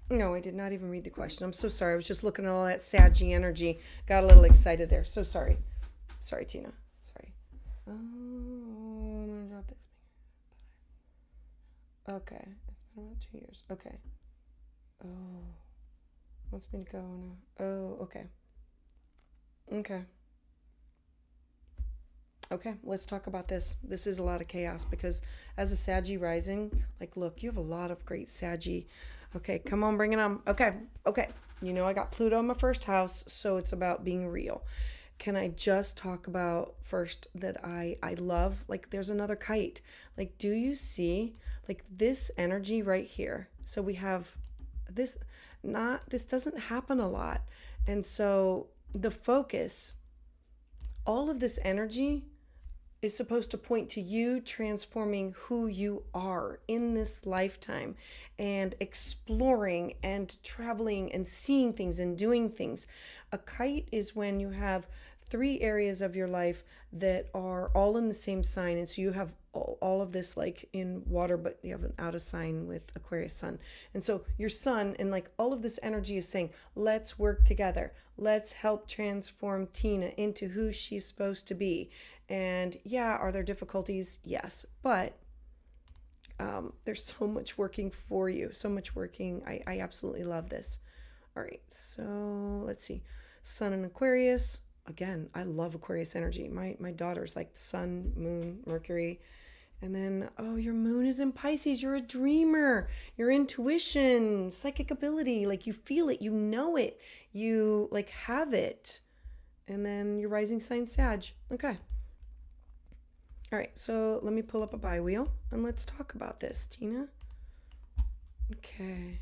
No, I did not even read the question. I'm so sorry. I was just looking at all that Saggy energy. Got a little excited there. So sorry. Sorry, Tina. Sorry. Oh, I'm going to drop this. Okay. It's been about 2 years. Okay. Oh. Wants me to go now. Oh, okay. Okay. Okay, let's talk about this. This is a lot of chaos because as a Saggy rising, like, look, you have a lot of great Saggy. Okay, come on, bring it on. Okay. You know, I got Pluto in my first house, so it's about being real. Can I just talk about first that I love, like, there's another kite. Like, do you see, like, this energy right here? So we have this, this doesn't happen a lot. And so the focus, all of this energy is supposed to point to you transforming who you are in this lifetime and exploring and traveling and seeing things and doing things. A kite is when you have three areas of your life that are all in the same sign. And so you have all of this like in water, but you have an out of sign with Aquarius sun. And so your sun and like all of this energy is saying, let's work together. Let's help transform Tina into who she's supposed to be. And yeah, are there difficulties? Yes. But there's so much working for you, so much working. I absolutely love this. All right, so let's see. Sun in Aquarius. Again, I love Aquarius energy. My daughter's like the sun, moon, Mercury. And then, oh, your moon is in Pisces. You're a dreamer. Your intuition, psychic ability, like you feel it, you know it, you like have it. And then your rising sign Sag. Okay. All right, so let me pull up a bi-wheel and let's talk about this, Tina. Okay.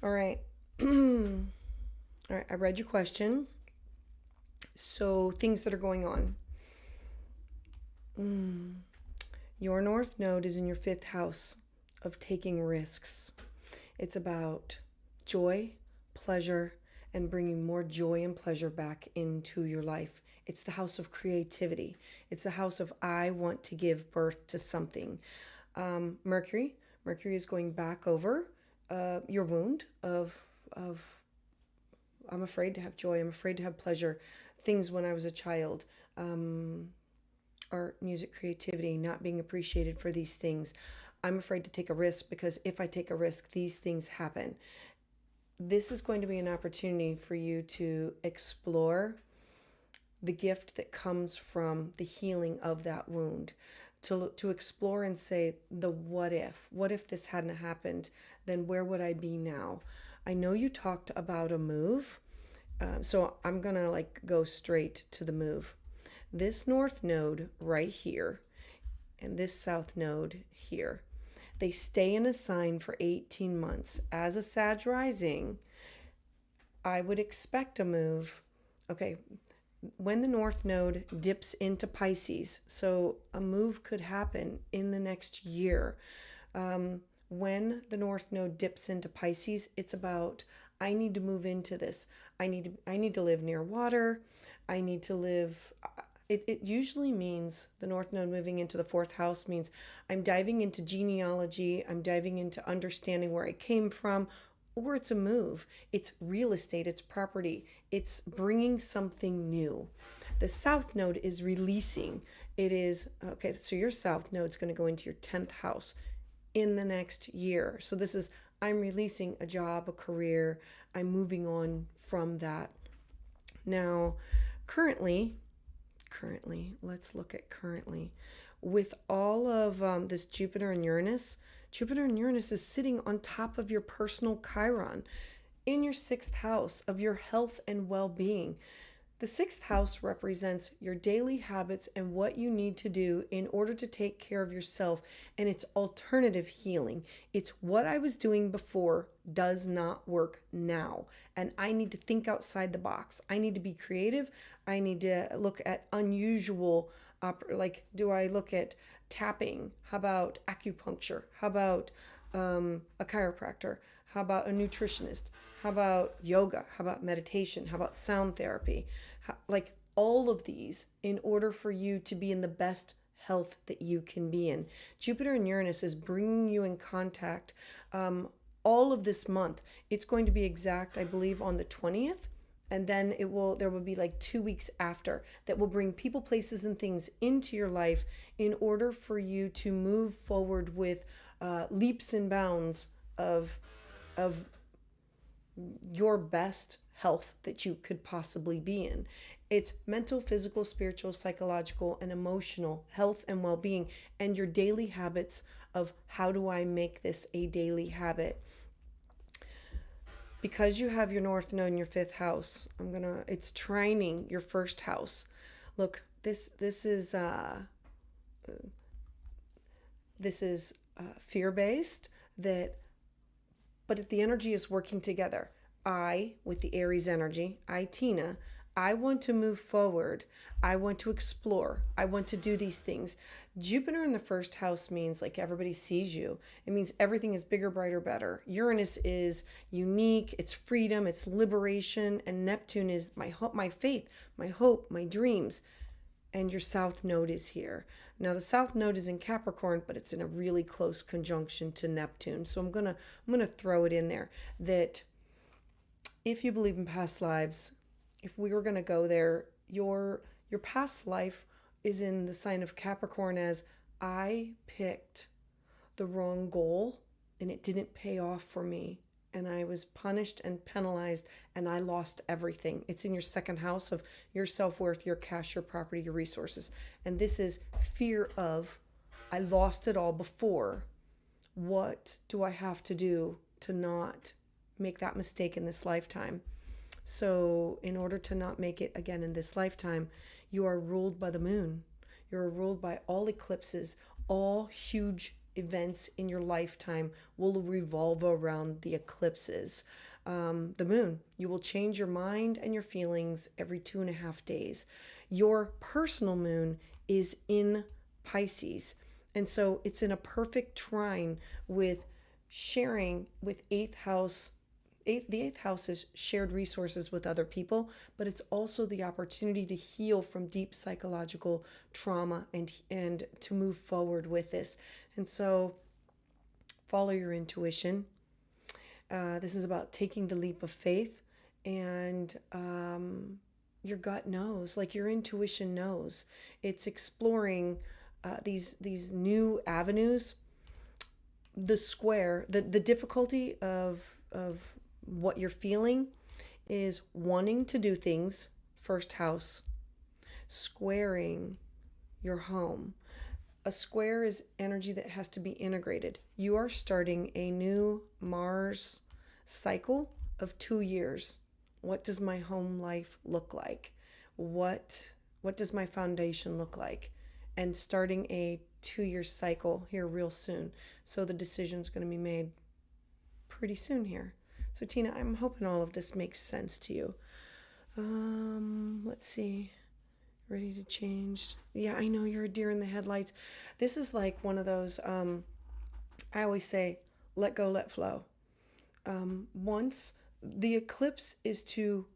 All right. All right, I read your question. So, things that are going on. Your North Node is in your fifth house of taking risks. It's about joy, pleasure, and bringing more joy and pleasure back into your life. It's the house of creativity. It's the house of I want to give birth to something. Mercury is going back over your wound of I'm afraid to have joy. I'm afraid to have pleasure. Things when I was a child. Art, music, creativity, not being appreciated for these things. I'm afraid to take a risk because if I take a risk, these things happen. This is going to be an opportunity for you to explore the gift that comes from the healing of that wound. To explore and say the what if this hadn't happened, then where would I be now? I know you talked about a move, so I'm gonna like go straight to the move. This North Node right here and this South Node here, they stay in a sign for 18 months. As a Sag rising, I would expect a move. Okay, when the North Node dips into Pisces, so a move could happen in the next year. When the North Node dips into Pisces, it's about I need to move into this. I need to live near water. I need to live. It usually means the North Node moving into the fourth house means I'm diving into genealogy. I'm diving into understanding where I came from, or it's a move. It's real estate. It's property. It's bringing something new. The South Node is releasing. It is, okay, so your South Node is going to go into your 10th house in the next year. So this is, I'm releasing a job, a career. I'm moving on from that. Now, currently, let's look at currently. With all of this Jupiter and Uranus is sitting on top of your personal Chiron in your 6th house of your health and well-being. The 6th house represents your daily habits and what you need to do in order to take care of yourself, and it's alternative healing. It's what I was doing before does not work now, and I need to think outside the box. I need to be creative. I need to look at unusual, like, do I look at tapping? How about acupuncture? How about a chiropractor? How about a nutritionist? How about yoga? How about meditation? How about sound therapy? Like all of these in order for you to be in the best health that you can be in. Jupiter and Uranus is bringing you in contact all of this month. It's going to be exact, I believe, on the 20th And then there will be like 2 weeks after that will bring people, places, and things into your life in order for you to move forward with leaps and bounds of your best health that you could possibly be in. It's mental, physical, spiritual, psychological, and emotional health and well-being, and your daily habits of how do I make this a daily habit. Because you have your North Node in your 5th house, it's trining your 1st house. Look, this is fear-based, but the energy is working together. I, with the Aries energy, Tina, I want to move forward. I want to explore. I want to do these things. Jupiter in the 1st house means like everybody sees you. It means everything is bigger, brighter, better. Uranus is unique. It's freedom. It's liberation. And Neptune is my faith, my hope, my dreams. And your South Node is here. Now the South Node is in Capricorn, but it's in a really close conjunction to Neptune. So I'm gonna throw it in there that if you believe in past lives, if we were gonna go there, your past life is in the sign of Capricorn as I picked the wrong goal and it didn't pay off for me. And I was punished and penalized and I lost everything. It's in your 2nd house of your self-worth, your cash, your property, your resources. And this is fear of, I lost it all before. What do I have to do to not make that mistake in this lifetime? So in order to not make it again in this lifetime, you are ruled by the moon. You're ruled by all eclipses. All huge events in your lifetime will revolve around the eclipses. The moon, you will change your mind and your feelings every 2.5 days. Your personal moon is in Pisces. And so it's in a perfect trine with sharing with 8th house. The 8th house is shared resources with other people, but it's also the opportunity to heal from deep psychological trauma and to move forward with this. And so follow your intuition. This is about taking the leap of faith, and your gut knows, like your intuition knows. It's exploring these new avenues. The square, the difficulty of what you're feeling is wanting to do things, 1st house, squaring your home. A square is energy that has to be integrated. You are starting a new Mars cycle of 2 years. What does my home life look like? What does my foundation look like? And starting a 2-year cycle here real soon. So the decision's going to be made pretty soon here. So Tina, I'm hoping all of this makes sense to you. Let's see. Ready to change. Yeah, I know you're a deer in the headlights. This is like one of those, I always say, let go, let flow. Once the eclipse is to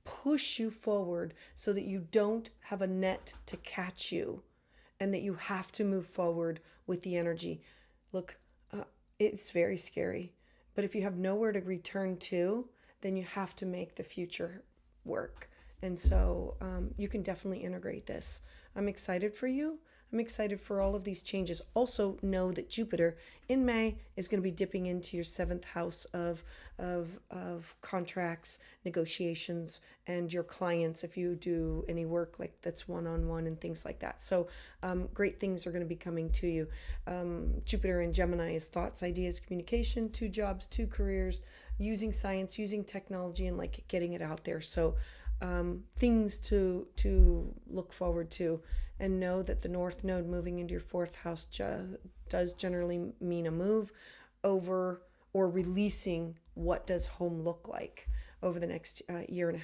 push you forward so that you don't have a net to catch you and that you have to move forward with the energy. Look, it's very scary. But if you have nowhere to return to, then you have to make the future work. And so you can definitely integrate this. I'm excited for you. I'm excited for all of these changes. Also know that Jupiter in May is going to be dipping into your 7th house of contracts, negotiations, and your clients if you do any work like that's one-on-one and things like that. So great things are going to be coming to you. Jupiter in Gemini is thoughts, ideas, communication, 2 jobs, 2 careers, using science, using technology, and like getting it out there. So things to look forward to, and know that the North Node moving into your 4th house does generally mean a move over or releasing what does home look like over the next 1.5 years.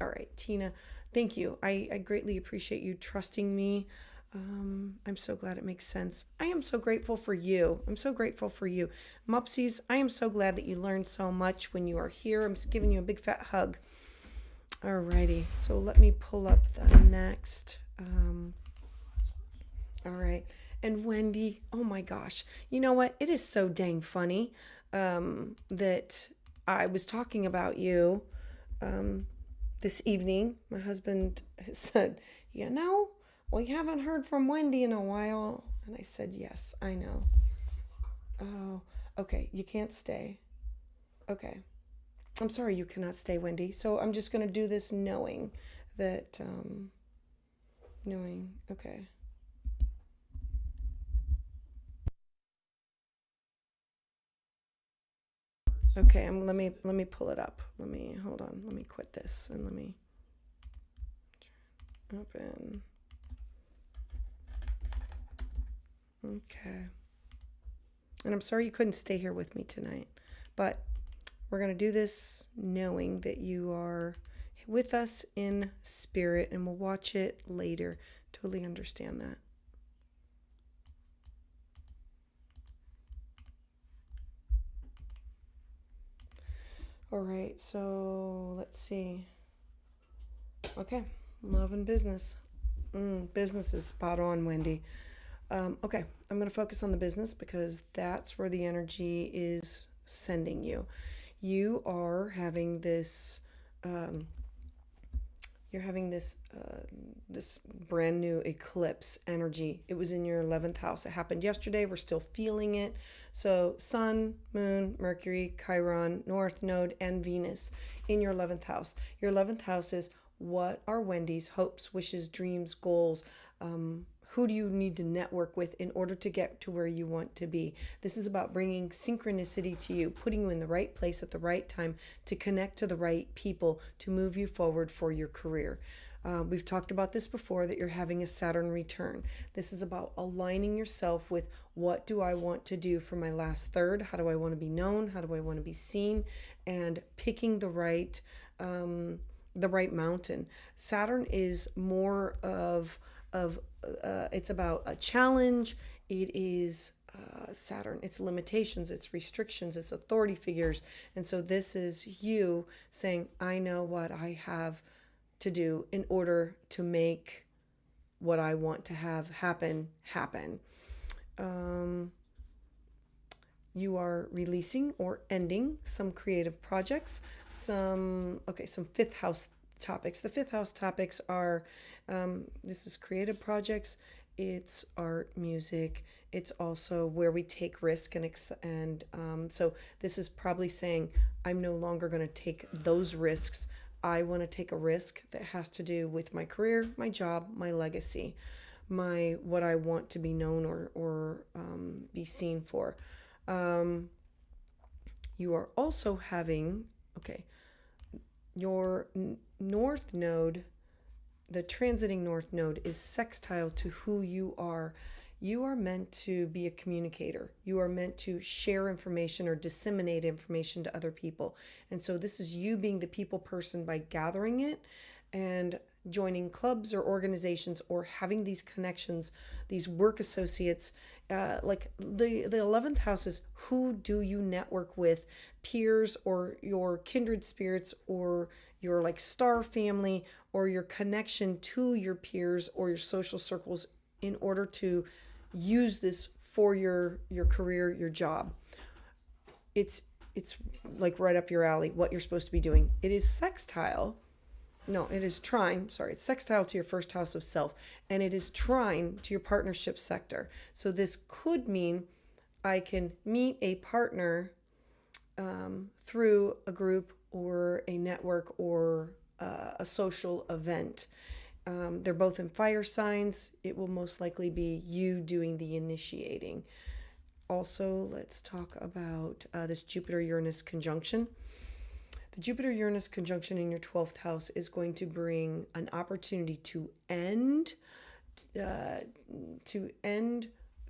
All right, Tina, thank you. I greatly appreciate you trusting me. I'm so glad it makes sense. I am so grateful for you. I'm so grateful for you. Mupsies, I am so glad that you learned so much when you are here. I'm just giving you a big fat hug. Alrighty, so let me pull up the next. All right, and Wendy, oh my gosh, you know what? It is so dang funny that I was talking about you this evening, my husband said, we haven't heard from Wendy in a while. And I said, yes, I know. Oh, okay. You can't stay. Okay. I'm sorry you cannot stay, Wendy. So I'm just going to do this knowing that, okay. Okay, let me pull it up. Hold on. Let me quit this and let me open. Okay. And I'm sorry you couldn't stay here with me tonight, but we're going to do this knowing that you are with us in spirit, and we'll watch it later. Totally understand that. All right, so let's see. Okay, love and business. Business is spot on, Wendy. Okay, I'm going to focus on the business because that's where the energy is sending you. You are having this, this brand new eclipse energy. It was in your 11th house. It happened yesterday. We're still feeling it. So Sun, Moon, Mercury, Chiron, North Node, and Venus in your 11th house. Your 11th house is what are Wendy's hopes, wishes, dreams, goals, who do you need to network with in order to get to where you want to be? This is about bringing synchronicity to you, putting you in the right place at the right time to connect to the right people to move you forward for your career. We've talked about this before, that you're having a Saturn return. This is about aligning yourself with what do I want to do for my last third? How do I want to be known? How do I want to be seen? And picking the right mountain. Saturn is more of it's about a challenge. It is Saturn, it's limitations, it's restrictions, it's authority figures. And so this is you saying, I know what I have to do in order to make what I want to have happen. You are releasing or ending some creative projects, some fifth house topics. The fifth house topics are this is creative projects, it's art, music, it's also where we take risk and so this is probably saying, I'm no longer going to take those risks. I want to take a risk that has to do with my career, my job, my legacy, what I want to be known or be seen for. You are also having, your North Node, the transiting North Node is sextile to who you are. You are meant to be a communicator. You are meant to share information or disseminate information to other people. And so this is you being the people person by gathering it and joining clubs or organizations or having these connections, these work associates. Like the 11th house is, who do you network with? Peers or your kindred spirits or your like star family or your connection to your peers or your social circles in order to use this for your career, your job. It's like right up your alley, what you're supposed to be doing. It is sextile. No, it is trine. Sorry, it's sextile to your first house of self, and it is trine to your partnership sector. So this could mean I can meet a partner through a group or a network or a social event. They're both in fire signs. It will most likely be you doing the initiating. Also, let's talk about this Jupiter-Uranus conjunction. The Jupiter-Uranus conjunction in your 12th house is going to bring an opportunity to end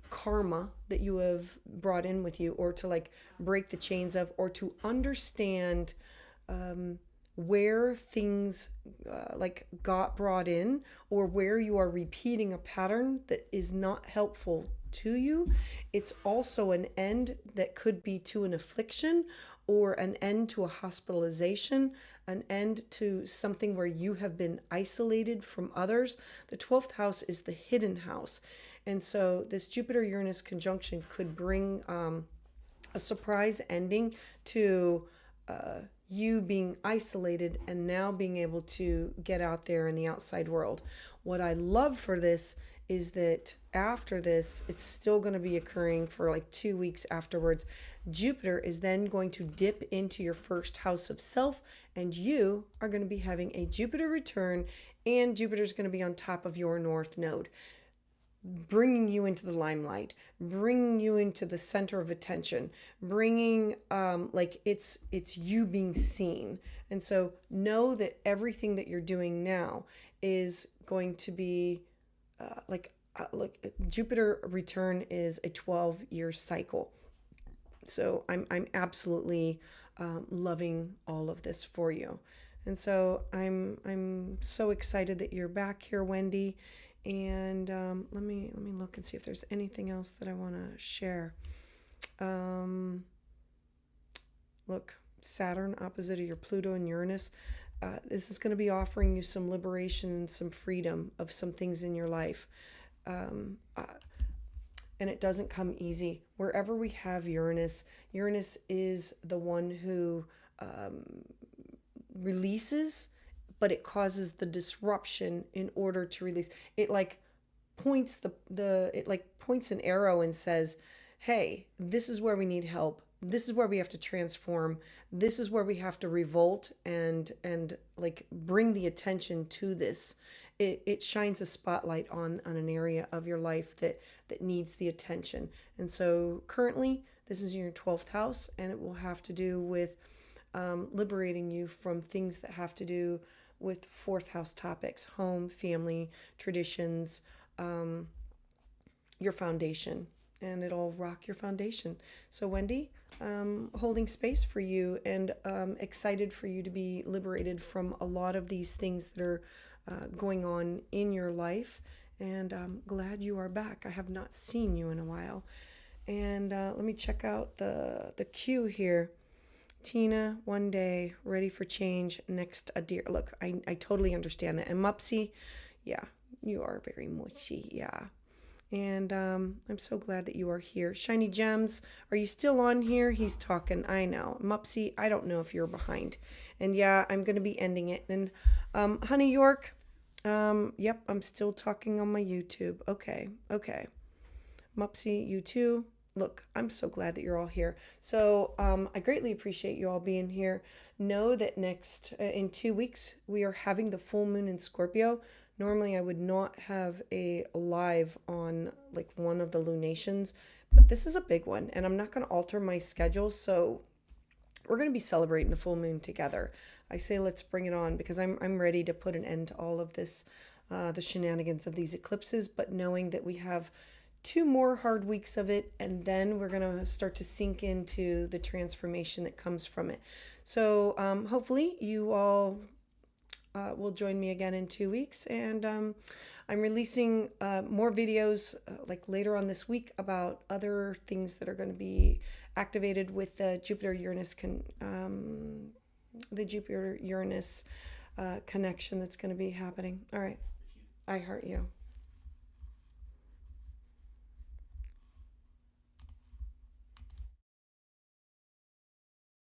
karma that you have brought in with you, or to like break the chains of, or to understand where things like got brought in, or where you are repeating a pattern that is not helpful to you. It's also an end that could be to an affliction, or an end to a hospitalization, an end to something where you have been isolated from others. The 12th house is the hidden house. And so this Jupiter-Uranus conjunction could bring a surprise ending to you being isolated and now being able to get out there in the outside world. What I love for this is that after this, it's still going to be occurring for like 2 weeks afterwards. Jupiter is then going to dip into your first house of self, and you are going to be having a Jupiter return, and Jupiter's going to be on top of your north node, bringing you into the limelight, bringing you into the center of attention, bringing like it's you being seen. And so know that everything that you're doing now is going to be like Jupiter return is a 12-year cycle. So I'm absolutely loving all of this for you. And so I'm so excited that you're back here, Wendy. And let me look and see if there's anything else that I want to share. Look, Saturn opposite of your Pluto and Uranus. This is going to be offering you some liberation and some freedom of some things in your life. And it doesn't come easy. Wherever we have Uranus, Uranus is the one who releases, but it causes the disruption in order to release. It like points points an arrow and says, hey, this is where we need help. This is where we have to transform. This is where we have to revolt and like bring the attention to this. It shines a spotlight on an area of your life that needs the attention. And so currently this is in your 12th house, and it will have to do with liberating you from things that have to do with 4th house topics: home, family, traditions, your foundation, and it'll rock your foundation. So Wendy, holding space for you, and excited for you to be liberated from a lot of these things that are going on in your life. And I'm glad you are back. I have not seen you in a while. And let me check out the queue here. Tina, one day, ready for change, next a deer. Look, I totally understand that. And Mupsy, yeah, you are very mushy, yeah. And I'm so glad that you are here. Shiny Gems, are you still on here? He's talking, I know. Mupsy, I don't know if you're behind. And yeah, I'm going to be ending it. And Honey York, yep, I'm still talking on my YouTube. Okay. Mupsy, you too. Look, I'm so glad that you're all here. So I greatly appreciate you all being here. Know that next, in 2 weeks, we are having the full moon in Scorpio. Normally, I would not have a live on like one of the lunations, but this is a big one, and I'm not going to alter my schedule. So we're going to be celebrating the full moon together. I say let's bring it on, because I'm ready to put an end to all of this, the shenanigans of these eclipses, but knowing that we have 2 more hard weeks of it, and then we're going to start to sink into the transformation that comes from it. So hopefully you all will join me again in 2 weeks, and I'm releasing more videos like later on this week about other things that are going to be activated with the Jupiter-Uranus connection that's going to be happening. All right, I heart you.